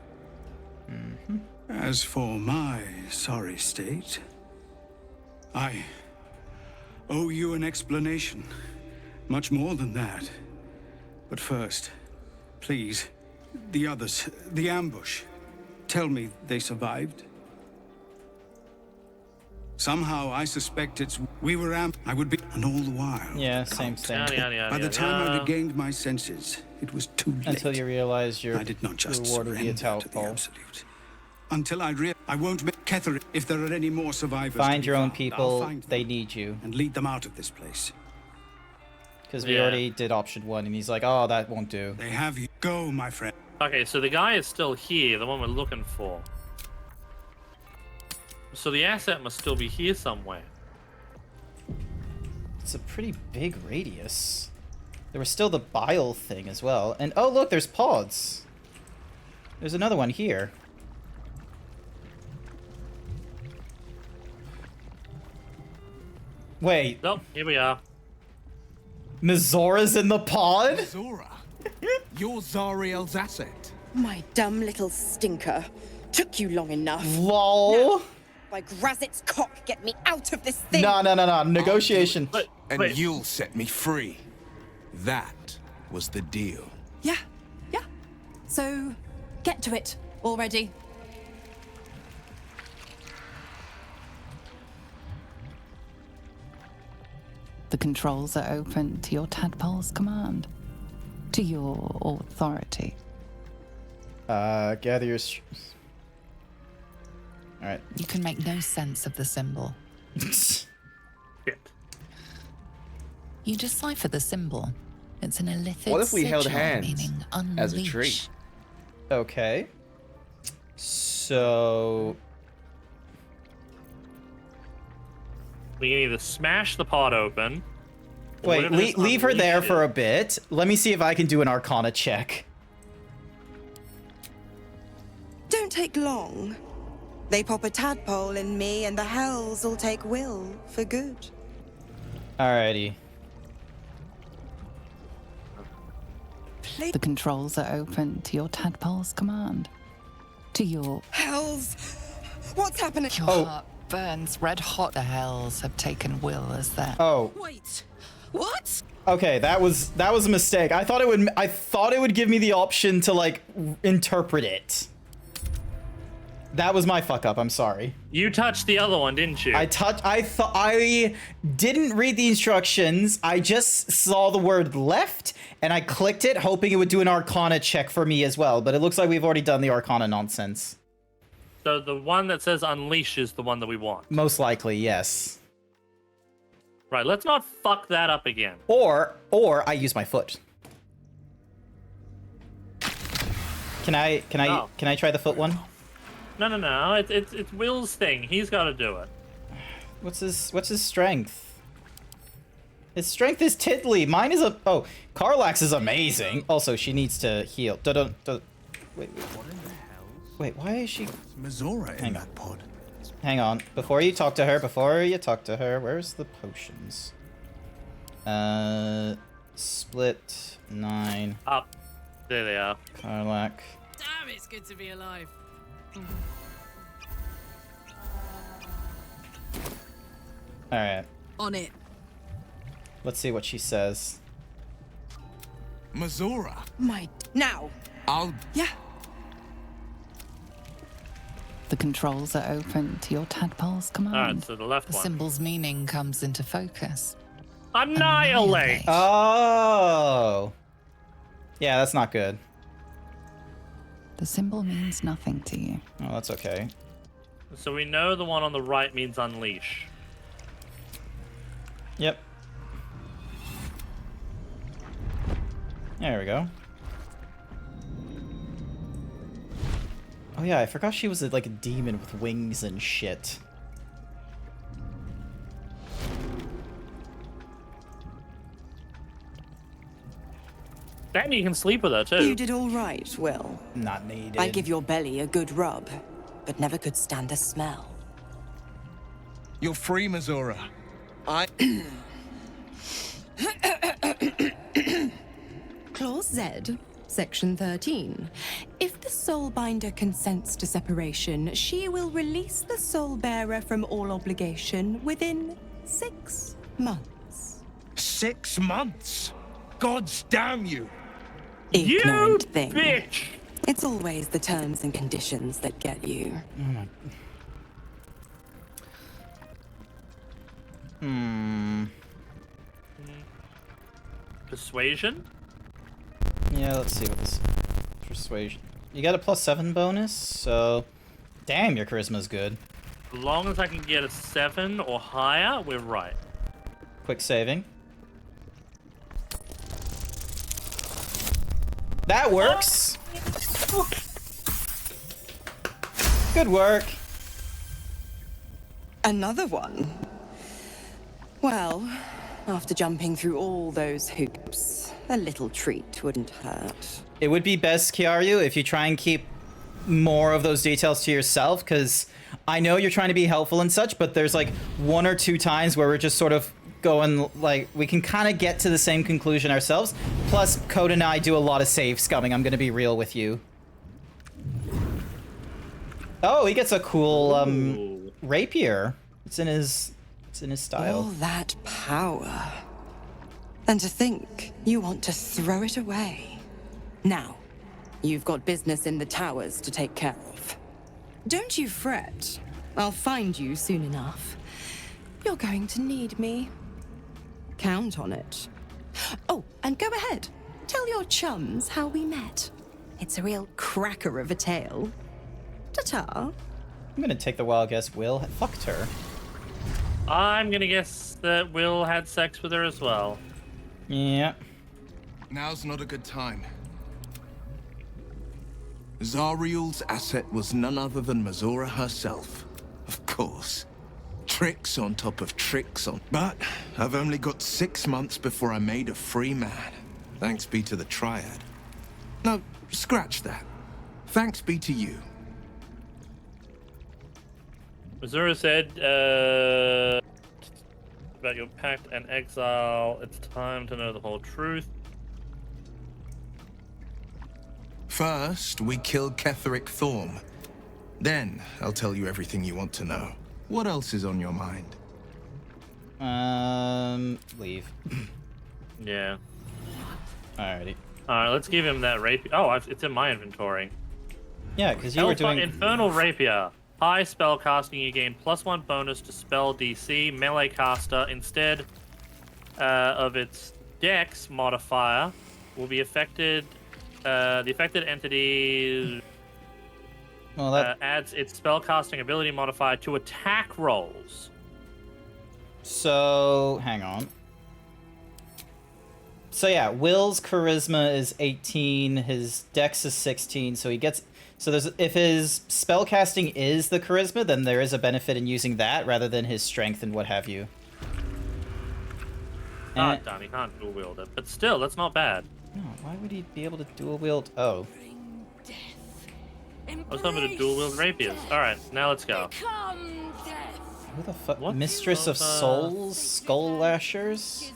Mm-hmm. As for my sorry state, I owe you an explanation. Much more than that. But first, please, the others, the ambush. Tell me they survived. Somehow I suspect we were I would be, and all the while. Yeah, same thing. By the time I regained my senses, it was too late. Until you realize your I did not just reward would be a surrender to the tadpole. Absolute. Until I won't make Ketherick. If there are any more survivors, Find to be your own found, I'll people. find them They need you. and lead them out of this place. Because we already did option 1, and he's like, oh, that won't do. They have you. Go, my friend. Okay, so the guy is still here, the one we're looking for. So the asset must still be here somewhere. It's a pretty big radius. There was still the bile thing as well. And oh, look, there's pods. There's another one here. Wait. Oh, here we are. Mizora's in the pod? Mizora? You're Zariel's asset. My dumb little stinker. Took you long enough. Lol. Now, by Grazit's cock, get me out of this thing. No. Negotiation. And you'll set me free. That was the deal. Yeah. So, get to it already. The controls are open to your tadpole's command, to your authority. Gather your... Alright. You can make no sense of the symbol. You decipher the symbol. It's an illithid What if we held sigil hands meaning unleash. as a tree? Okay. So... We can either smash the pod open. or Wait, whatever this leave her there unleash for is. a bit. Let me see if I can do an Arcana check. Don't take long. They pop a tadpole in me and the hells will take Will for good. Alrighty. The controls are open to your tadpole's command. To your... Hells! What's happening? Your heart burns red hot. The hells have taken Will as their... Oh. Wait. What? Okay, that was a mistake. I thought it would give me the option to like interpret it. That was my fuck up. I'm sorry. You touched the other one, didn't you? I didn't read the instructions. I just saw the word left and I clicked it, hoping it would do an Arcana check for me as well. But it looks like we've already done the Arcana nonsense. So the one that says unleash is the one that we want. Most likely, yes. Right, let's not fuck that up again. Or I use my foot. Can I try the foot one? No. It's Will's thing. He's got to do it. What's his strength? His strength is tiddly. Mine is Karlax is amazing. Also, she needs to heal. Wait. Wait, why is she... Mizora in that pod. Hang on. Before you talk to her, where's the potions? Split 9. Up. There they are. Karlak. Damn, it's good to be alive. Alright. On it. Let's see what she says. Mizora. Now. Yeah. The controls are open to your tadpole's command. Alright, so the left The one. symbol's meaning comes into focus. Annihilate! Oh! Yeah, that's not good. The symbol means nothing to you. Oh, that's okay. So we know the one on the right means unleash. Yep. There we go. Oh yeah, I forgot she was like a demon with wings and shit. And you can sleep with her too. You did all right, Will. Not needed. I give your belly a good rub, but never could stand a smell. You're free, Mizora. Clause Z, Section 13. If the Soulbinder consents to separation, she will release the Soul-Bearer from all obligation within 6 months. 6 months? Gods damn you! Ignorant thing. Bitch! It's always the terms and conditions that get you. Persuasion? Yeah, let's see what this persuasion. You got a +7 bonus, so damn, your charisma's good. As long as I can get a 7 or higher, we're right. Quick saving. That works. Good work. Another one? Well, after jumping through all those hoops, a little treat wouldn't hurt. It would be best, Kiaryu, if you try and keep more of those details to yourself, because I know you're trying to be helpful and such, but there's like 1 or 2 times where we're just sort of going, like, we can kind of get to the same conclusion ourselves. Plus, Code and I do a lot of save scumming, I'm going to be real with you. Oh, he gets a cool rapier. It's in his style. All that power. And to think you want to throw it away. Now, you've got business in the towers to take care of. Don't you fret. I'll find you soon enough. You're going to need me. Count on it. Oh, and go ahead. Tell your chums how we met. It's a real cracker of a tale. Ta-ta. I'm gonna take the wild guess Will had fucked her. I'm gonna guess that Will had sex with her as well. Yeah. Now's not a good time. Zariel's asset was none other than Mizora herself. Of course. Tricks on top of tricks on... But I've only got 6 months before I'm made a free man. Thanks be to the Triad. No, scratch that. Thanks be to you. Mizora said, about your pact and exile, it's time to know the whole truth. First, we kill Ketheric Thorm. Then, I'll tell you everything you want to know. What else is on your mind? Leave. Yeah. Alrighty. Alright, let's give him that rapier. Oh, it's in my inventory. Yeah, because you were doing... Infernal Rapier. High spell casting, you gain +1 bonus to spell DC. Melee caster, instead of its dex modifier, will be affected... the affected entity adds its spellcasting ability modifier to attack rolls. So, hang on. So yeah, Will's charisma is 18, his dex is 16, so he gets... So if his spellcasting is the charisma, then there is a benefit in using that rather than his strength and what have you. Not done, he can't dual wield it. But still, that's not bad. No, why would he be able to dual wield? Oh. I was hoping to dual wield rapiers. Alright, now let's go. Who the fuck? Mistress of Souls? Skull Lashers?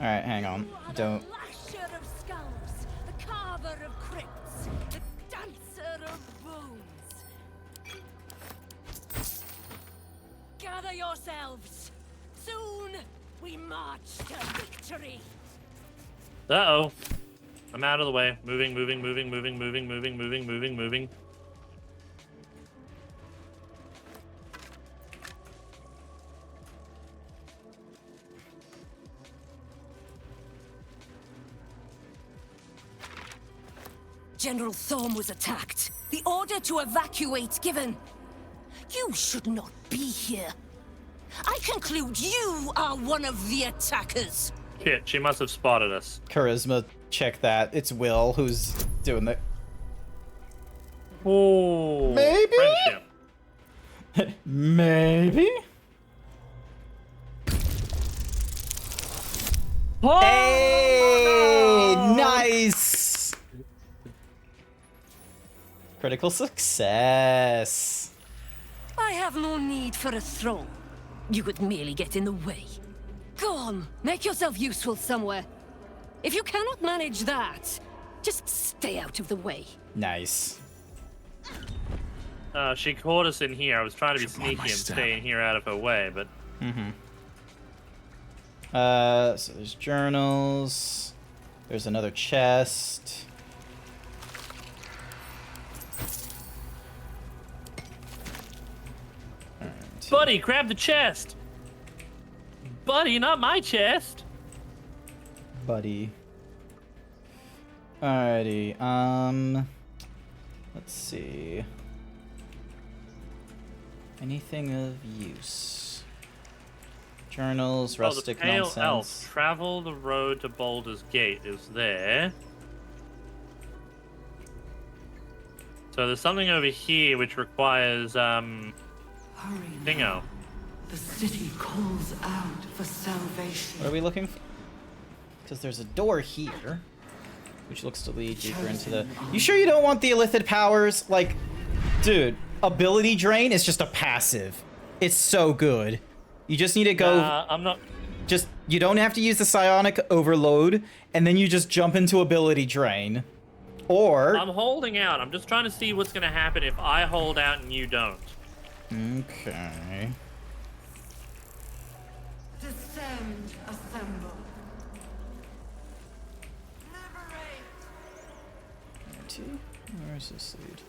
Alright, hang on. Don't. Lasher of skulls, the carver of crypts, the dancer of bones. Gather yourselves. Soon we march to victory. Uh-oh. I'm out of the way. Moving, moving, moving, moving, moving, moving, moving, moving, moving. General Thorm was attacked. The order to evacuate given. You should not be here. I conclude you are one of the attackers. Shit, she must have spotted us. Charisma, check that. It's Will who's doing the... Oh, maybe? Friendship. Maybe? Oh, hey! no! Nice! Critical success. I have no need for a throne. You would merely get in the way. Go on, make yourself useful somewhere. If you cannot manage that, just stay out of the way. Nice. She caught us in here. I was trying to be sneaky and stay in here out of her way, but... Mm-hmm. So there's journals. There's another chest. Buddy, grab the chest! Buddy, not my chest! Buddy. Alrighty, let's see. Anything of use? Journals, rustic the pale nonsense. elf. Travel the road to Baldur's Gate is there. So there's something over here which requires, Dingo. The city calls out for salvation. What are we looking for? Because there's a door here, which looks to lead deeper into the... You sure you don't want the illithid powers? Like, dude, ability drain is just a passive. It's so good. You just need to go... I'm not... Just, you don't have to use the psionic overload, and then you just jump into ability drain. Or... I'm holding out. I'm just trying to see what's going to happen if I hold out and you don't. Okay. Descend, assemble. Where is this lead?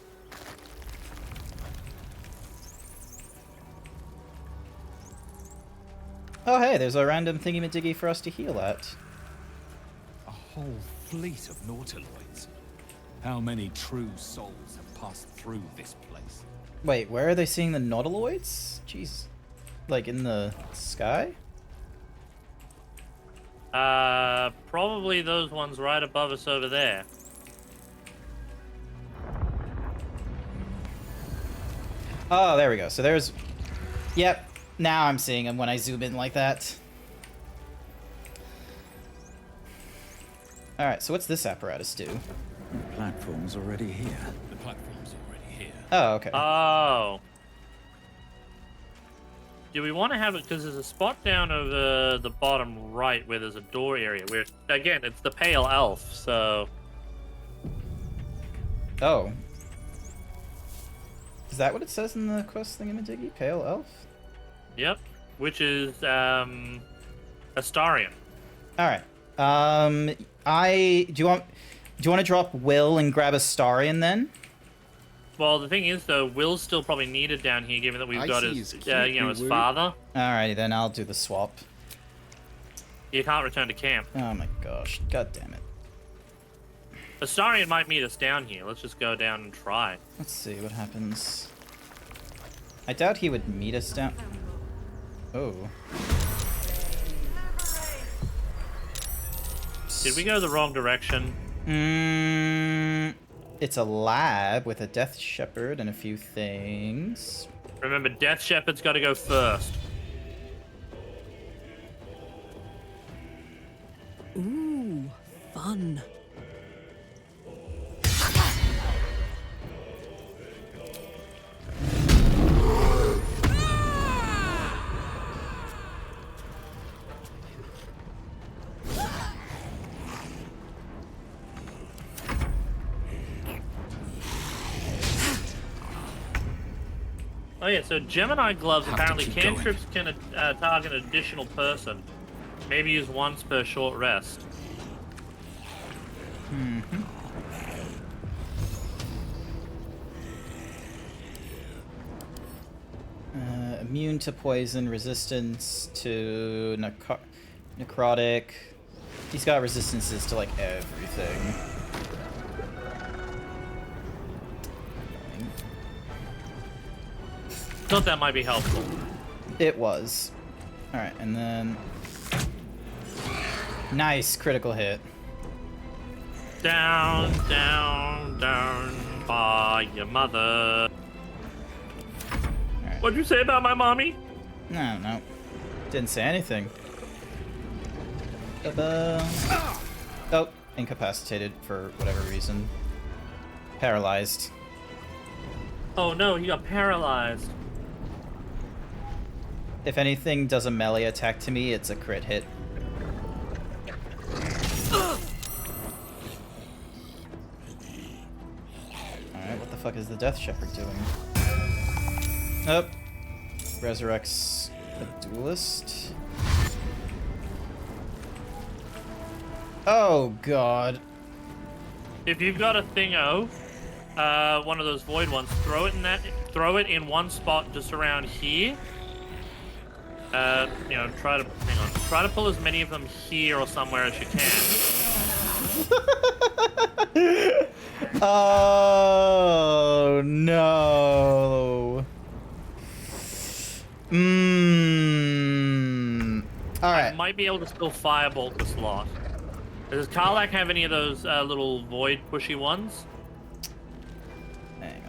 Oh hey, there's a random thingy-majiggy for us to heal at. A whole fleet of nautiloids. How many true souls have passed through this place? Wait, where are they seeing the nautiloids? Jeez. Like in the sky? Probably those ones right above us over there. Oh, there we go. So there's... Yep. Now I'm seeing them when I zoom in like that. Alright, so what's this apparatus do? The platform's already here. The platform's already here. Oh, okay. Oh. Do we want to have it? Because there's a spot down over the bottom right where there's a door area. Where, again, it's the pale elf, so... Oh. Is that what it says in the quest thingamajiggy? Pale elf? Yep. Which is, Astarion. Alright. Do you want to drop Will and grab Astarion then? Well, the thing is, though, Will's still probably needed down here, given that we've got his, his father. Alrighty, then I'll do the swap. You can't return to camp. Oh my gosh, god damn it. Astarion might meet us down here. Let's just go down and try. Let's see what happens. I doubt he would meet us down. Oh. Did we go the wrong direction? It's a lab with a Death Shepherd and a few things. Remember, Death Shepherd's got to go first. Ooh, fun. Oh yeah, so Gemini gloves apparently cantrips can target an additional person. Maybe use once per short rest. Immune to poison, resistance to necrotic. He's got resistances to like everything. Thought that might be helpful. It was. Alright, and then... Nice, critical hit. Down, down, down by your mother. Right. What'd you say about my mommy? No, no. Didn't say anything. Oh, incapacitated for whatever reason. Paralyzed. Oh no, he got paralyzed. If anything does a melee attack to me, it's a crit hit. Alright, what the fuck is the Death Shepherd doing? Oh. Resurrects the duelist. Oh god. If you've got a thingo, one of those void ones, throw it in one spot just around here. Try to pull as many of them here or somewhere as you can. Oh no. Alright. I might be able to still firebolt the slot. Does Karlak have any of those little void pushy ones? Hang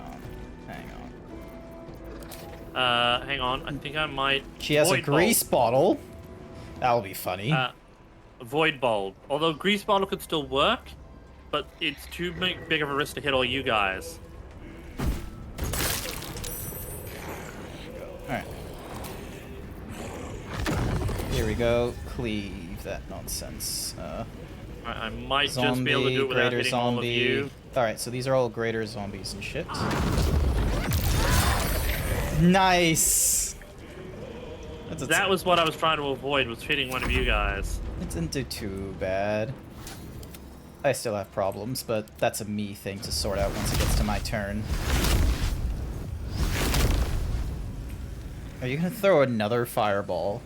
on. I think I might... She has a grease bottle. That'll be funny. Void Bolt. Although grease bottle could still work, but it's too big of a risk to hit all you guys. Alright. Here we go. Cleave that nonsense. I might just be able to do it without hitting all of you. Alright, so these are all greater zombies and shit. Nice! That was what I was trying to avoid, was hitting one of you guys. It didn't do too bad. I still have problems, but that's a me thing to sort out once it gets to my turn. Are you gonna throw another fireball?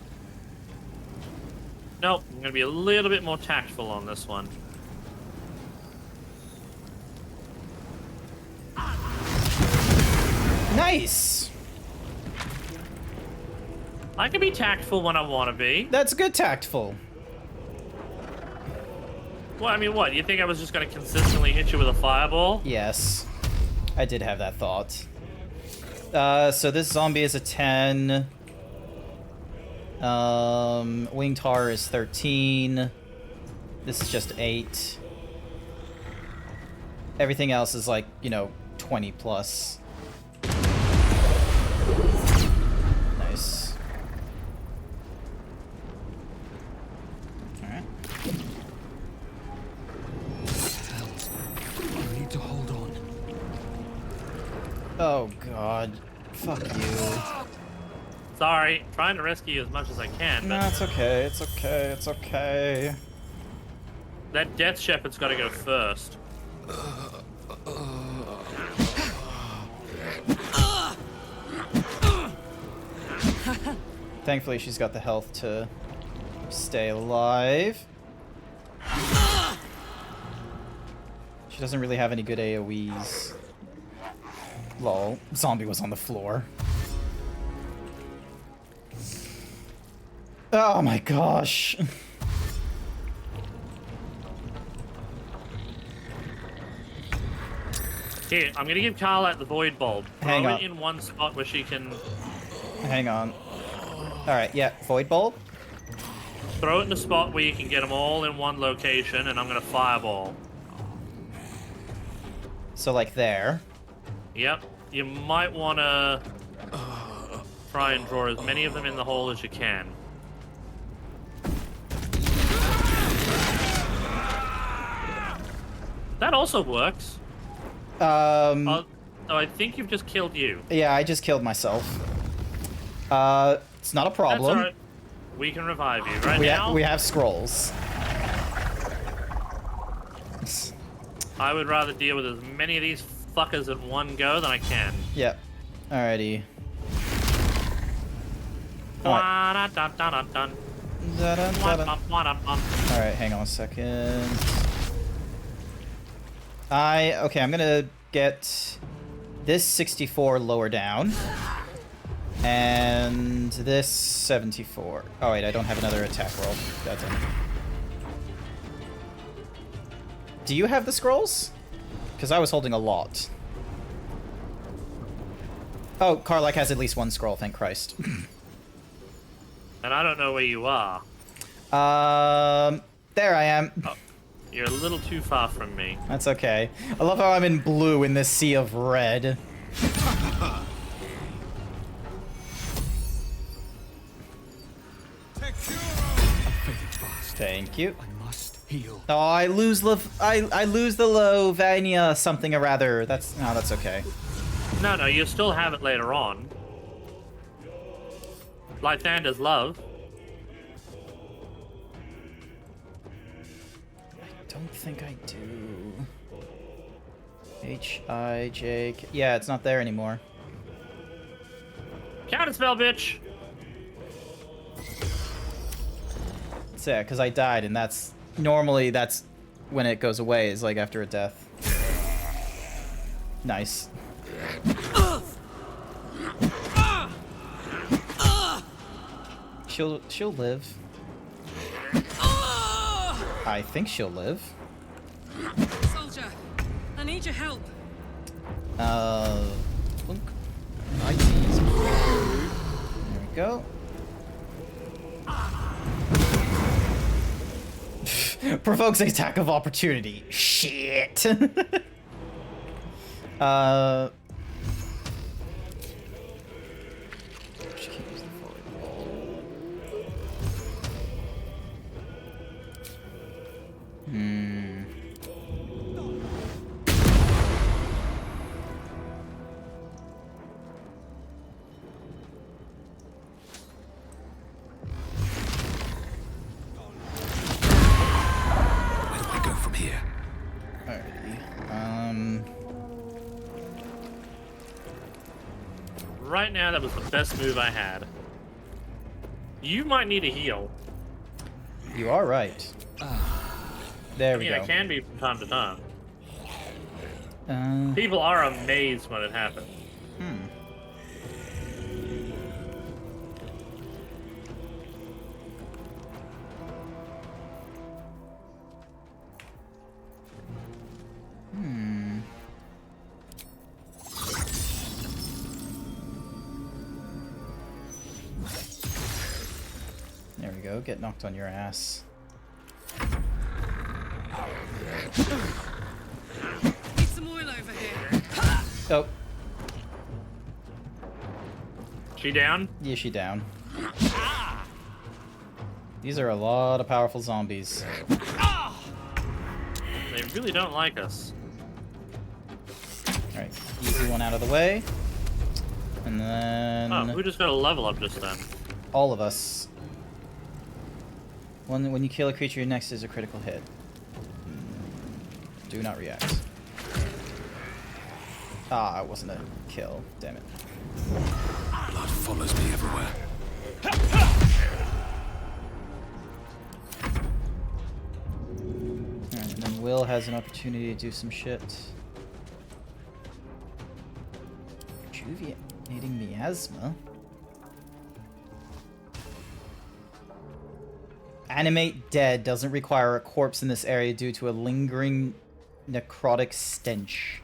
Nope, I'm gonna be a little bit more tactful on this one. Nice! I can be tactful when I want to be. That's good tactful. Well, I mean, what? You think I was just going to consistently hit you with a fireball? Yes. I did have that thought. So this zombie is a 10. Winged Horror is 13. This is just 8. Everything else is like, 20 plus. Nice. Alright. I need to hold on. god. Fuck you. Sorry, trying to rescue you as much as I can, but... No, it's okay, it's okay, it's okay. That Death Shepherd's gotta go first. Thankfully, she's got the health to stay alive. She doesn't really have any good AoEs. Lol. Zombie was on the floor. Oh my gosh. Here, I'm gonna give Carla the Void Bulb. Hang Throw on. it in one spot where she can... Hang on. Alright, yeah, Void Bulb. Throw it in a spot where you can get them all in one location, and I'm gonna fireball. So, like, there. Yep. You might wanna... try and draw as many of them in the hole as you can. That also works. Oh, I think you've just killed you. Yeah, I just killed myself. It's not a problem. That's alright. We can revive you right now. We have scrolls. I would rather deal with as many of these fuckers at one go than I can. Yep. Alrighty. Alright, hang on a second. Okay, I'm gonna get this 64 lower down. And this 74. Oh wait, I don't have another attack roll. Goddamn. Do you have the scrolls? Because I was holding a lot. Oh, Karlak has at least one scroll, thank Christ. And I don't know where you are. There I am. Oh, you're a little too far from me. That's okay. I love how I'm in blue in this sea of red. Thank you. I must heal. Oh, I lose the Lovania something or other. That's okay. No, you still have it later on. Lythander's love. I don't think I do. H-I-J... Yeah, it's not there anymore. Counterspell, bitch! Yeah, because I died, and that's... Normally, that's when it goes away, is like after a death. Nice. She'll live. I think she'll live. Soldier, I need your help. Plunk. ITs. There we go. Provokes an attack of opportunity. Shit. Right now, that was the best move I had. You might need a heal. You are right. There we go. It can be from time to time. People are amazed when it happens. There we go. Get knocked on your ass. Need some oil over here. Oh. She down? Yeah, she down. These are a lot of powerful zombies. They really don't like us. Alright, easy one out of the way. And then... Oh, we just got a level up just then. All of us. When you kill a creature, your next is a critical hit. Do not react. Ah, it wasn't a kill. Damn it. Blood follows me everywhere. Alright, and then Will has an opportunity to do some shit. Rejuvenating miasma? Animate dead doesn't require a corpse in this area due to a lingering necrotic stench.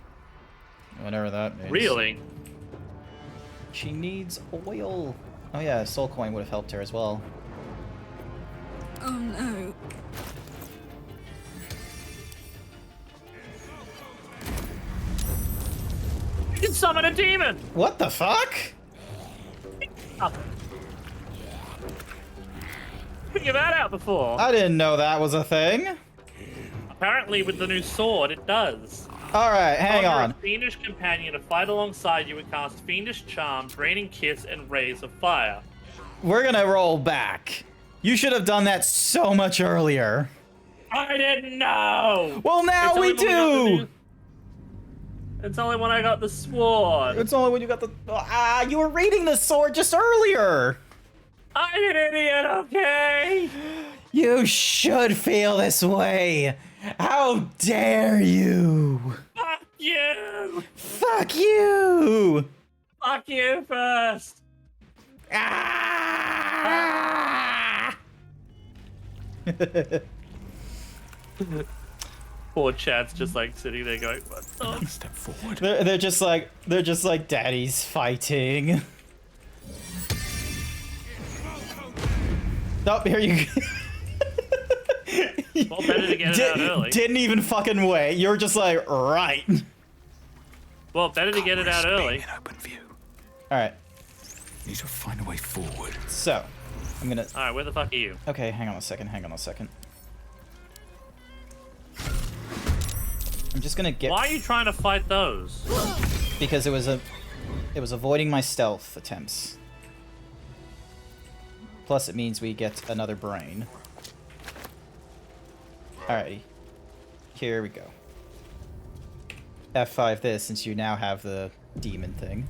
Whatever that means. Really? She needs oil. Oh yeah, soul coin would have helped her as well. Oh no. You can summon a demon! What the fuck? Oh. Figured that out before. I didn't know that was a thing. Apparently with the new sword, it does. Alright, hang Conjure on. a fiendish companion to fight alongside you and cast fiendish charms, raining kiss, and rays of fire. We're gonna roll back. You should have done that so much earlier. I didn't know! Well, now we do! It's only when I got the sword. It's only when you got the... Ah, you were reading the sword just earlier! I'm an idiot, okay? You should feel this way! How dare you! Fuck you! Fuck you! Fuck you first! Ah! Poor Chad's just like sitting there going, what the? Step forward. They're just like daddy's fighting. Oh, here you go. Well, better to get it out early. Didn't even fucking wait. You're just like, right. Well, better to get it out early. Alright. Need to find a way forward. So, I'm gonna... Alright, where the fuck are you? Okay, hang on a second, I'm just gonna get... Why are you trying to fight those? Because it was avoiding my stealth attempts. Plus it means we get another brain. Alrighty. Here we go. F5 this, since you now have the demon thing.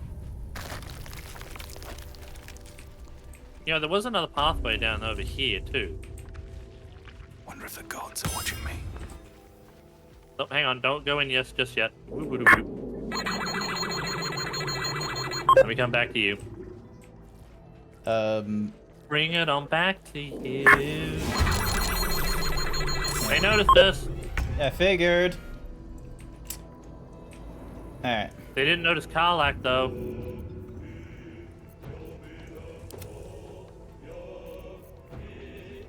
You know, there was another pathway down over here, too. Wonder if the gods are watching me. Oh, hang on, don't go in just yet. Let me come back to you. Bring it on back to you. I noticed this. I figured. Alright. They didn't notice Karlak, though.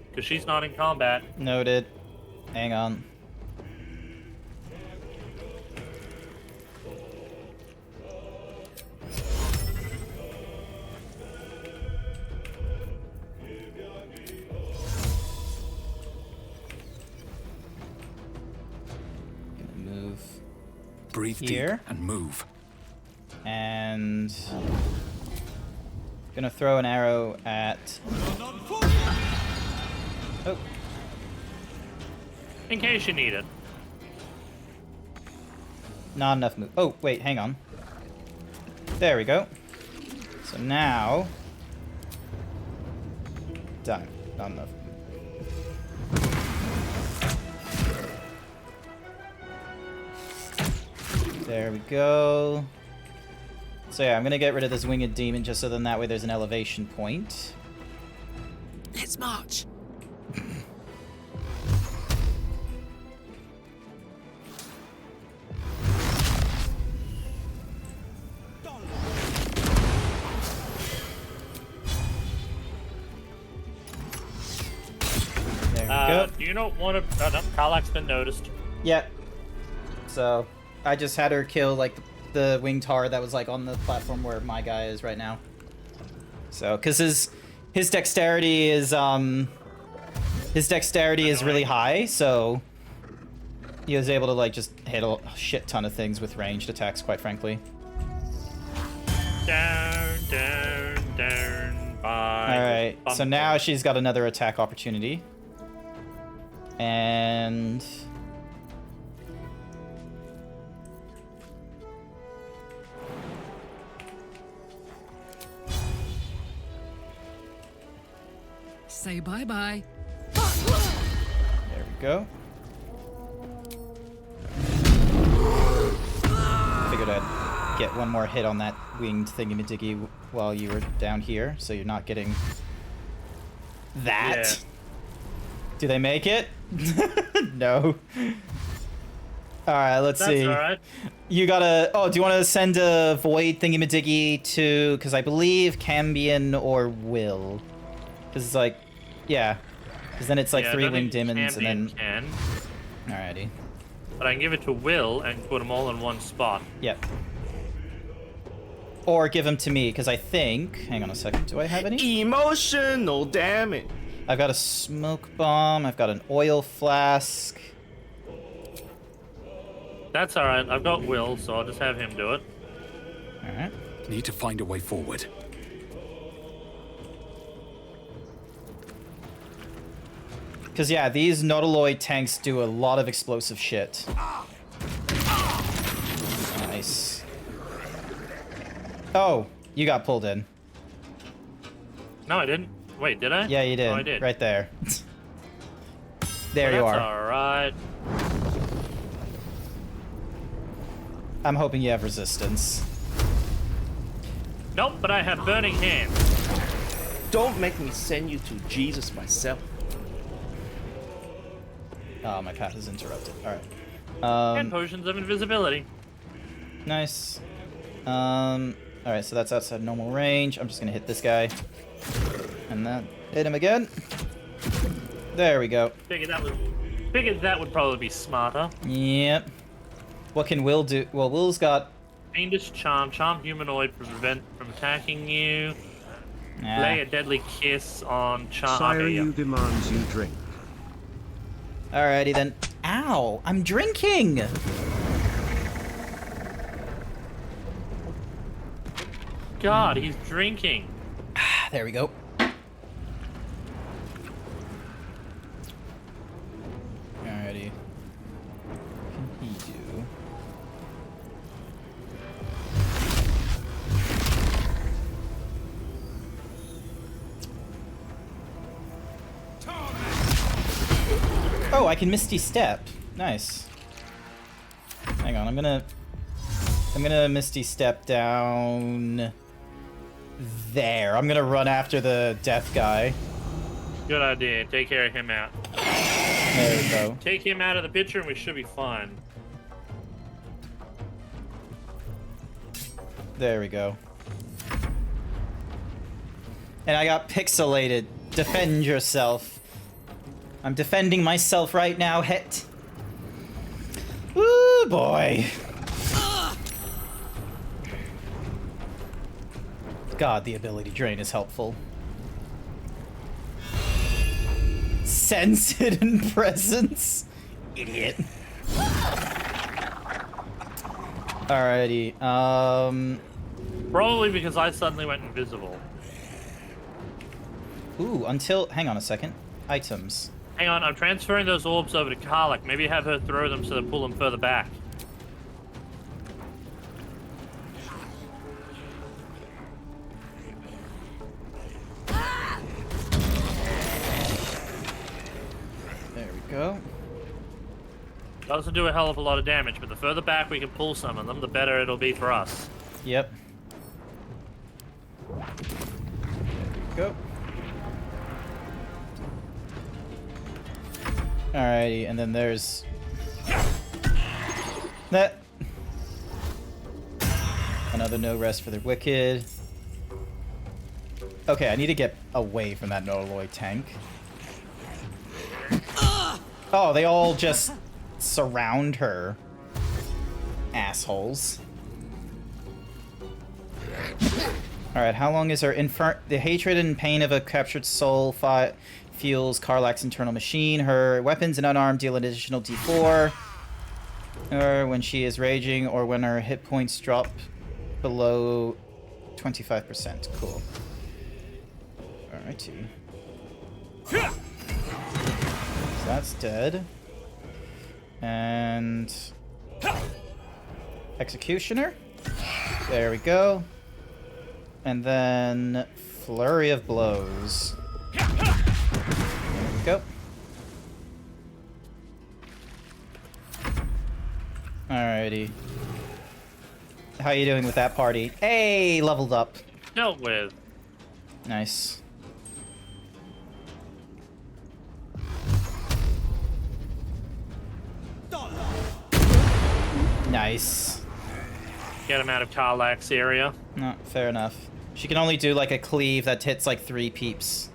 Because she's not in combat. Noted. Hang on. Breathe here deep and move. And gonna throw an arrow at... Oh. In case you need it. Not enough move. Oh, wait, hang on. There we go. So now... Done. Not enough. There we go. So yeah, I'm gonna get rid of this winged demon just so then that way there's an elevation point. Let's march. There we go. Do you know what? No, Karlak's been noticed. Yep. So I just had her kill like the winged tar that was like on the platform where my guy is right now. So, cause his dexterity is really high, so he was able to like just hit a shit ton of things with ranged attacks, quite frankly. Down, down, down. Bye. Alright, so now she's got another attack opportunity. And... Say bye-bye. there we go. Figured I'd get one more hit on that winged thingy-majiggy while you were down here, so you're not getting that. Yeah. Do they make it? No. Alright, let's see. That's alright. You gotta... Oh, do you want to send a void thingy-majiggy to... Because I believe Cambion or Will. Because it's like... Yeah. Because then it's like Yeah, I 3 don't winged think demons and then... Can. Alrighty. But I can give it to Will and put them all in one spot. Yep. Or give them to me, because I think... Hang on a second. Do I have any? Emotional damage. I've got a smoke bomb. I've got an oil flask. That's alright. I've got Will, so I'll just have him do it. Alright. Need to find a way forward. Because, yeah, these Nautiloid tanks do a lot of explosive shit. Nice. Oh, you got pulled in. No, I didn't. Wait, did I? Yeah, you did. Oh, I did. Right there. There you are. That's alright. I'm hoping you have resistance. Nope, but I have burning hands. Don't make me send you to Jesus myself. Oh, my path is interrupted. Alright. And potions of invisibility. Nice. Alright, so that's outside normal range. I'm just gonna hit this guy. And then hit him again. There we go. Figured that would probably be smarter. Yep. What can Will do? Well, Will's got... Fiendish charm. Charm humanoid prevent from attacking you. Nah. Lay a deadly kiss on charm. Sire, you demands you drink. Alrighty then. Ow! I'm drinking! God, he's drinking. There we go. Alrighty. What can he do? Oh, I can Misty Step. Nice. Hang on, I'm gonna Misty Step down there. I'm gonna run after the death guy. Good idea. Take care of him out. There we go. Take him out of the picture and we should be fine. There we go. And I got pixelated. Defend yourself. I'm defending myself right now, Het. Ooh, boy. God, the ability drain is helpful. Sense hidden presence. Idiot. Alrighty, Probably because I suddenly went invisible. Ooh, until... Hang on a second. Items. Hang on, I'm transferring those orbs over to Karlak. Maybe have her throw them so they pull them further back. There we go. Doesn't do a hell of a lot of damage, but the further back we can pull some of them, the better it'll be for us. Yep. Go. Alrighty, and then there's that. Another no rest for the wicked. Okay, I need to get away from that Nautiloid tank. Oh, they all just surround her. Assholes. Alright, how long is her the hatred and pain of a captured soul fuels Karlak's internal machine. Her weapons and unarmed deal an additional d4. Or when she is raging, or when her hit points drop below 25%. Cool. Alrighty. So that's dead. And... Executioner. There we go. And then... Flurry of Blows. There we go. Alrighty. How you doing with that party? Hey, leveled up. Dealt with. Nice. Nice. Get him out of Karlak's area. No, fair enough. She can only do like a cleave that hits like 3 peeps.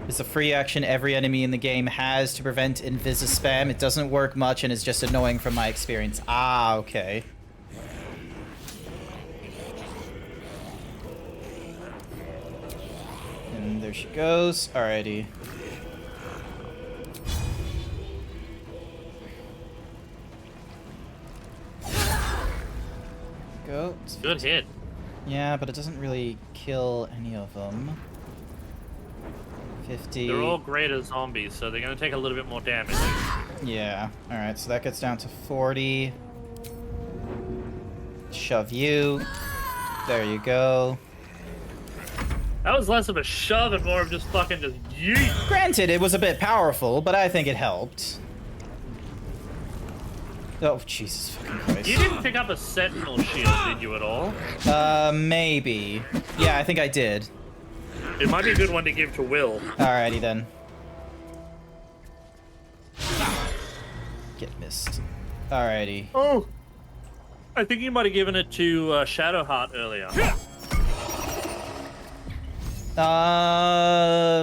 It's a free action every enemy in the game has to prevent invisi-spam. It doesn't work much and is just annoying from my experience. Ah, okay. And there she goes. Alrighty. Go. Good hit. Yeah, but it doesn't really kill any of them. 50. They're all greater zombies, so they're going to take a little bit more damage. Yeah. Alright, so that gets down to 40. Shove you. There you go. That was less of a shove and more of just fucking just yeet. Granted, it was a bit powerful, but I think it helped. Oh, Jesus fucking Christ. You didn't pick up a sentinel shield, did you, at all? Maybe. Yeah, I think I did. It might be a good one to give to Will. Alrighty then. Get missed. Alrighty. Oh! I think you might have given it to Shadowheart earlier.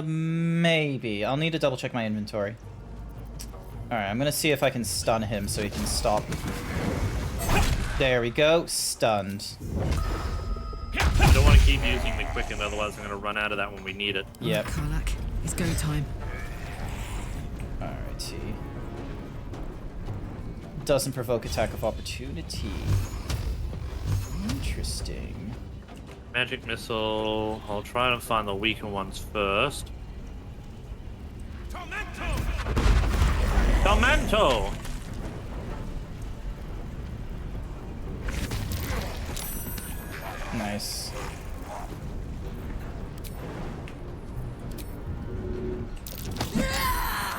Maybe. I'll need to double check my inventory. Alright, I'm gonna see if I can stun him so he can stop. There we go. Stunned. I don't want to keep using the quicken, otherwise I'm going to run out of that when we need it. Yep. Karlak, it's go time. Alrighty. Doesn't provoke attack of opportunity. Interesting. Magic missile. I'll try and find the weaker ones first. Tormento! Nice.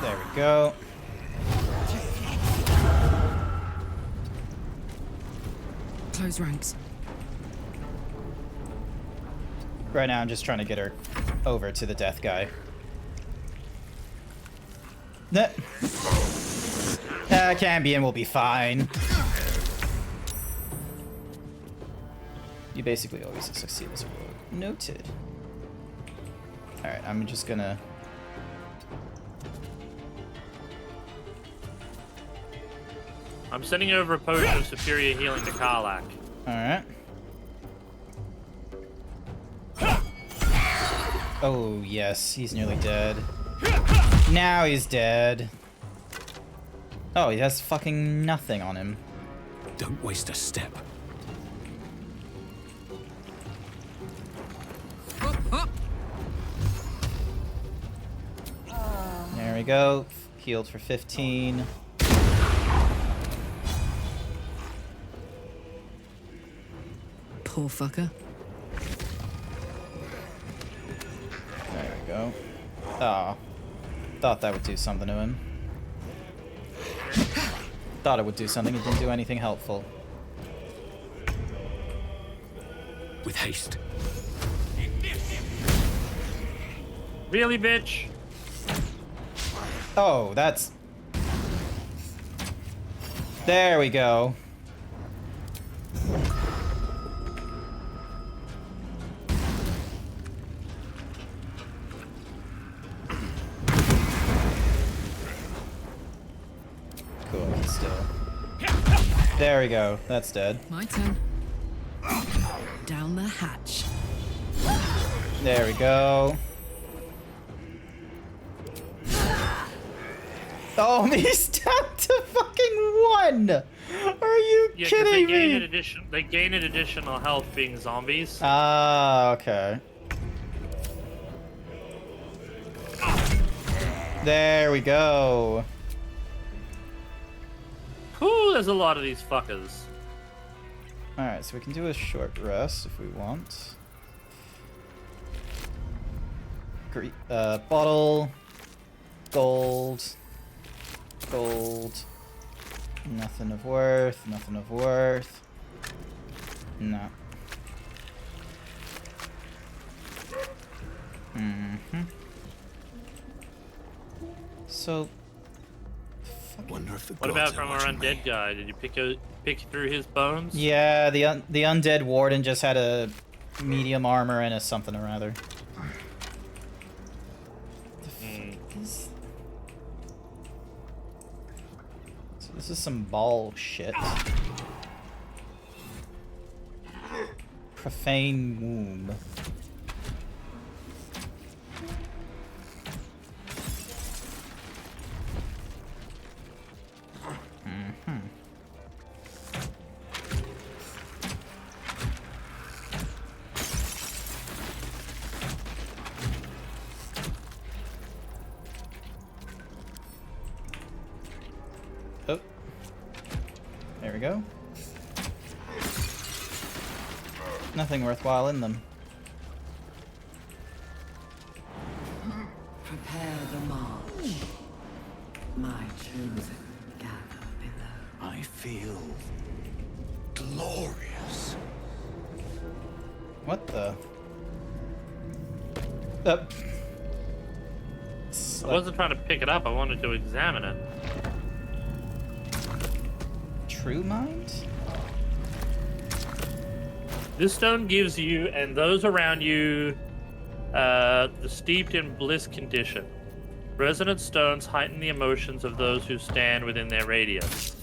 There we go. Close ranks. Right now I'm just trying to get her over to the death guy. Nah. Cambion will be fine. You basically always succeed as a rogue. Noted. Alright, I'm just gonna... I'm sending over a potion of superior healing to Karlak. Alright. Oh, yes, he's nearly dead. Now he's dead. Oh, he has fucking nothing on him. Don't waste a step. There we go. Healed for 15. Poor fucker. There we go. Oh. Thought that would do something to him. Thought it would do something. It didn't do anything helpful. With haste. Really, bitch? Oh, that's... There we go. Cool, he's still... There we go. That's dead. My turn. Down the hatch. There we go. Oh, he's down to fucking 1! Are you Yeah, kidding me? They gain an additional health being zombies. Ah, okay. There we go. Whew, there's a lot of these fuckers. Alright, so we can do a short rest if we want. Bottle. Gold. Gold. Nothing of worth. Nothing of worth. No. So... Wonder if the What about from our undead guy? Did you pick through his bones? Yeah, the undead warden just had a medium armor and a something or other. So this is some ball shit. Profane womb. Oh. There we go. Nothing worthwhile in them. Prepare the march. My chosen gather below. I feel glorious. What the? I wasn't trying to pick it up, I wanted to examine it. True mind? This stone gives you, and those around you, the steeped in bliss condition. Resonant stones heighten the emotions of those who stand within their radius.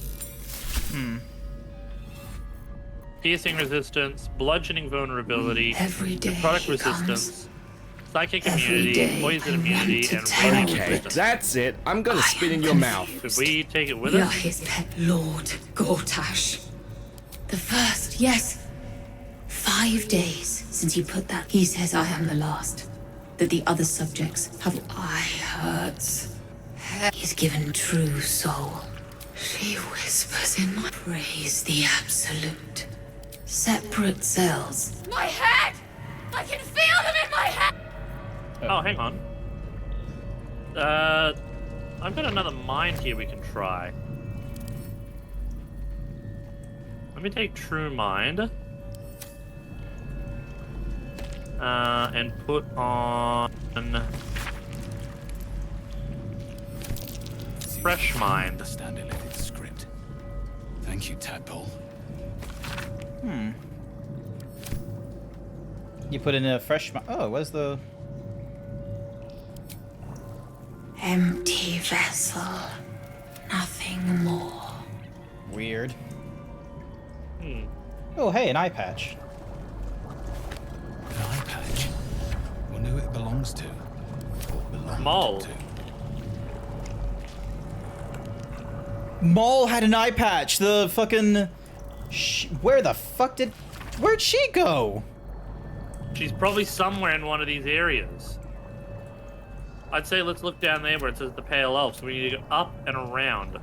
Piercing resistance, bludgeoning vulnerability, necrotic resistance, psychic immunity, poison immunity, and radiant resistance. That's it. I'm gonna spit in your mouth. Could we take it with You're us? his pet lord, Gortash. The first, yes. 5 days since you put that. He says I am the last. That the other subjects have eye hurts. He's given true soul. She whispers in my praise the absolute. Separate cells. My head! I can feel them in my head! Oh, hang on. I've got another mine here we can try. Let me take True Mind. And put on Fresh Mind. Understand Illithid script. Thank you, Tadpole. You put in a fresh. Oh, where's the? Empty vessel. Nothing more. Weird. Oh, hey, an eye patch. An eye patch? Wonder who it belongs to. Or belonged Mole. to. Maul had an eye patch. The fucking. Where the fuck did? Where'd she go? She's probably somewhere in one of these areas. I'd say let's look down there where it says the Pale Elf, so we need to go up and around.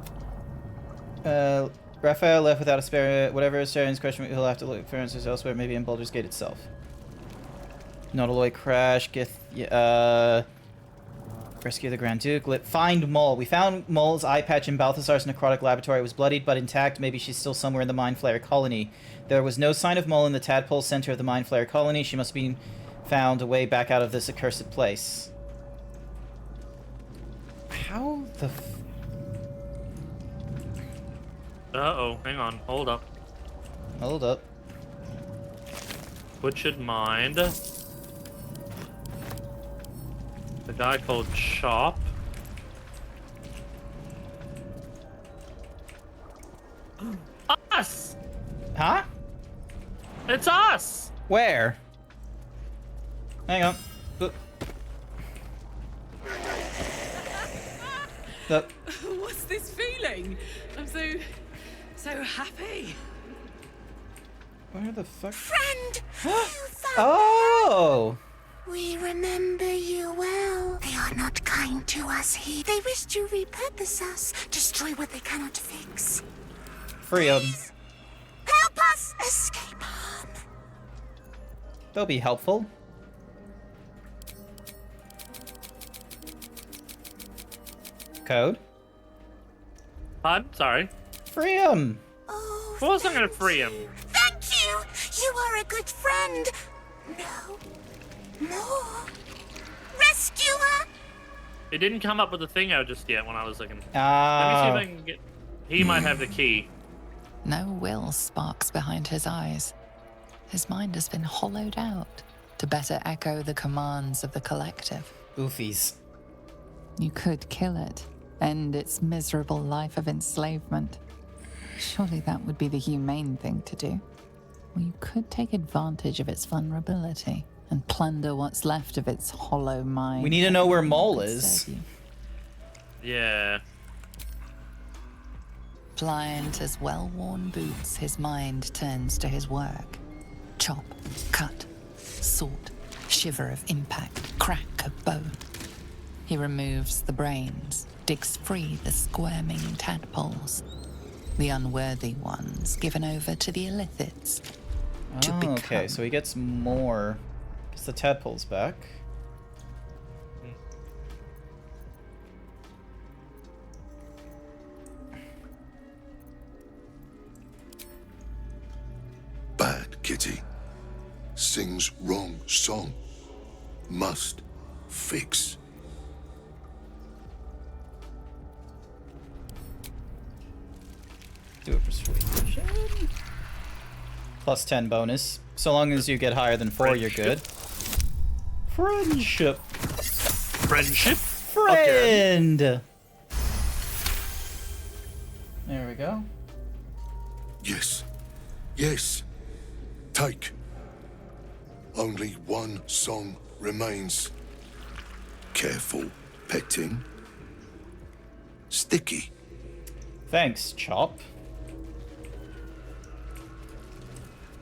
Raphael left without a spare. Whatever Asterian's question, he'll have to look for answers elsewhere, maybe in Baldur's Gate itself. Nautiloid crash. Rescue the Grand Duke. Find Maul. We found Maul's eye patch in Balthazar's necrotic laboratory. It was bloodied but intact. Maybe she's still somewhere in the Mind Flayer colony. There was no sign of Maul in the tadpole center of the Mind Flayer colony. She must be found a way back out of this accursed place. How the Uh-oh, hang on, hold up. Hold up. Butchered Mind. The guy called Chop. Us! Huh? It's us! Where? Hang on. What's this feeling? I'm so so happy. Where the fuck? Friend! Oh! We remember you well. They are not kind to us here. They wish to repurpose us, destroy what they cannot fix. Free 'em. Help us escape harm. They'll be helpful. Code? I'm sorry. Free him! Oh, Of course I'm gonna free him. thank you! You are a good friend. No. More. Rescuer! It didn't come up with the thing out just yet when I was looking. Let me see if Ah. I can get... He might have the key. No will sparks behind his eyes. His mind has been hollowed out to better echo the commands of the collective. Oofies. You could kill it, end its miserable life of enslavement. Surely that would be the humane thing to do. Or you could take advantage of its vulnerability and plunder what's left of its hollow mind. We need to know where Mole is. Yeah. Pliant as well-worn boots, his mind turns to his work. Chop, cut, sort, shiver of impact, crack of bone. He removes the brains, digs free the squirming tadpoles. The unworthy ones given over to the illithids. To Oh, become. okay, so he gets more. Gets the tadpoles back. Bad kitty. Sings wrong song. Must fix. Do a persuasion. Plus 10 bonus. So long as you get higher than 4, you're good. Friendship. Friendship? Friend! Okay. There we go. Yes. Yes. Take. Only one song remains. Careful petting. Sticky. Thanks, Chop.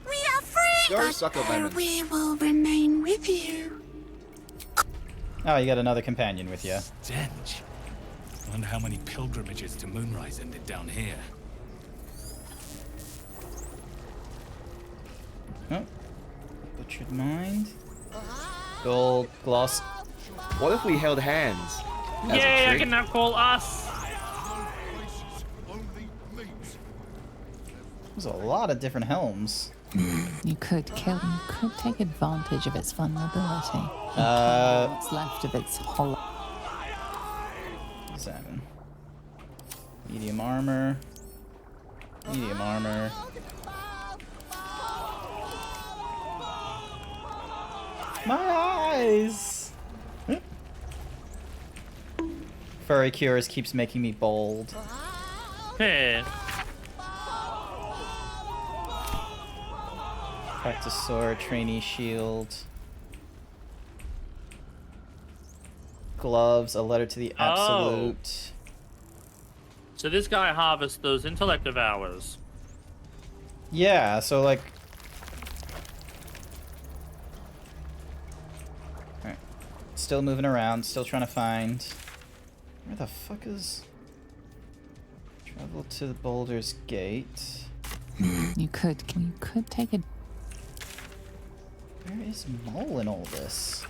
We are free, Go but suck a lemon. we will remain with you. Oh, you got another companion with you. Stench. Wonder how many pilgrimages to Moonrise ended down here. Oh. Butchered Mind. Gold, gloss. What if we held hands? As Yay, a I trick? can now call us. There's a lot of different helms. You could kill. You could take advantage of its vulnerability. What's left of its hollow. Examine. Medium armor. Medium armor. My eyes! Furry Cures keeps making me bold. Hey. Practice sword, trainee shield. Gloves, a letter to the absolute. So this guy harvests those intellect of ours. Yeah, so like... Alright. Still moving around, still trying to find... Where the fuck is... Travel to the Boulder's Gate. You could take it. Where is Mole in all this?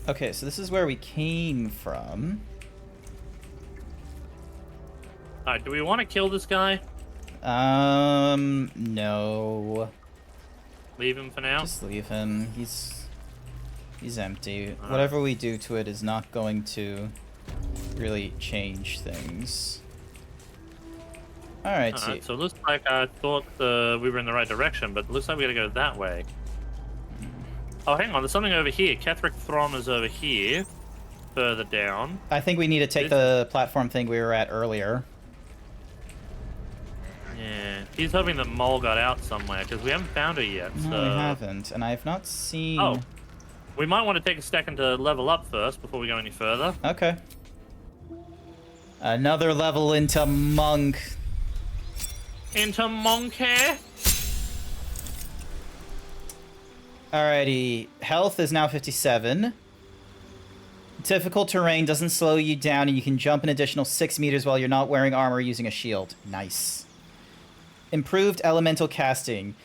Okay, so this is where we came from. Alright, do we want to kill this guy? No. Leave him for now? Just leave him. He's empty. Whatever we do to it is not going to really change things. Alright, Alright, so it looks like I thought we were in the right direction, but it looks like we gotta go that way. Oh, hang on, there's something over here. Ketheric Throm is over here, further down. I think we need to take the platform thing we were at earlier. Yeah, he's hoping that Mole got out somewhere, because we haven't found her yet, No, so... we haven't, and I've not seen... Oh, we might want to take a second to level up first before we go any further. Okay. Another level into monk. Into monkey. Alrighty, health is now 57. Difficult terrain doesn't slow you down, and you can jump an additional 6 meters while you're not wearing armor using a shield. Nice. Improved elemental casting.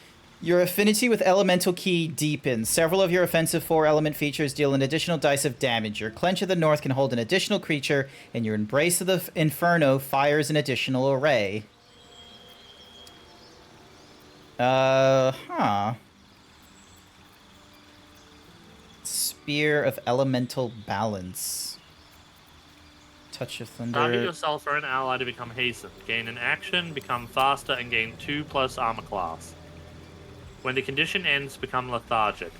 Your affinity with elemental key deepens. Several of your offensive 4-element features deal an additional dice of damage. Your Clench of the North can hold an additional creature, and your Embrace of the Inferno fires an additional array. Huh. Spear of Elemental Balance. Touch of Thunder. Target yourself or an ally to become hastened. Gain an action, become faster, and gain 2+ armor class. When the condition ends, become lethargic.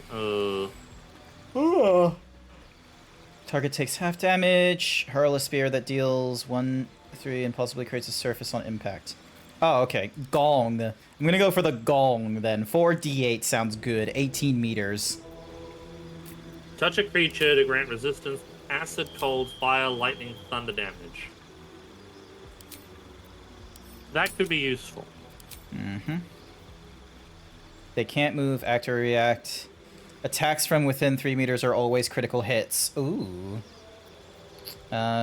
Target takes half damage. Hurl a spear that deals 1, 3, and possibly creates a surface on impact. Oh, okay. Gong. I'm gonna go for the gong then. 4d8 sounds good. 18 meters. Touch a creature to grant resistance, acid, cold, fire, lightning, thunder damage. That could be useful. Mm-hmm. They can't move, act, or react. Attacks from within 3 meters are always critical hits. Ooh.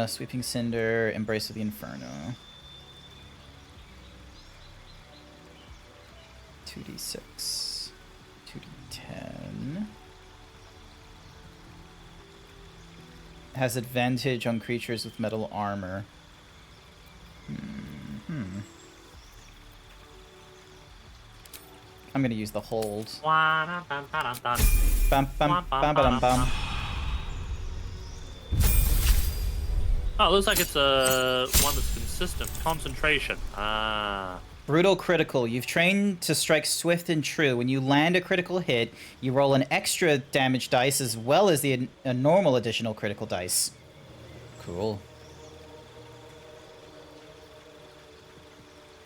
Sweeping Cinder, Embrace of the Inferno. 2d6. 2d10. Has advantage on creatures with metal armor. I'm gonna use the hold. Bam, bam, bam, bam, bam. Oh, it looks like it's one that's consistent. Concentration. Ah. Brutal critical. You've trained to strike swift and true. When you land a critical hit, you roll an extra damage dice as well as a normal additional critical dice. Cool.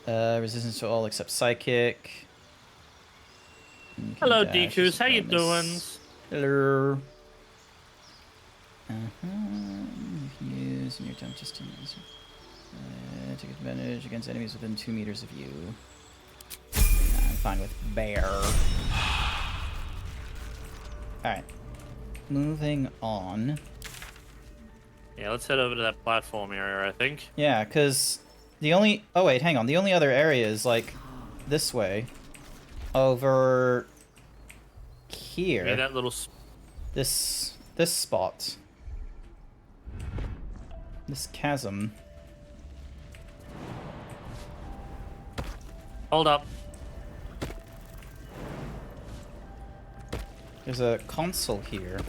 Resistance to all except psychic. Hello, Dekus. How you doing? Hello. You can use in your turn just to use. Take advantage against enemies within 2 meters of you. I'm fine with bear. Alright. Moving on. Yeah, let's head over to that platform area, I think. Yeah, because the only... Oh, wait, hang on. The only other area is, like, this way. Over... here. Yeah, that little... This spot. This chasm. Hold up. There's a console here.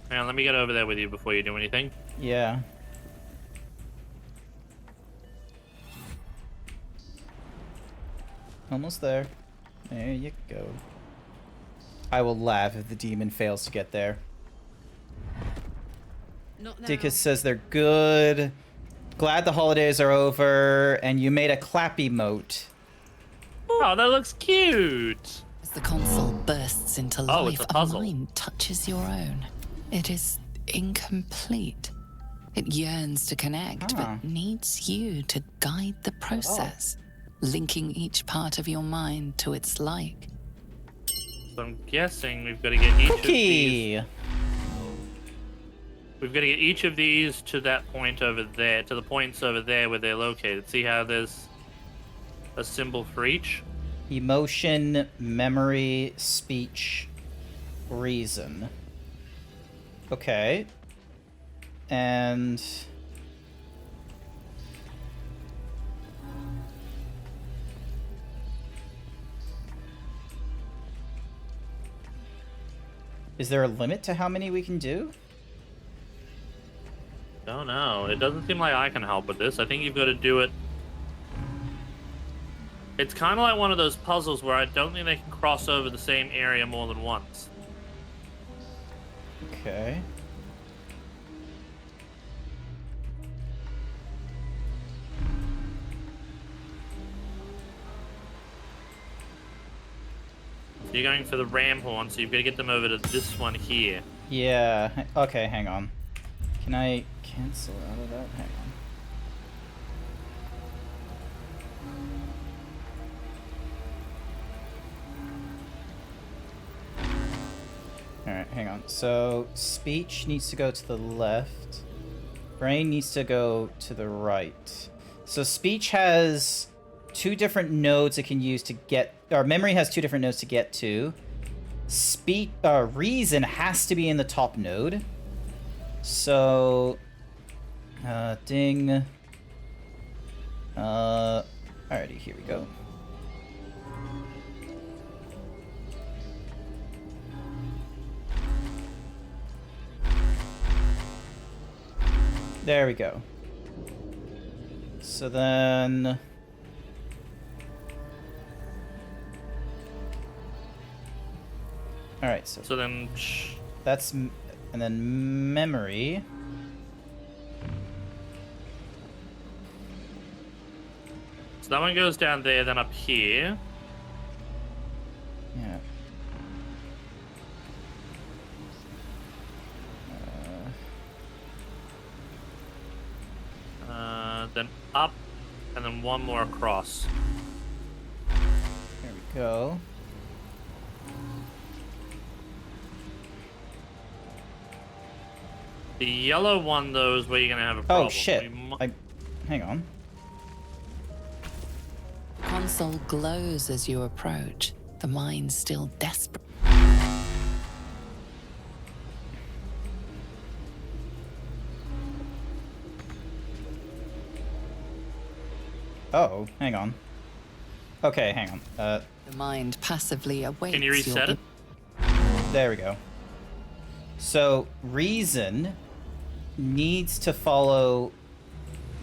Hang on, let me get over there with you before you do anything. Yeah. Almost there. There you go. I will laugh if the demon fails to get there. Dickus says they're good. Glad the holidays are over, and you made a clap emote. Oh, that looks cute. As the console bursts into life, a mind touches your own. It is incomplete. It yearns to connect, but needs you to guide the process, linking each part of your mind to its like. So I'm guessing we've got to get each of these. We've got to get each of these to that point over there, to the points over there where they're located. See how there's a symbol for each? Emotion, memory, speech, reason. Okay. And... is there a limit to how many we can do? Don't know. It doesn't seem like I can help with this. I think you've got to do it. It's kind of like one of those puzzles where I don't think they can cross over the same area more than once. Okay. You're going for the ram horn, so you've got to get them over to this one here. Yeah. Okay, hang on. Can I cancel out of that? Hang on. Alright, hang on. So, speech needs to go to the left. Brain needs to go to the right. So, speech has 2 different nodes it can use to get... Or, memory has 2 different nodes to get to. Reason has to be in the top node. So... ding. Alrighty, here we go. There we go. So then... Alright, so then... That's... And then memory... So that one goes down there, then up here. Yeah. Then up, and then one more across. There we go. The yellow one, though, is where you're gonna have a problem. Oh shit! Hang on. Console glows as you approach, the mind still desperate. Oh, hang on. Okay, hang on. The mind passively awaits. Can you reset it? There we go. So, reason needs to follow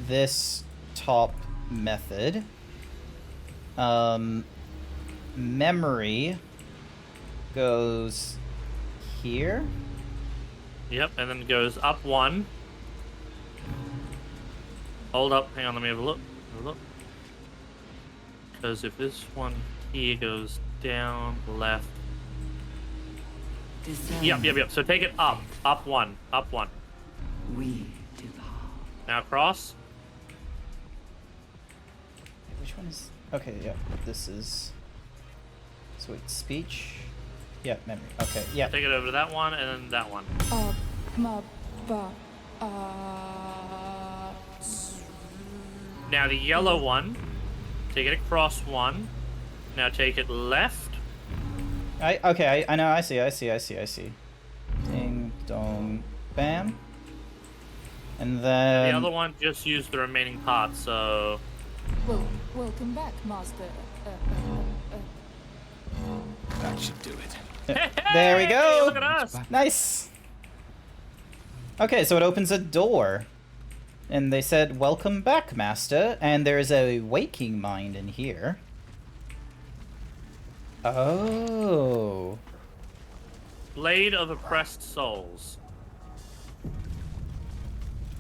this top method. Memory goes here. Yep, and then goes up 1. Hold up, hang on, let me have a look. Because if this one here goes down, left. Yep. So take it up. Up 1. We depart. Now cross. Which one is... Okay, yeah. This is... So wait, speech? Yeah, memory. Okay, yeah. Take it over to that one, and then that one. Now the yellow one, take it across 1. Now take it left. Okay, I know, I see. Ding, dong, bam. And then... The other one just used the remaining parts, so... Well, welcome back, Master. That should do it. There we go! Look at us! Nice! Okay, so it opens a door. And they said, welcome back, Master. And there's a waking mind in here. Oh. Blade of Oppressed Souls.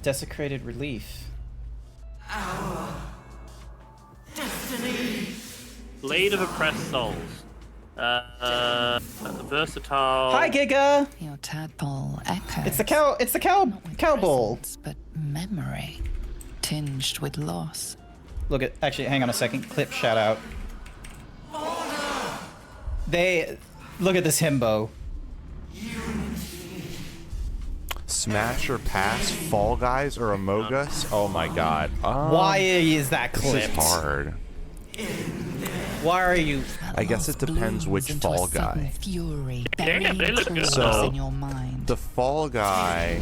Desecrated relief. Our destiny. Blade of Oppressed Souls. Versatile. Hi, Giga! Your tadpole echoes. It's the cow bowl. But memory, tinged with loss. Look at, actually, hang on a second. Clip shout out. Look at this himbo. Smash or pass Fall Guys or Among Us? Oh my god. Why is that clipped? This is hard. Why are you... I guess it depends which Fall Guy. Fury, So, in your mind. the Fall Guy...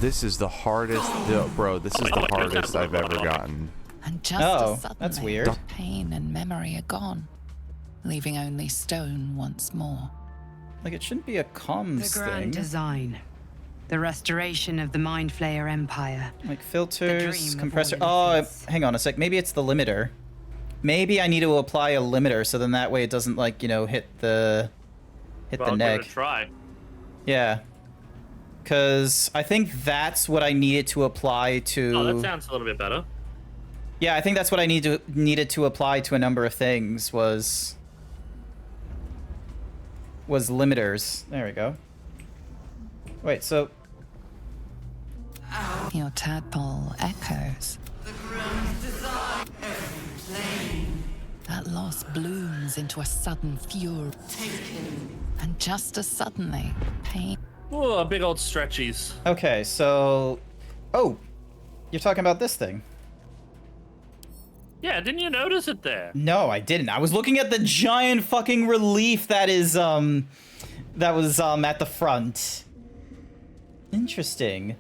This is the hardest... Bro, this is the hardest I've ever gotten. And just as suddenly, that's weird. Pain and memory are gone, leaving only stone once more. Like, it shouldn't be a comms The grand thing. design. The restoration of the Mind Flayer Empire. Like, filters, compressor... Oh, hang on a sec. Maybe it's the limiter. Maybe I need to apply a limiter, so then that way it doesn't, like, you know, hit the Well, neck. give it a try. Yeah. Because I think that's what I needed to apply to... Oh, that sounds a little bit better. Yeah, I think that's what I needed to apply to a number of things was limiters. There we go. Wait, so Your tadpole echoes. That loss blooms into a sudden fury. And just as suddenly, pain. Whoa, big old stretchies. Okay, so... Oh! You're talking about this thing. Yeah, didn't you notice it there? No, I didn't. I was looking at the giant fucking relief that is, at the front. Interesting.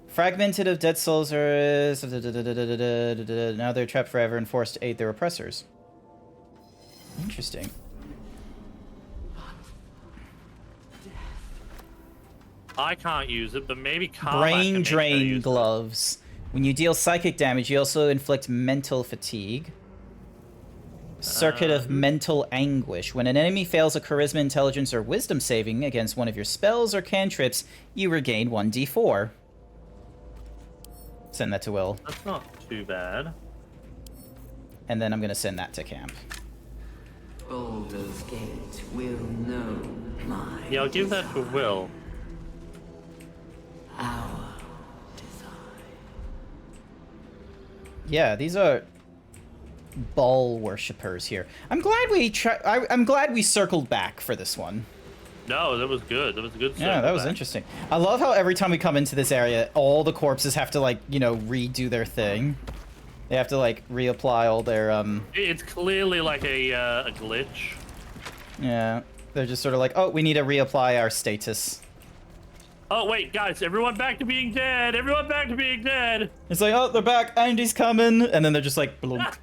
Fragmented of dead souls are... Now they're trapped forever and forced to aid their oppressors. Interesting. I can't use it, but maybe Carmack Brain can drain gloves. When you deal psychic damage, you also inflict mental fatigue. Circuit of mental anguish. When an enemy fails a charisma, intelligence, or wisdom saving against one of your spells or cantrips, you regain 1d4. Send that to Will. That's not too bad. And then I'm gonna send that to camp. Baldur's Gate will know my Yeah, I'll give that to Will. Our Yeah, these are ball worshippers here. I'm glad I'm glad we circled back for this one. No, that was good. That was a good Yeah, that was interesting. I love how every time we come into this area, all the corpses have to, like, you know, redo their thing. They have to, like, reapply all their, It's clearly like a glitch. Yeah, they're just sort of like, oh, we need to reapply our status. Oh, wait, guys, everyone back to being dead! Everyone back to being dead! It's like, oh, they're back, Andy's coming, and then they're just like, blunk.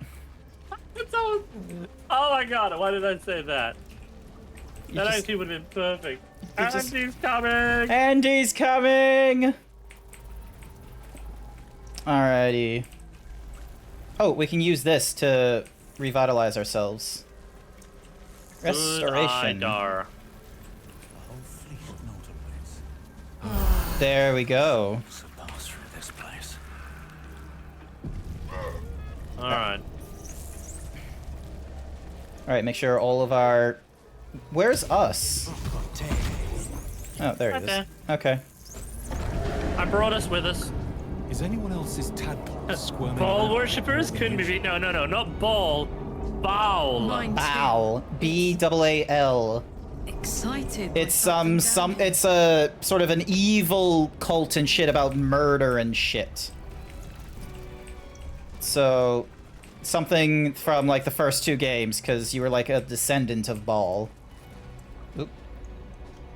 Oh my god, why did I say that? That actually would have been perfect. Andy's coming! Andy's coming! Alrighty. Oh, we can use this to revitalize ourselves. Restoration. There we go. Alright. Alright, make sure all of our... Where's us? Oh, there it is. Okay. I brought us with us. Is anyone else's tadpole squirming? Ball worshippers couldn't be beat. No, not ball. Baal. Baal. B-A-A-L. Excited. It's it's a sort of an evil cult and shit about murder and shit. So, something from like the first two games, because you were like a descendant of Baal. Oop.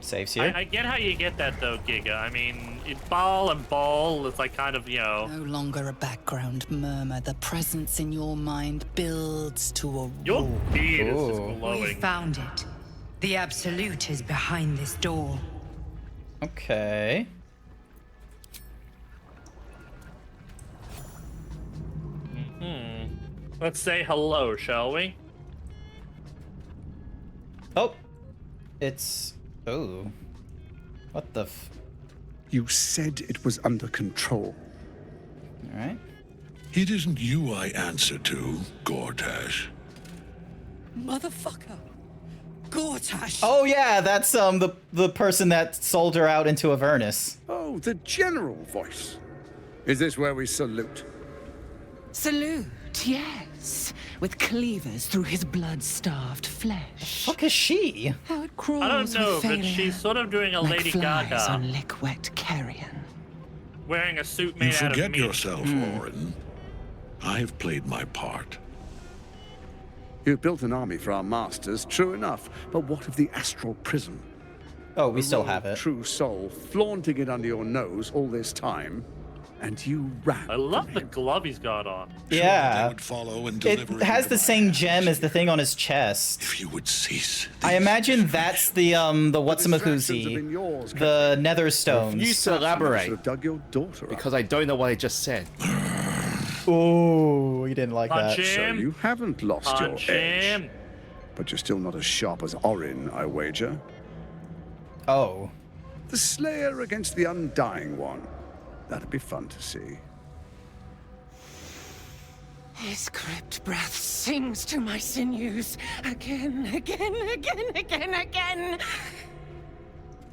Saves here. I get how you get that though, Giga. I mean, Baal and Ball, it's like kind of, you know. No longer a background murmur. The presence in your mind builds to a Your roar. beard is just We glowing. found it. The Absolute is behind this door. Okay. Let's say hello, shall we? Oh. It's... Oh. What the f... You said it was under control. Alright. It isn't you I answer to, Gortash. Motherfucker. Gortash. Oh yeah, that's the person that sold her out into Avernus. Oh, the general voice. Is this where we salute? Salute, yes. With cleavers through his blood-starved flesh. Fuck is she? How it crawls I don't know, with but failure, she's sort of doing a like Lady flies Gaga. on lick-wet carrion. Wearing a suit You made out of forget meat. yourself, Orin. I've played my part. You've built an army for our masters, true enough. But what of the astral prism? Oh, we still have it. True soul, flaunting it under your nose all this time, and you ran. I love the glove he's got on. Yeah. Would follow and It deliver has the same gem as the thing on his chest. If you would cease. I imagine that's the whatsamahoozy, the Netherstones. Used to elaborate. Dug your daughter because I don't know what I just said. Oh, you didn't like Punch that. him. So you haven't lost Punch your edge. him. But you're still not as sharp as Orin, I wager. Oh. The Slayer against the Undying One. That'd be fun to see. His crypt breath sings to my sinews again.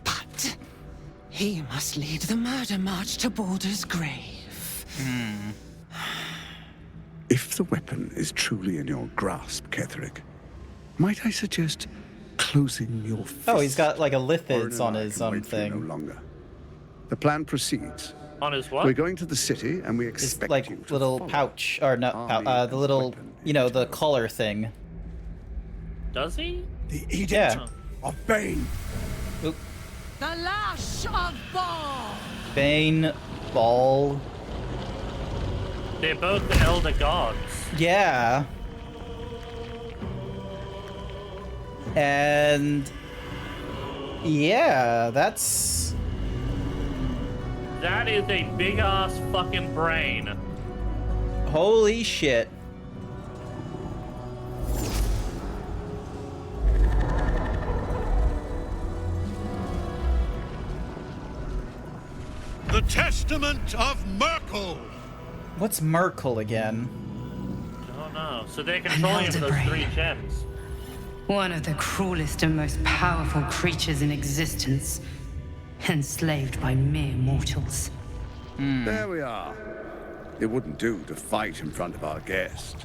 But he must lead the murder march to Baldur's grave. If the weapon is truly in your grasp, Ketherick, might I suggest closing your fist? Oh, he's got like a Orin lithids and on I his can wait for you thing. no longer. The plan proceeds. On his what? We're going to the city, and we His expect like you to little follow. pouch, or not Army pouch, the little, you know, the collar thing. Does he? The edict Yeah. of Bane. Oop. The lash of Baal. Bane, Ball. They're both the elder gods. Yeah. And yeah, that's That is a big ass fucking brain. holy shit. The Testament of Merkel! What's Merkel again? Oh no. So they're controlling him with those 3 gems. One of the cruelest and most powerful creatures in existence, enslaved by mere mortals. There we are. It wouldn't do to fight in front of our guest.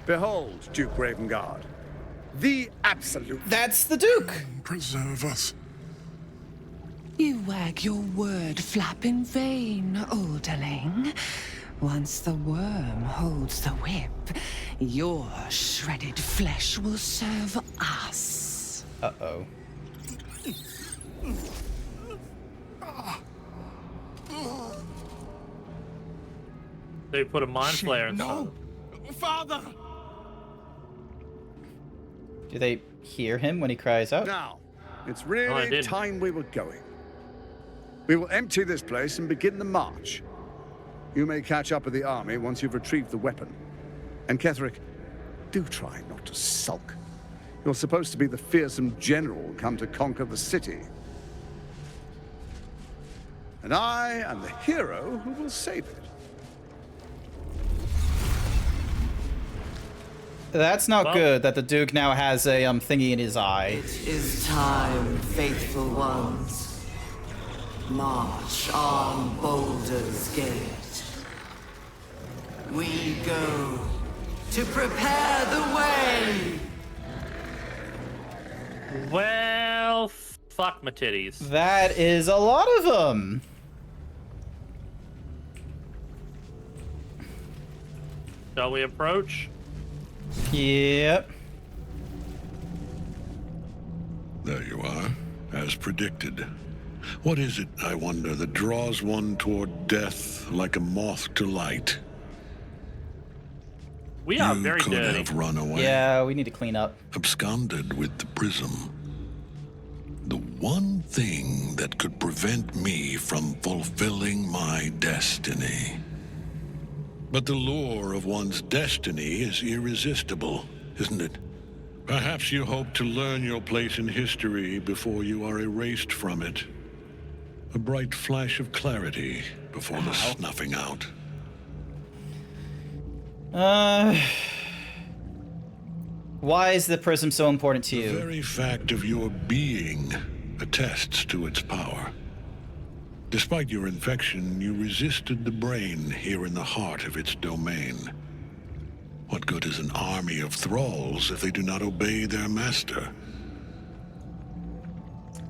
Behold, Duke Ravengard. The absolute. That's the Duke! Preserve us. You wag your word flap in vain, olderling. Once the worm holds the whip, your shredded flesh will serve us. Uh-oh. They put a mind flayer inside. No! Father! Do they hear him when he cries out? Now, it's I really didn't. time we were going. We will empty this place and begin the march. You may catch up with the army once you've retrieved the weapon. And Ketherick, do try not to sulk. You're supposed to be the fearsome general come to conquer the city. And I am the hero who will save it. That's not good that the Duke now has a thingy in his eye. It is time, faithful ones. March on Baldur's Gate. We go to prepare the way. Well, fuck my titties. That is a lot of them. Shall we approach? Yep. There you are, as predicted. What is it, I wonder, that draws one toward death like a moth to light? We are You very could dirty. have run away. Yeah, we need to clean up. Absconded with the prism. The one thing that could prevent me from fulfilling my destiny. But the lure of one's destiny is irresistible, isn't it? Perhaps you hope to learn your place in history before you are erased from it. A bright flash of clarity before the snuffing out. Why is the prism so important to The you? very fact of your being attests to its power. Despite your infection, you resisted the brain here in the heart of its domain. What good is an army of thralls if they do not obey their master?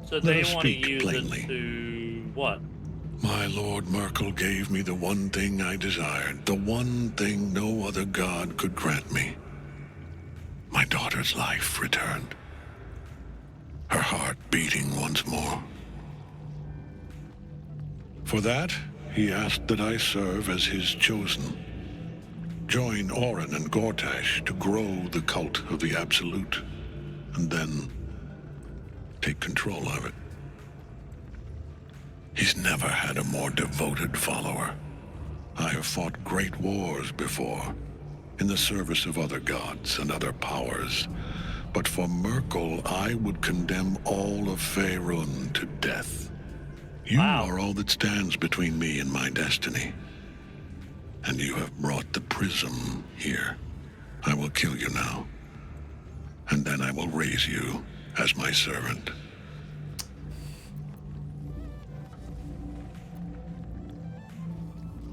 So they us want to speak use plainly. it to what? My Lord Merkel gave me the one thing I desired, the one thing no other god could grant me. My daughter's life returned. Her heart beating once more. For that, he asked that I serve as his chosen. Join Orin and Gortash to grow the cult of the Absolute, and then take control of it. He's never had a more devoted follower. I have fought great wars before, in the service of other gods and other powers. But for Merkel, I would condemn all of Faerun to death. You are all that stands between me and my destiny. And you have brought the prism here. I will kill you now. And then I will raise you as my servant.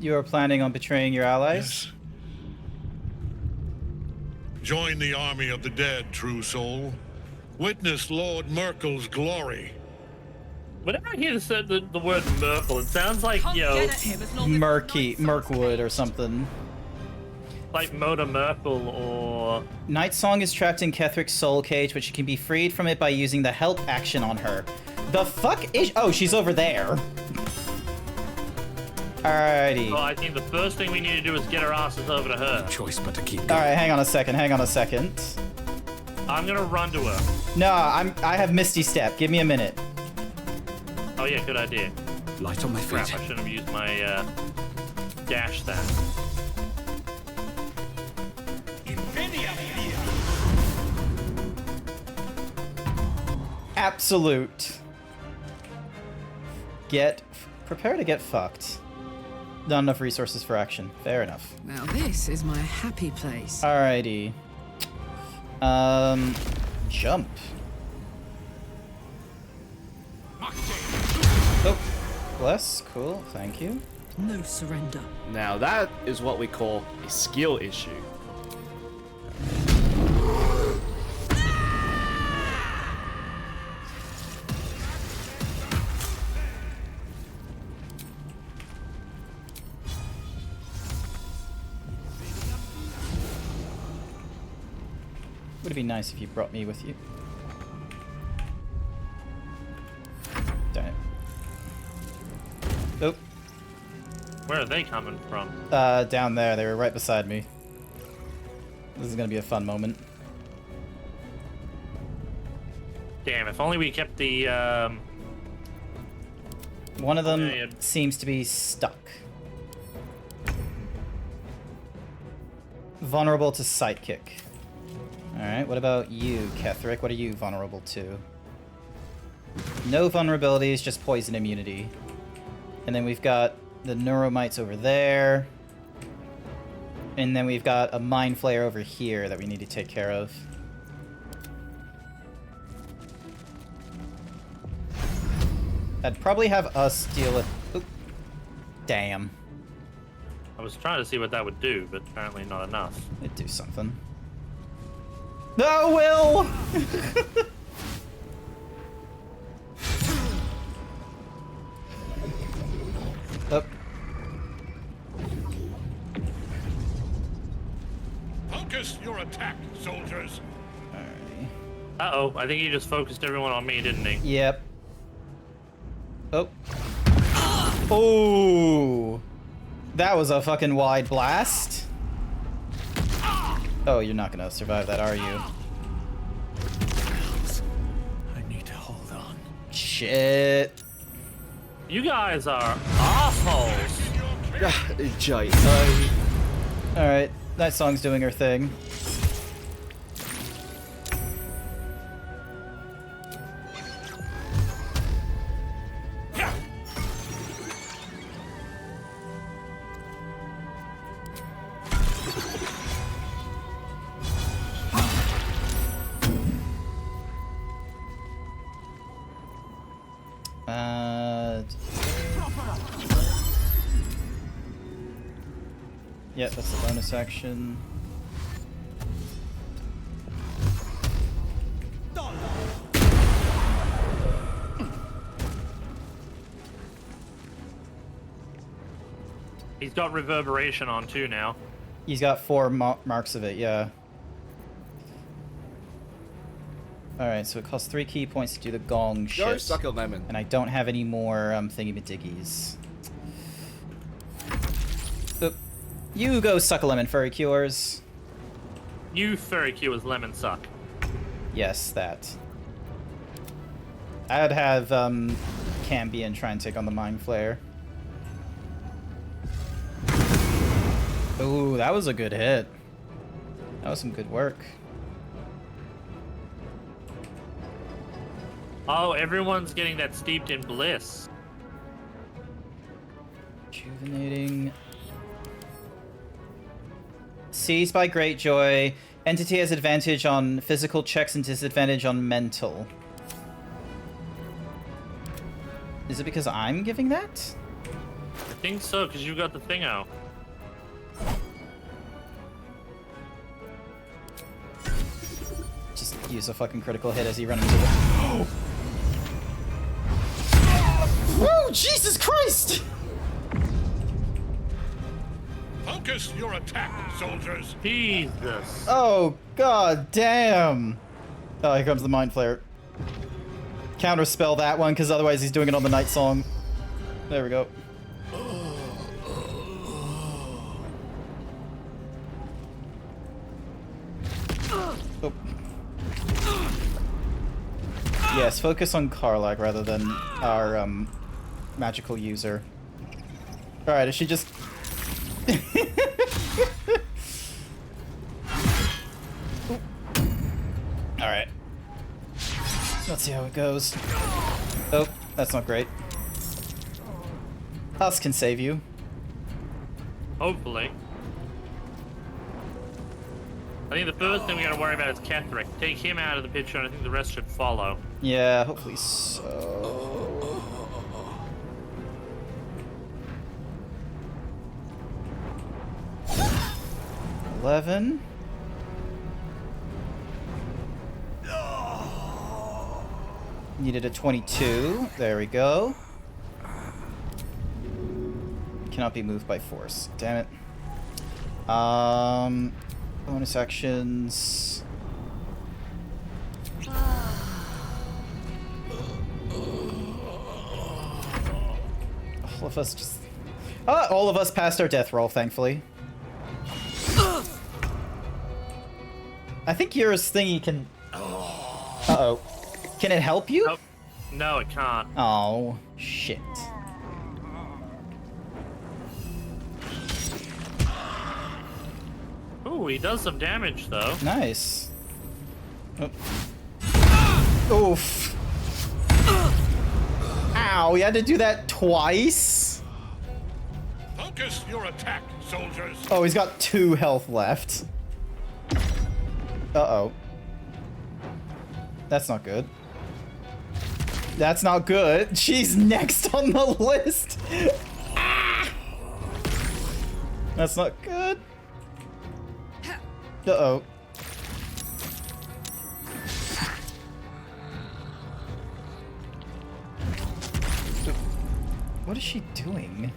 You are planning on betraying your allies? Yes. Join the army of the dead, true soul. Witness Lord Merkel's glory. Whenever I hear the word Merkel, it sounds like, Mirkwood or something. Like Mona Merkel or... Night Song is trapped in Kethric's soul cage, but she can be freed from it by using the help action on her. The fuck is... Oh, she's over there. Alrighty. Well, I think the first thing we need to do is get our asses over to her. Choice but to keep going. Alright, hang on a second. I'm gonna run to her. No, I have Misty Step. Give me a minute. Oh yeah, good idea. Light on my feet. Crap, I should have used my dash then. Absolute. Prepare to get fucked. Not enough resources for action. Fair enough. Now this is my happy place. Alrighty. Jump. Oh, bless. Cool. Thank you. No surrender. Now that is what we call a skill issue. Would it be nice if you brought me with you? Damn it. Oh. Where are they coming from? Down there. They were right beside me. This is gonna be a fun moment. Damn, if only we kept the, One of them seems to be stuck. Vulnerable to sidekick. Alright, what about you, Ketherick? What are you vulnerable to? No vulnerabilities, just poison immunity. And then we've got the neuromites over there. And then we've got a mind flayer over here that we need to take care of. I'd probably have us deal with... Oop. Damn. I was trying to see what that would do, but apparently not enough. It'd do something. No, Will! Oh. Focus your attack, soldiers. Alrighty. Uh-oh, I think he just focused everyone on me, didn't he? Yep. Oh. Oh. That was a fucking wide blast. Oh, you're not gonna survive that, are you? I need to hold on. Shit. You guys are assholes. Alright, that song's doing her thing. Yeah, that's the bonus action. He's got reverberation on too now. He's got 4 marks of it, yeah. Alright, so it costs 3 key points to do the gong shit. Go suck a lemon. And I don't have any more thingy-majiggies. Oop. You go suck a lemon, Furry Cures. You Furry Cures lemon suck. Yes, that. I'd have Cambion try and take on the Mind Flayer. Ooh, that was a good hit. That was some good work. Oh, everyone's getting that steeped in bliss. Rejuvenating. Seized by great joy. Entity has advantage on physical checks and disadvantage on mental. Is it because I'm giving that? think so, because you got the thing out. Just use a fucking critical hit as you run into the... Oh, Jesus Christ! Focus your attack, soldiers. Jesus. Oh, god damn. Oh, here comes the Mind Flare. Counterspell that one, because otherwise he's doing it on the Night Song. There we go. Oh. Yes, focus on Karlach rather than our magical user. Alright, is she just... Alright. Let's see how it goes. Oh, that's not great. Us can save you. Hopefully. I think the first thing we gotta worry about is Ketherick. Take him out of the picture, and I think the rest should follow. Yeah, hopefully so. $11. Needed a 22. There we go. Cannot be moved by force. Damn it. Bonus actions. All of us just... all of us passed our death roll, thankfully. I think yours thingy can... Uh-oh. Can it help you? Nope. No, it can't. Oh, shit. Ooh, he does some damage, though. Nice. Oh. Oof. Ow, we had to do that twice? Focus your attack, soldiers. Oh, he's got 2 health left. Uh-oh. That's not good. That's not good. She's next on the list. Ah! That's not good. Uh-oh. What is she doing?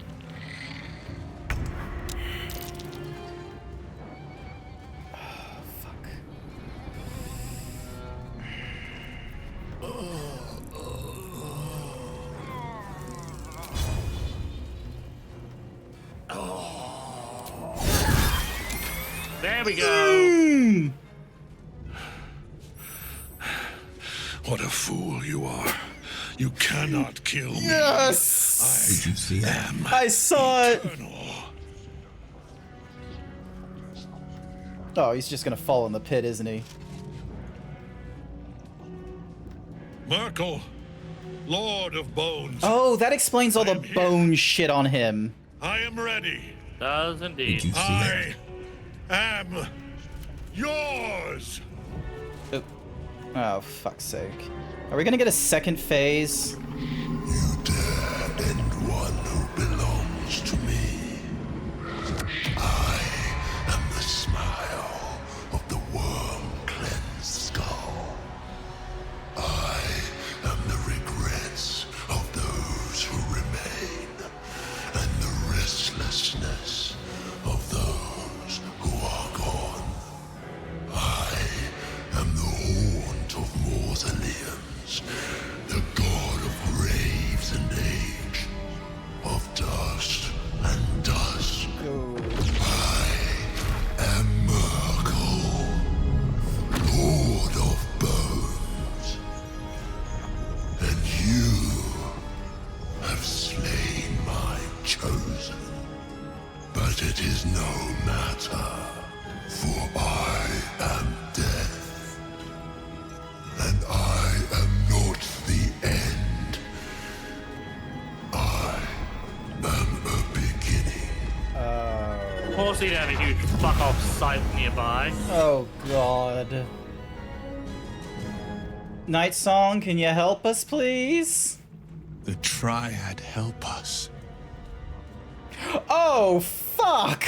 There we go. What a fool you are. You cannot kill me. Yes! I saw it. Oh, he's just gonna fall in the pit, isn't he? Merkel, Lord of Bones. Oh, that explains all the bone shit on him. I am ready. Does indeed. I am yours. Oh, fuck's sake. Are we gonna get a second phase? You dare end one who belongs to me. I am the smile of the worm-cleansed skull. I am the regrets of those who remain, and the restlessness of those who are gone. I am the haunt of mausoleums, the god of graves and age, of dust and dusk. I am Merkel, Lord of Bones, and you have slain my chosen. But it is no matter, for I am death, and I am not the end. I am a beginning. Of course he'd have a huge fuck-off site nearby. Oh, God. Night Song, can you help us, please? The Triad help us. Oh, fuck!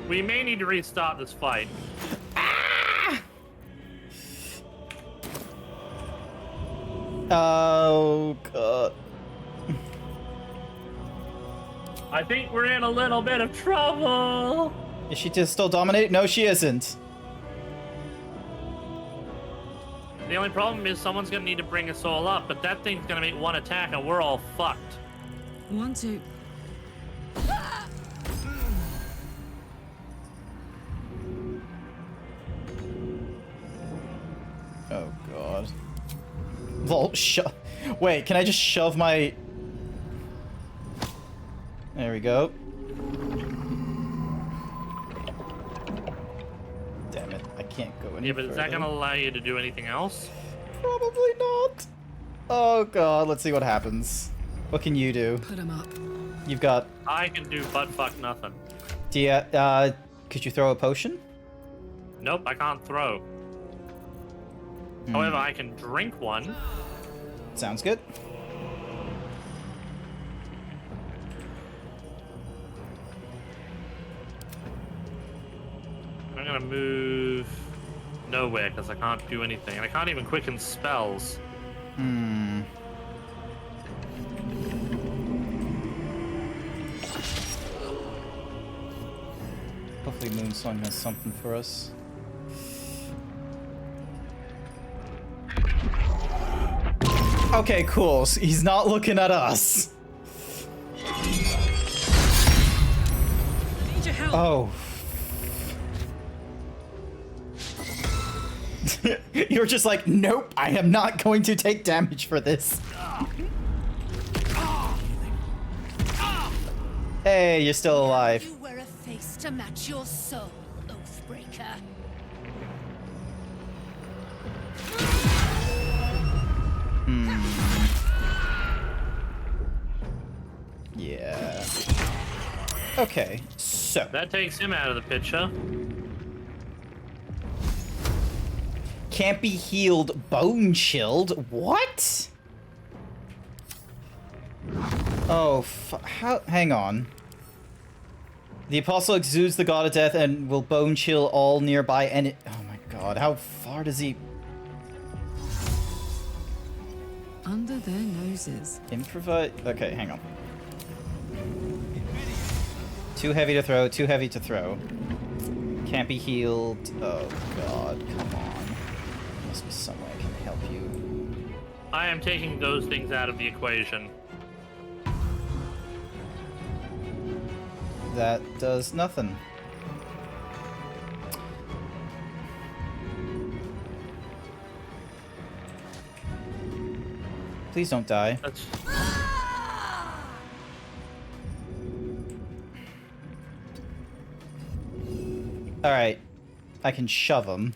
We may need to restart this fight. Oh, God. I think we're in a little bit of trouble. Is she just still dominating? No, she isn't. The only problem is someone's gonna need to bring us all up, but that thing's gonna make one attack and we're all fucked. 1, 2. Oh, God. Lol, wait, can I just shove my... There we go. Damn it, I can't go any Yeah, but is that further. gonna allow you to do anything else? Probably not. Oh, God, let's see what happens. What can you do? Put him up. You've got... I can do butt fuck nothing. Do you, could you throw a potion? Nope, I can't throw. However, I can drink one. Sounds good. I'm gonna move nowhere because I can't do anything. I can't even quicken spells. Hmm. Hopefully Moonsong has something for us. Okay, cool. So he's not looking at us. I need your help. Oh. You're just like, nope, I am not going to take damage for this. Hey, you're still alive. You wear a face to match your soul, Oathbreaker. Yeah. Okay, so. That takes him out of the picture. Can't be healed, bone chilled. What? Oh, how? Hang on. The apostle exudes the god of death and will bone chill all nearby. And oh my god, how far does he? Under their noses. Improvise. Okay, hang on. Too heavy to throw. Too heavy to throw. Can't be healed. Oh god, come on. There must be some way I can help you. I am taking those things out of the equation. That does nothing. Please don't die. That's... Alright. I can shove them.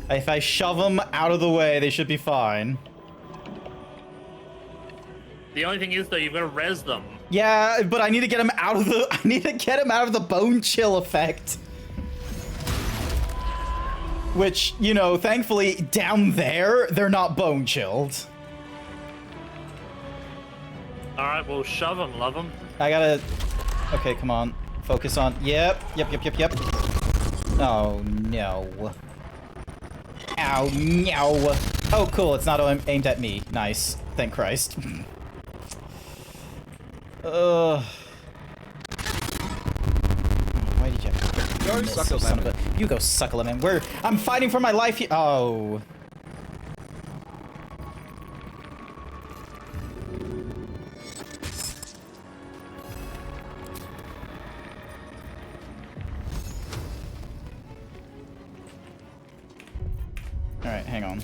If I shove them out of the way, they should be fine. The only thing is, though, you've got to res them. Yeah, but I need to get him out of the... I need to get him out of the bone chill effect. Which, you know, thankfully, down there, they're not bone chilled. Alright, well, shove them, love them. I gotta... Okay, come on. Focus on... Yep. Oh, no. Ow, no. Oh, cool. It's not aimed at me. Nice. Thank Christ. Ugh. Why did you have to miss, you son of a... You go suck a lemon. I'm fighting for my life here. Oh. Alright, hang on.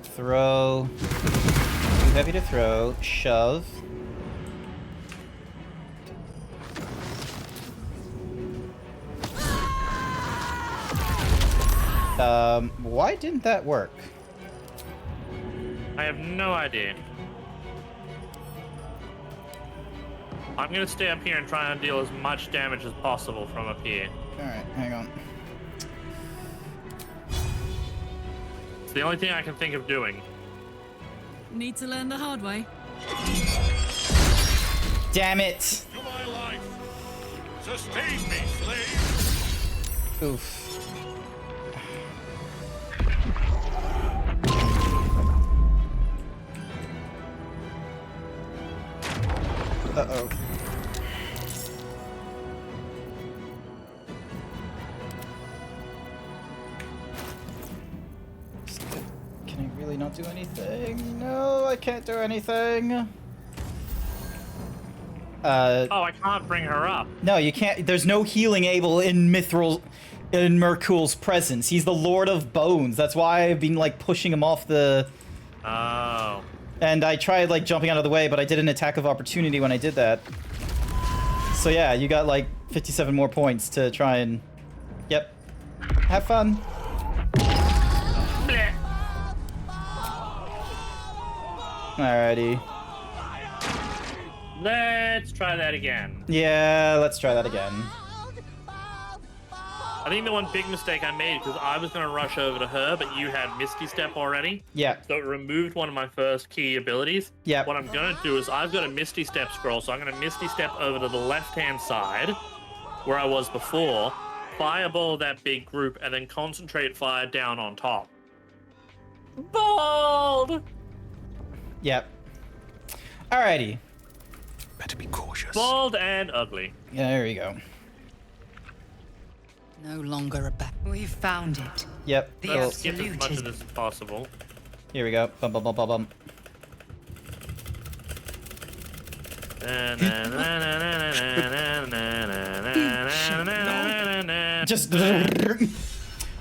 Throw. Too heavy to throw. Shove. Why didn't that work? I have no idea. I'm gonna stay up here and try and deal as much damage as possible from up here. Alright, hang on. It's the only thing I can think of doing. Need to learn the hard way. Damn it. To my life. Sustain me, slave. Oof. Uh-oh. Can I really not do anything? No, I can't do anything. Oh, I can't bring her up. No, you can't. There's no healing able in Merkul's presence. He's the Lord of Bones. That's why I've been like pushing him off the. Oh. And I tried like jumping out of the way, but I did an attack of opportunity when I did that. So yeah, you got like 57 more points to try and. Yep. Have fun. Blech. Alrighty. Let's try that again. Yeah, let's try that again. I think the one big mistake I made, because I was going to rush over to her, but you had Misty Step already. Yeah. So it removed one of my first key abilities. Yeah. What I'm going to do is I've got a Misty Step scroll, so I'm going to Misty Step over to the left-hand side, where I was before, fireball that big group, and then concentrate fire down on top. Bold! Yep. Alrighty. Better be cautious. Bold and ugly. Yeah, there we go. No longer a bat. We found it. Yep. Let's skip as much of this as possible. Here we go. Bum, bum, bum, bum, bum. Just.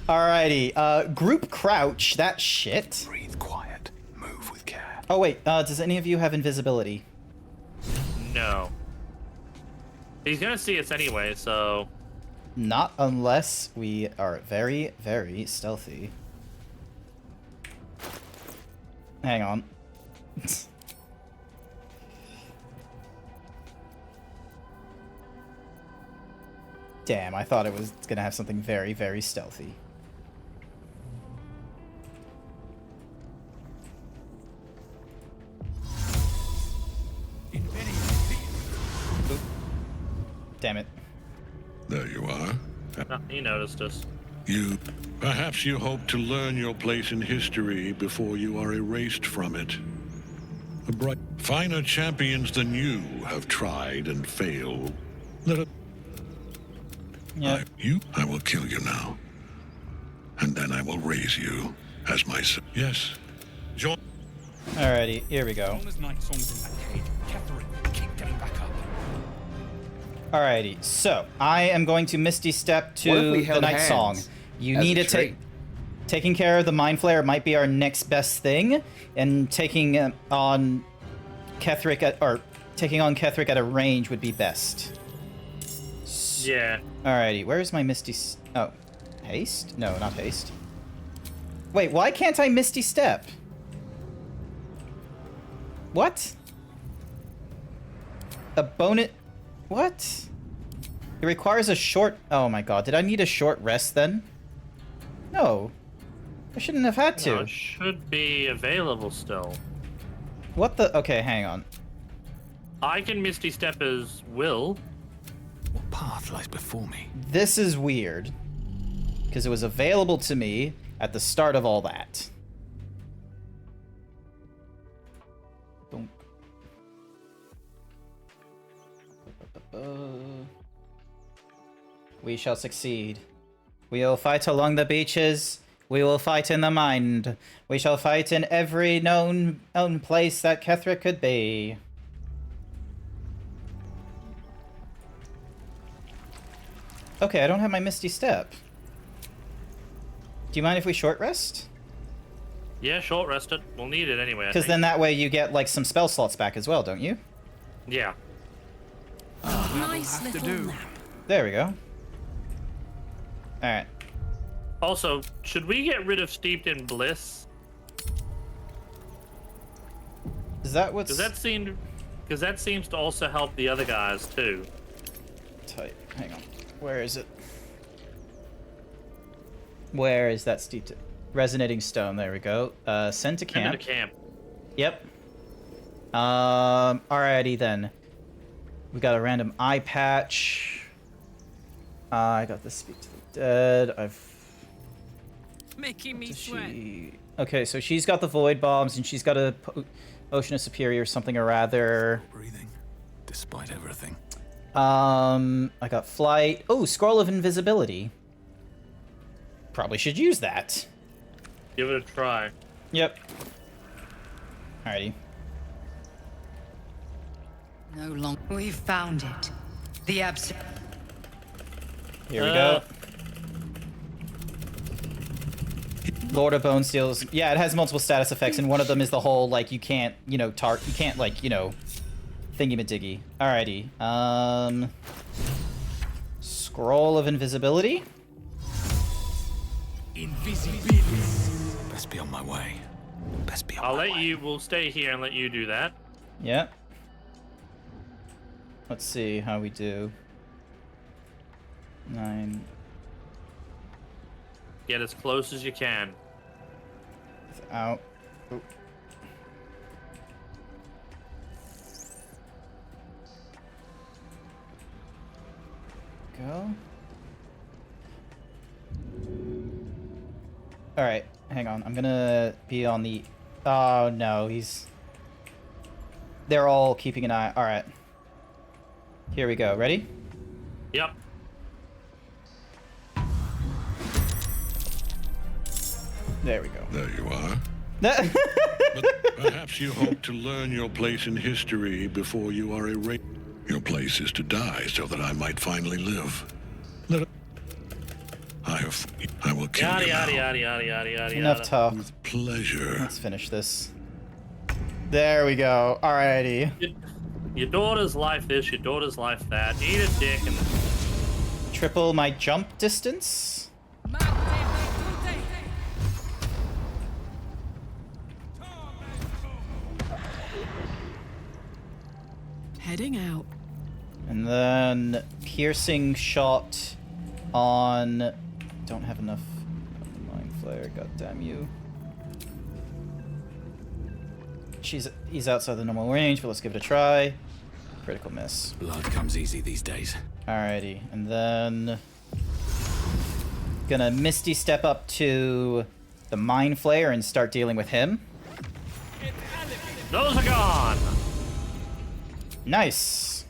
Alrighty. Group crouch. That shit. Breathe quiet. Move with care. Oh wait. Does any of you have invisibility? No. He's gonna see us anyway, so. Not unless we are very, very stealthy. Hang on. Damn, I thought it was gonna have something very, very stealthy. Damn it. There you are. No, he noticed us. Perhaps you hope to learn your place in history before you are erased from it. Finer champions than you have tried and failed. Yeah. I will kill you now. And then I will raise you as my son. Yes. Join. Alrighty, here we go. Alrighty, so I am going to Misty Step to the Night Song. You need to take. Taking care of the Mind Flayer might be our next best thing, and taking on Ketheric at a range would be best. Yeah. Alrighty, where is my Misty? Oh, haste? No, not haste. Wait, why can't I Misty Step? What? A bonus? What? It requires a short... Oh my god, did I need a short rest then? No. I shouldn't have had to. No, it should be available still. What the... Okay, hang on. I can Misty Step as Will. What path lies before me? This is weird. Because it was available to me at the start of all that. We shall succeed. We will fight along the beaches. We will fight in the mind. We shall fight in every known place that Ketheric could be. Okay, I don't have my Misty Step. Do you mind if we short rest? Yeah, short rest it. We'll need it anyway. Because then that way you get like some spell slots back as well, don't you? Yeah. Nice little nap. There we go. Alright. Also, should we get rid of Steeped in Bliss? Is that what's... Because that seems to also help the other guys too. Tight. Hang on. Where is it? Where is that steeped? Resonating stone. There we go. Send to camp. Send to camp. Yep. Alrighty then. We got a random eye patch. I got the speak to the dead. Making me sweat. Okay, so she's got the void bombs and she's got a potion of superior something or rather. Breathing, despite everything. I got flight. Oh, scroll of invisibility. Probably should use that. Give it a try. Yep. Alrighty. No longer. We found it. The abs. Here we go. Lord of Bone Steals. Yeah, it has multiple status effects, and one of them is the whole, like, you can't, you know, you can't, like, you know, thingy-ma-diggy. Alrighty. Scroll of invisibility. Invisibility. Best be on my way. Best be on I'll my let way. you. We'll stay here and let you do that. Yep. Let's see how we do. 9. Get as close as you can. Out. Oop. Go. Alright, hang on. I'm gonna be on the... Oh, no, he's... They're all keeping an eye... Alright. Here we go. Ready? Yep. There we go. There you are. But perhaps you hope to learn your place in history before you are erased. Your place is to die so that I might finally live. I will kill Yada you yada now. yada yada yada yada. Enough talk. With pleasure. Let's finish this. There we go. Alrighty. Your daughter's life this, your daughter's life that. Eat a dick and... Triple my jump distance. Heading out. And then piercing shot on... Don't have enough mind flare, god damn you. He's outside the normal range, but let's give it a try. Critical miss. Blood comes easy these days. Alrighty, and then gonna Misty step up to the Mind Flayer and start dealing with him. Those are gone! Nice.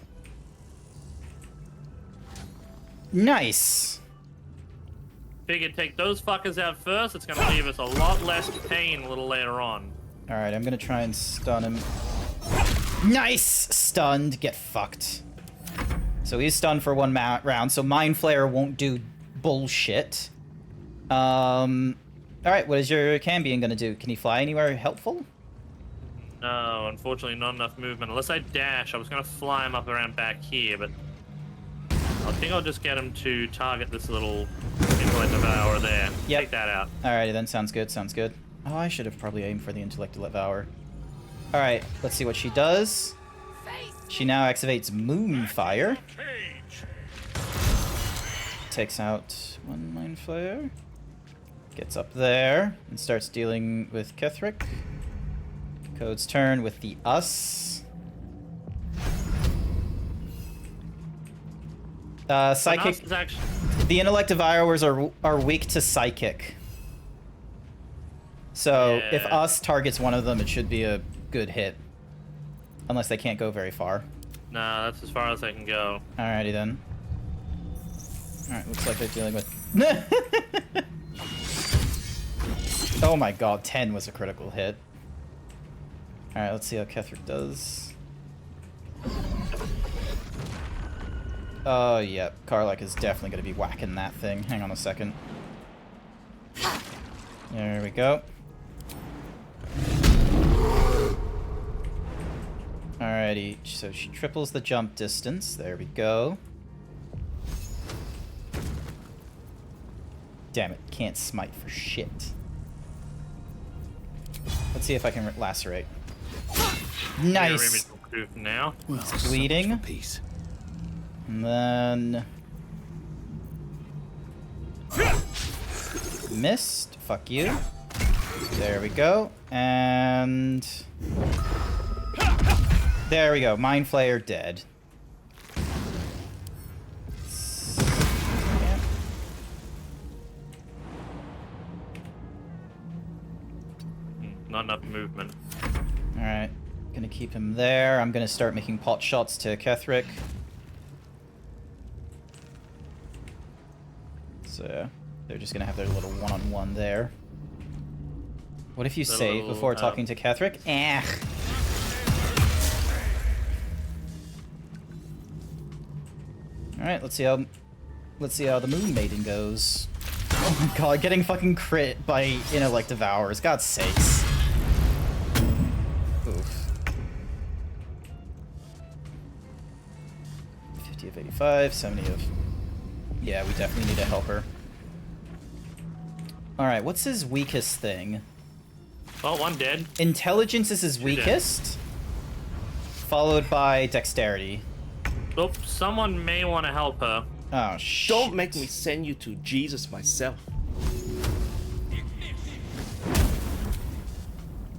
Nice. Figured take those fuckers out first, it's gonna leave us a lot less pain a little later on. Alright, I'm gonna try and stun him. Nice! Stunned. Get fucked. So he's stunned for one round, so Mind Flayer won't do bullshit. Alright, what is your Cambion gonna do? Can he fly anywhere helpful? No, unfortunately not enough movement. Unless I dash, I was gonna fly him up around back here, but... I think I'll just get him to target this little intellect devourer there. Yep. Take that out. Alrighty then, sounds good, sounds good. Oh, I should have probably aimed for the intellect devourer. Alright, let's see what she does. She now activates Moonfire. Takes out one Mind Flayer. Gets up there and starts dealing with Ketherick. Code's turn with the Us. Psychic. The intellect devourers are weak to psychic. So if Us targets one of them, it should be a good hit. Unless they can't go very far. Nah, that's as far as I can go. Alrighty then. Alright, looks like they're dealing with... Oh my god, 10 was a critical hit. Alright, let's see how Ketherick does. Oh, yeah. Karlach is definitely going to be whacking that thing. Hang on a second. There we go. Alrighty, so she triples the jump distance. There we go. Damn it, can't smite for shit. Let's see if I can lacerate. Nice! Now. He's bleeding. And then... Missed. Fuck you. There we go. And... There we go. Mind Flayer dead. Not enough movement. Alright. Gonna keep him there. I'm gonna start making pot shots to Ketherick. So, they're just gonna have their little one-on-one there. What if you save before talking to Ketherick? Eh. Alright, let's see how the Moon Maiden goes. Oh my god, getting fucking crit by intellect devours. God's sakes. Oof. 50 of 85, 70 of... Yeah, we definitely need to help her. Alright, what's his weakest thing? Oh, one dead. Intelligence is his weakest, followed by dexterity. Oh, someone may want to help her. Oh, shit. Don't make me send you to Jesus myself.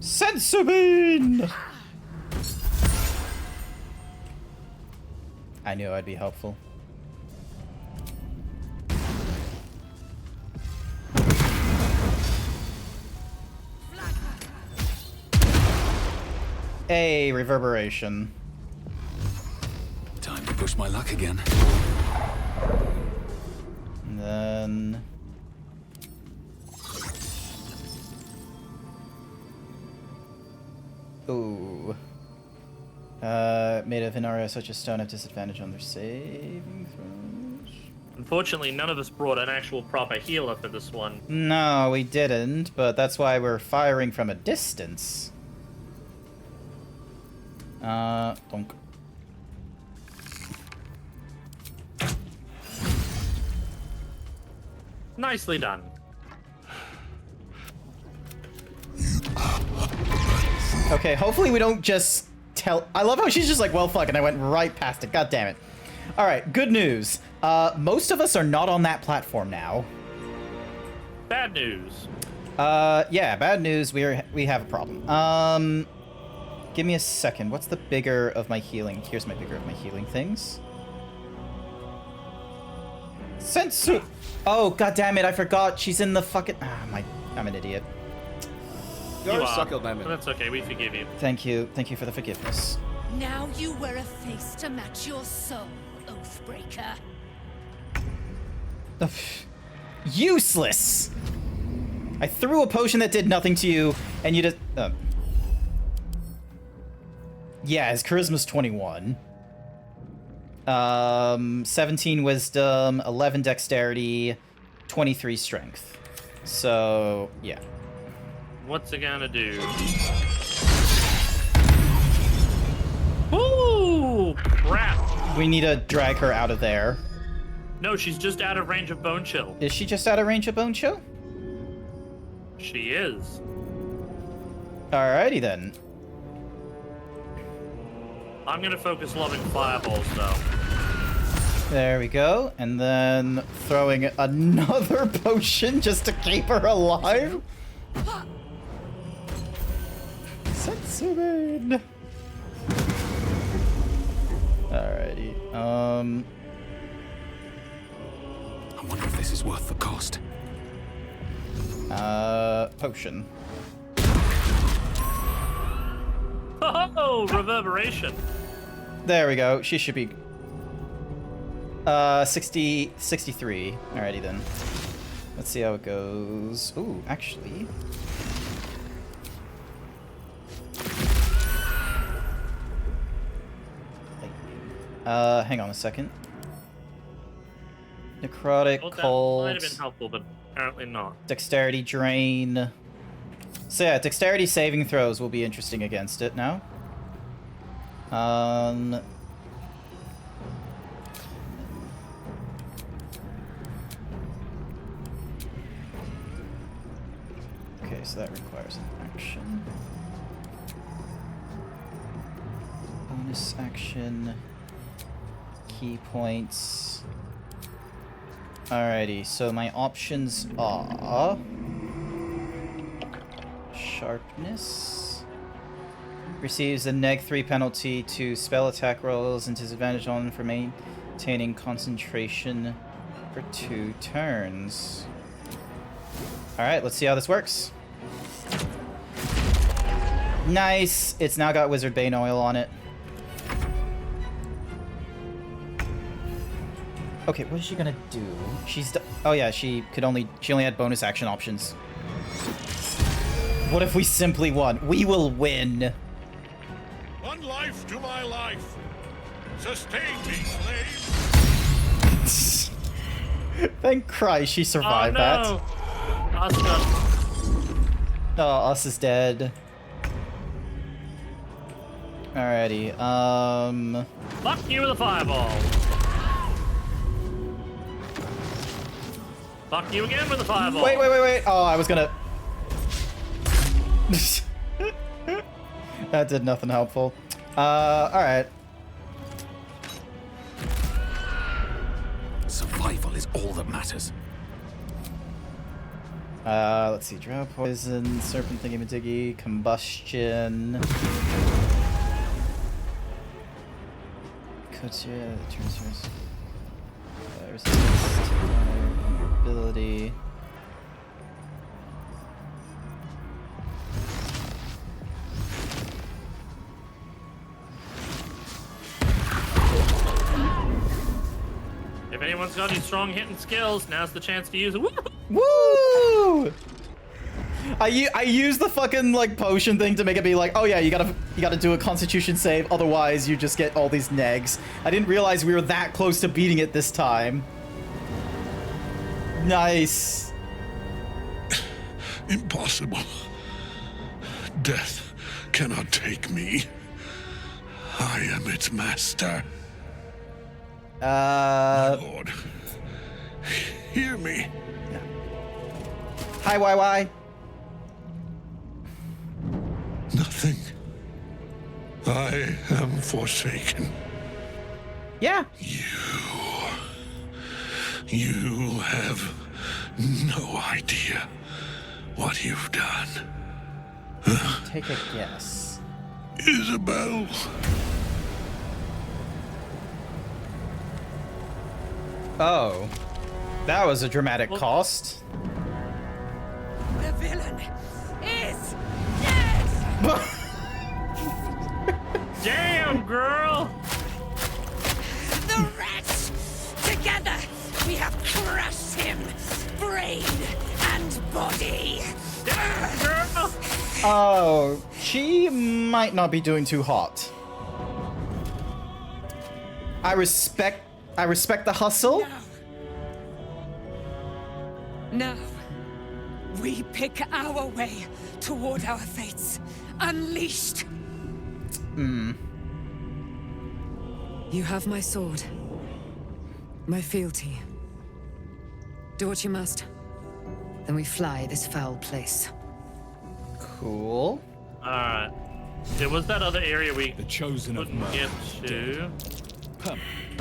Sensibine! I knew I'd be helpful. A reverberation. Time to push my luck again. And then... Ooh. Made of an area such as stone have disadvantage on their saving throws. Unfortunately, none of us brought an actual proper healer for this one. No, we didn't, but that's why we're firing from a distance. Donk. Nicely done. Okay, hopefully we don't just tell... I love how she's just like, well, fuck, and I went right past it. God damn it. All right, good news. Most of us are not on that platform now. Bad news. Yeah, bad news. We have a problem. Give me a second. What's the bigger of my healing? Here's my bigger of my healing things. Sensu. Oh, god damn it! I forgot. She's in the fucking. I'm an idiot. You're a sucker, Lemon. That's okay. We forgive you. Thank you. Thank you for the forgiveness. Now you wear a face to match your soul, Oathbreaker. Useless. I threw a potion that did nothing to you, and you just. Yeah, his charisma's 21. 17 wisdom, 11 dexterity, 23 strength. So, yeah. What's it gonna do? Ooh, crap. We need to drag her out of there. No, she's just out of range of Bone Chill. Is she just out of range of Bone Chill? She is. Alrighty then. I'm gonna focus loving fireballs though. There we go. And then throwing another potion just to keep her alive. Sensibine. Alrighty. I wonder if this is worth the cost. Potion. Oh, reverberation. There we go. She should be 63. Alrighty then. Let's see how it goes. Ooh, actually. Hang on a second. Necrotic, Well, cold. that might have been helpful, but apparently not. Dexterity drain. So yeah, dexterity saving throws will be interesting against it now. Okay, so that requires an action. Bonus action. Key points. Alrighty, so my options are... Sharpness. Receives a -3 penalty to spell attack rolls and disadvantage on for maintaining concentration for 2 turns. Alright, let's see how this works. Nice. It's now got Wizard Bane oil on it. Okay, what is she gonna do? Oh yeah, she only had bonus action options. What if we simply won? We will win. One life to my life. Sustain me, slave. Thank Christ she survived that. Us done. Oh, Us is dead. Alrighty, Fuck you with a fireball. Fuck you again with a fireball. Wait. Oh, I was gonna... That did nothing helpful. Alright. Survival is all that matters. Let's see. Draw poison, serpent thingy-majiggy, combustion. Coatia, transfers. Resistance, ability. If anyone's got any strong hitting skills, now's the chance to use it. Woo! I use the fucking like potion thing to make it be like, oh yeah, you gotta do a Constitution save, otherwise you just get all these negs. I didn't realize we were that close to beating it this time. Nice. Impossible. Death cannot take me. I am its master. My Lord, hear me. Hi, YY. Nothing. I am forsaken. Yeah. You have no idea what you've done. Take a guess. Isabel. Oh. That was a dramatic cost. The villain is dead! Damn, girl! The rats! Together, we have crushed him! Brain and body! Girl! Oh, she might not be doing too hot. I respect the hustle. Now, we pick our way toward our fates. Unleashed! You have my sword. My fealty. Do what you must. Then we fly this foul place. Cool. Alright. There was that other area we the chosen of couldn't get to.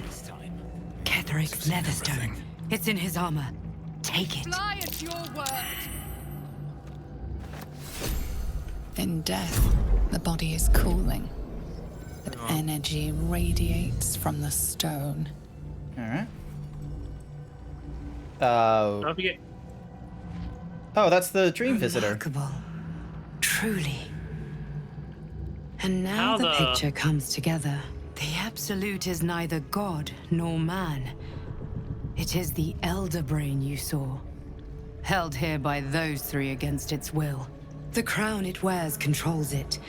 This time. Ketheric's Leatherstone. It's in his armor. Take it. Fly at your word! In death, the body is cooling, but energy radiates from the stone. Alright. Don't forget. Oh, that's the dream visitor. Remarkable. Truly. And now How the the- picture comes together. The Absolute is neither god nor man. It is the Elder Brain you saw, held here by those three against its will. The crown it wears controls it,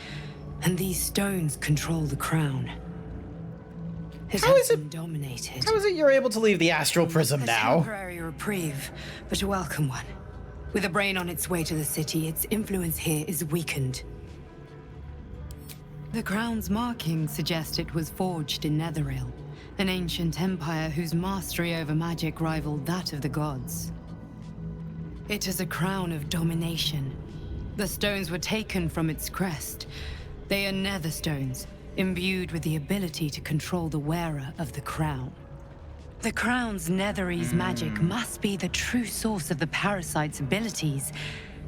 and these stones control the crown. It How has is it- been dominated. How is it you're able to leave the astral prism A now? temporary reprieve, but a welcome one. With a brain on its way to the city, its influence here is weakened. The crown's markings suggest it was forged in Netheril, an ancient empire whose mastery over magic rivaled that of the gods. It is a crown of domination. The stones were taken from its crest. They are nether stones, imbued with the ability to control the wearer of the crown. The crown's Netherese magic must be the true source of the parasite's abilities.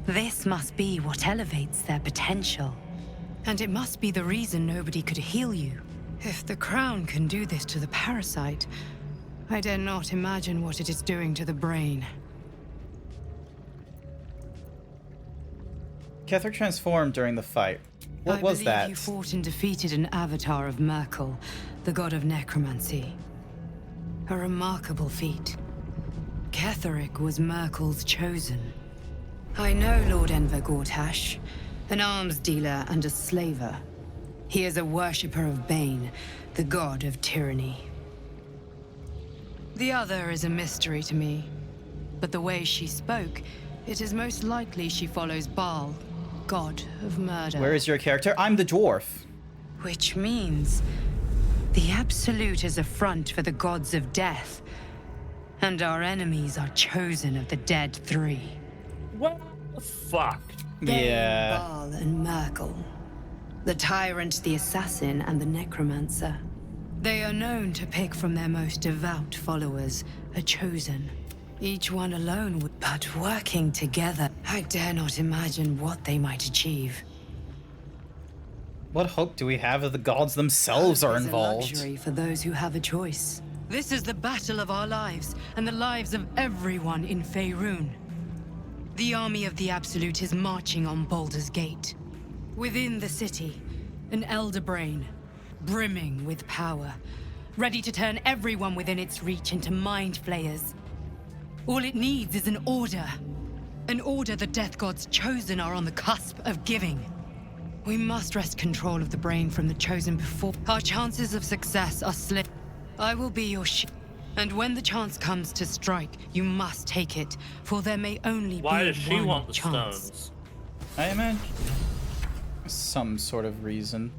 This must be what elevates their potential. And it must be the reason nobody could heal you. If the crown can do this to the parasite, I dare not imagine what it is doing to the brain. Ketheric transformed during the fight. What was I that? believe you fought and defeated an avatar of Merkel, the god of necromancy. A remarkable feat. Ketheric was Merkel's chosen. I know Lord Enver Gortash, an arms dealer and a slaver. He is a worshipper of Bane, the god of tyranny. The other is a mystery to me, but the way she spoke, it is most likely she follows Baal, god of murder. Where is your character? I'm the dwarf. Which means the Absolute is a front for the gods of death, and our enemies are chosen of the dead three. What the fuck? Yeah. Baal and Merkel. The tyrant, the assassin, and the necromancer. They are known to pick from their most devout followers a chosen. Each one alone, but working together, I dare not imagine what they might achieve. What hope do we have if the gods themselves are Hope is a involved? luxury for those who have a choice. This is the battle of our lives, and the lives of everyone in Faerun. The army of the Absolute is marching on Baldur's Gate. Within the city, an elder brain, brimming with power, ready to turn everyone within its reach into mind flayers. All it needs is an order. An order the Death Gods chosen are on the cusp of giving. We must wrest control of the brain from the chosen before our chances of success are slim. I will be your and when the chance comes to strike, you must take it, for there may only Why be does she one want the chance. stones? I imagine some sort of reason.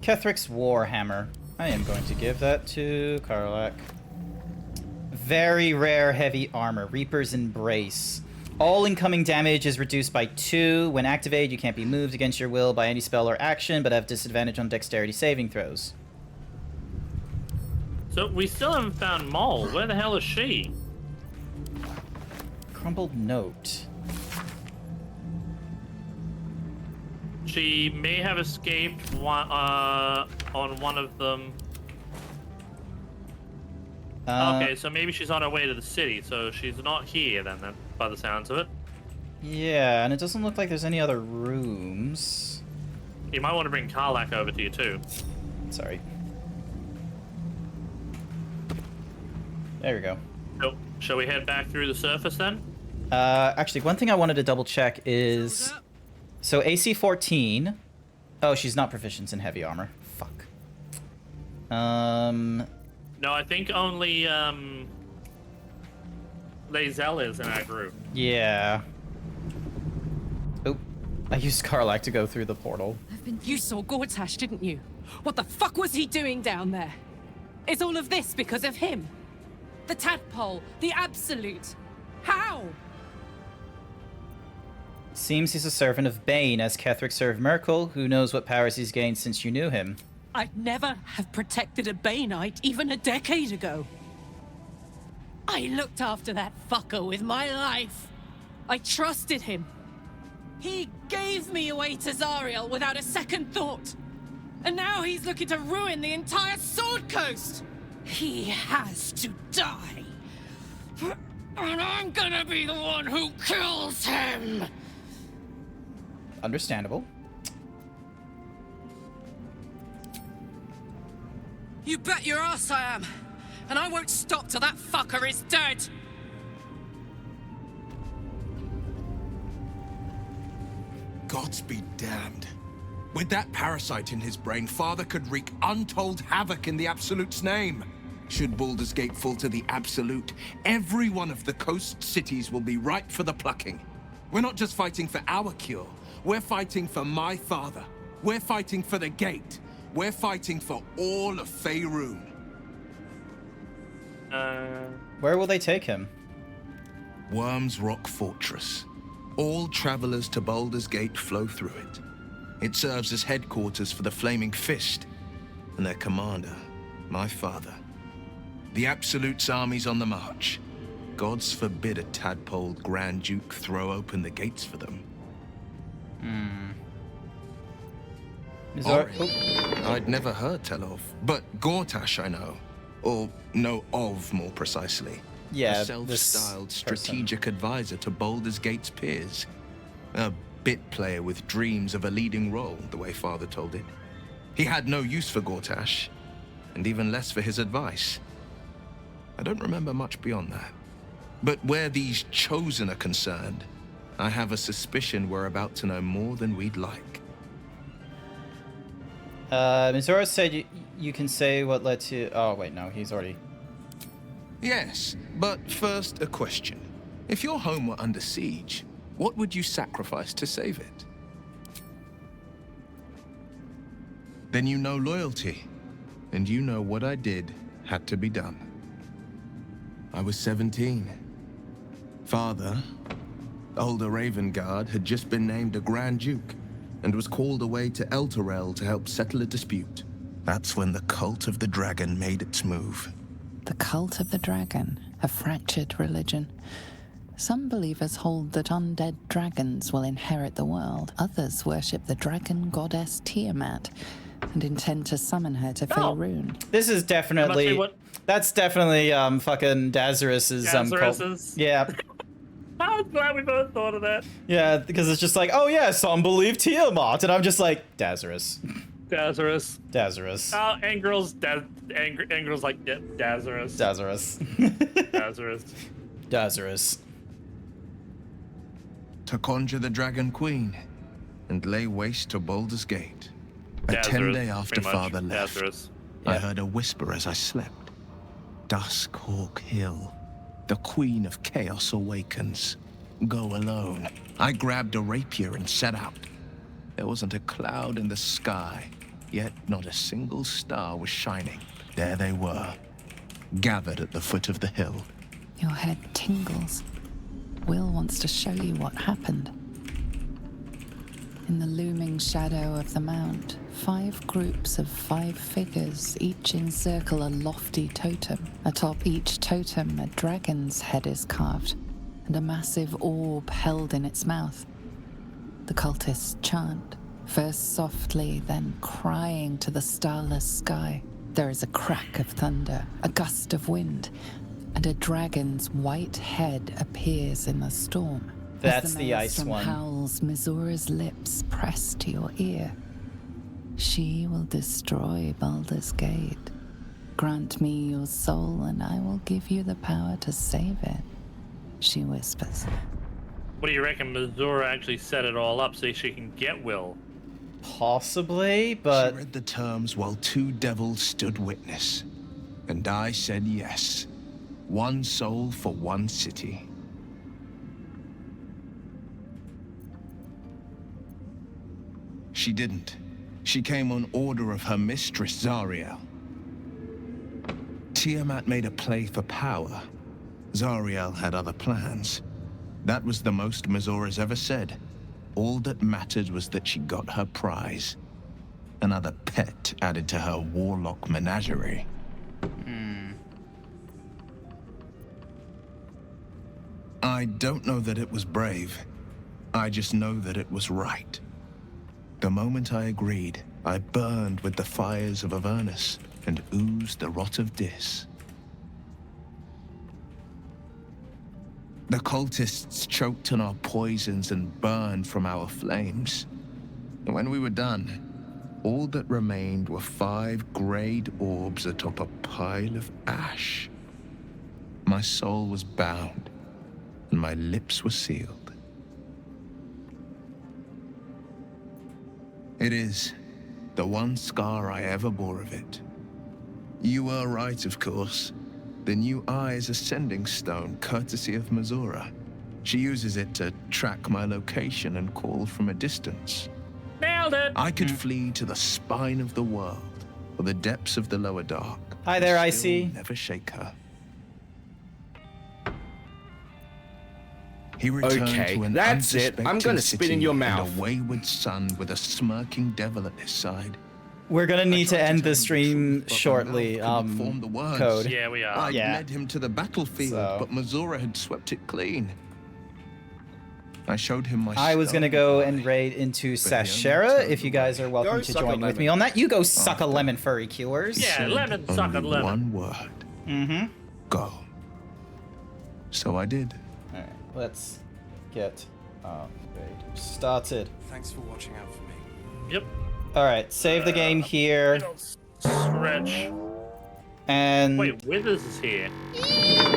Kethric's Warhammer. I am going to give that to Karlak. Very rare heavy armor. Reaper's Embrace. All incoming damage is reduced by 2. When activated, you can't be moved against your will by any spell or action, but have disadvantage on dexterity saving throws. So we still haven't found Mole. Where the hell is she? Crumbled note. She may have escaped on one of them. Okay, so maybe she's on her way to the city, so she's not here then, by the sounds of it. Yeah, and it doesn't look like there's any other rooms. You might want to bring Karlak over to you too. Sorry. There we go. So, shall we head back through the surface then? Actually, one thing I wanted to double check is... So AC 14. Oh, she's not proficient in heavy armor. Fuck. No, I think only Lae'zel is in our group. Yeah. Oh, I used Karlak to go through the portal. You saw Gortash, didn't you? What the fuck was he doing down there? Is all of this because of him? The tadpole, the Absolute. How? Seems he's a servant of Bane, as Ketheric served Merkel. Who knows what powers he's gained since you knew him? I'd never have protected a Baneite even a decade ago. I looked after that fucker with my life. I trusted him. He gave me away to Zariel without a second thought. And now he's looking to ruin the entire Sword Coast. He has to die. And I'm gonna be the one who kills him. Understandable. You bet your ass I am. And I won't stop till that fucker is dead. Gods be damned. With that parasite in his brain, Father could wreak untold havoc in the Absolute's name. Should Baldur's Gate fall to the Absolute, every one of the coast cities will be ripe for the plucking. We're not just fighting for our cure. We're fighting for my father. We're fighting for the Gate. We're fighting for all of Faerun. Where will they take him? Worm's Rock Fortress. All travelers to Baldur's Gate flow through it. It serves as headquarters for the Flaming Fist and their commander, my father. The Absolute's army's on the march. Gods forbid a tadpoled Grand Duke throw open the gates for them. I'd never heard tell of, but Gortash I know. Or know of, more precisely. Yeah, a self-styled strategic advisor to Baldur's Gate's peers. A bit player with dreams of a leading role, the way Father told it. He had no use for Gortash, and even less for his advice. I don't remember much beyond that. But where these Chosen are concerned, I have a suspicion we're about to know more than we'd like. Mizora said you can say what led to... Oh, wait, no, he's already... Yes, but first a question. If your home were under siege, what would you sacrifice to save it? Then you know loyalty, and you know what I did had to be done. I was 17. Father, older Raven Guard, had just been named a Grand Duke and was called away to Elturel to help settle a dispute. That's when the Cult of the Dragon made its move. The Cult of the Dragon, a fractured religion. Some believers hold that undead dragons will inherit the world. Others worship the dragon goddess Tiamat and intend to summon her to Faerun. This is definitely... That's definitely fucking Dazarus's cult. Dazarus's? Yeah. I'm glad we both thought of that. Yeah, because it's just like, oh yeah, some believe Tiamat, and I'm just like, Dazarus. Dazarus. Dazarus. Oh, Angrel's like, yeah, Dazarus. Dazarus. Dazarus. Dazarus. To conjure the Dragon Queen and lay waste to Baldur's Gate. A Dazarus, 10-day after pretty much. Father left, Dazarus. I heard a whisper as I slept. Duskhawk Hill. The Queen of Chaos awakens. Go alone. I grabbed a rapier and set out. There wasn't a cloud in the sky, yet not a single star was shining. There they were, gathered at the foot of the hill. Your head tingles. Will wants to show you what happened. In the looming shadow of the mount, 5 groups of 5 figures each encircle a lofty totem. Atop each totem, a dragon's head is carved, and a massive orb held in its mouth. The cultists chant, first softly, then crying to the starless sky. There is a crack of thunder, a gust of wind, and a dragon's white head appears in the storm. That's the ice one. Howls, Mizora's lips press to your ear. She will destroy Baldur's Gate. Grant me your soul, and I will give you the power to save it, she whispers. What do you reckon? Mizora actually set it all up so she can get Will? Possibly, but... She read the terms while 2 devils stood witness. And I said yes. 1 soul for 1 city. She didn't. She came on order of her mistress, Zariel. Tiamat made a play for power. Zariel had other plans. That was the most Mizora's ever said. All that mattered was that she got her prize. Another pet added to her warlock menagerie. I don't know that it was brave. I just know that it was right. The moment I agreed, I burned with the fires of Avernus and oozed the rot of Dis. The cultists choked on our poisons and burned from our flames. And when we were done, all that remained were 5 grayed orbs atop a pile of ash. My soul was bound, and my lips were sealed. It is the one scar I ever bore of it. You were right, of course. The new eye is a sending stone, courtesy of Mizora. She uses it to track my location and call from a distance. Nailed it! I could flee to the spine of the world, or the depths of the lower dark. Hi there, and still Icy. never shake her. He returned Okay, to an that's it. I'm unsuspecting gonna spit in city your and mouth. a wayward son with a smirking devil at his side. We're gonna need to end the stream shortly, Code. Yeah, we are. I Yeah. led him to the battlefield, but Mizora had swept it clean. I showed him my I was gonna go and raid into But he only Sashera, turned if you guys are welcome Go to suck a join with lemon. me on that. You go suck a lemon, furry cures. Yeah, lemon, suck a only lemon. one word. Mm-hmm. Go. So I did. Alright, let's get Started. Thanks for watching out for me. Yep. Alright, save the game here. Stretch. And wait, Withers is here.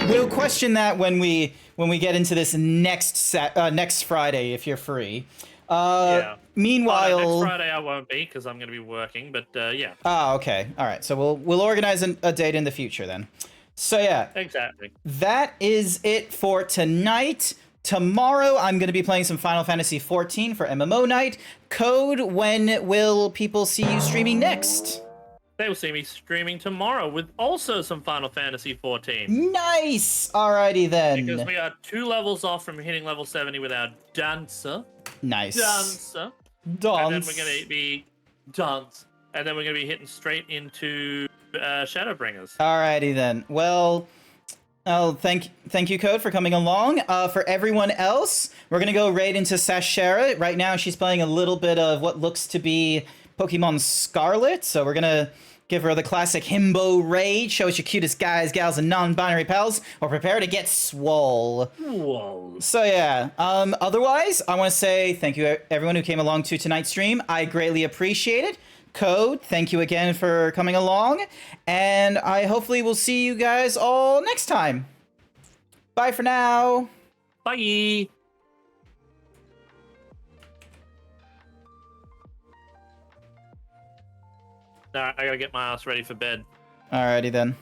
We'll question that when we get into this next next Friday if you're free. Yeah. Meanwhile, next Friday I won't be because I'm going to be working. But yeah. Ah, okay. All right. So we'll organize a date in the future then. So yeah. Exactly. That is it for tonight. Tomorrow I'm going to be playing some Final Fantasy XIV for MMO night. Code, when will people see you streaming next? They will see me streaming tomorrow with also some Final Fantasy XIV. Nice! Alrighty then. Because we are 2 levels off from hitting level 70 with our Dancer. Nice. Dancer. Dance. And then we're going to be... Dance. And then we're going to be hitting straight into Shadowbringers. Alrighty then. Well... Oh, thank you, Code, for coming along. For everyone else, we're going to go right into Sashera. Right now, she's playing a little bit of what looks to be Pokemon Scarlet, so we're going to give her the classic Himbo raid, show us your cutest guys, gals, and non-binary pals, or prepare to get swole. Whoa. So yeah, otherwise, I want to say thank you everyone who came along to tonight's stream. I greatly appreciate it. Code, thank you again for coming along, and I hopefully will see you guys all next time. Bye for now. Bye. Alright, I gotta get my ass ready for bed. Alrighty then.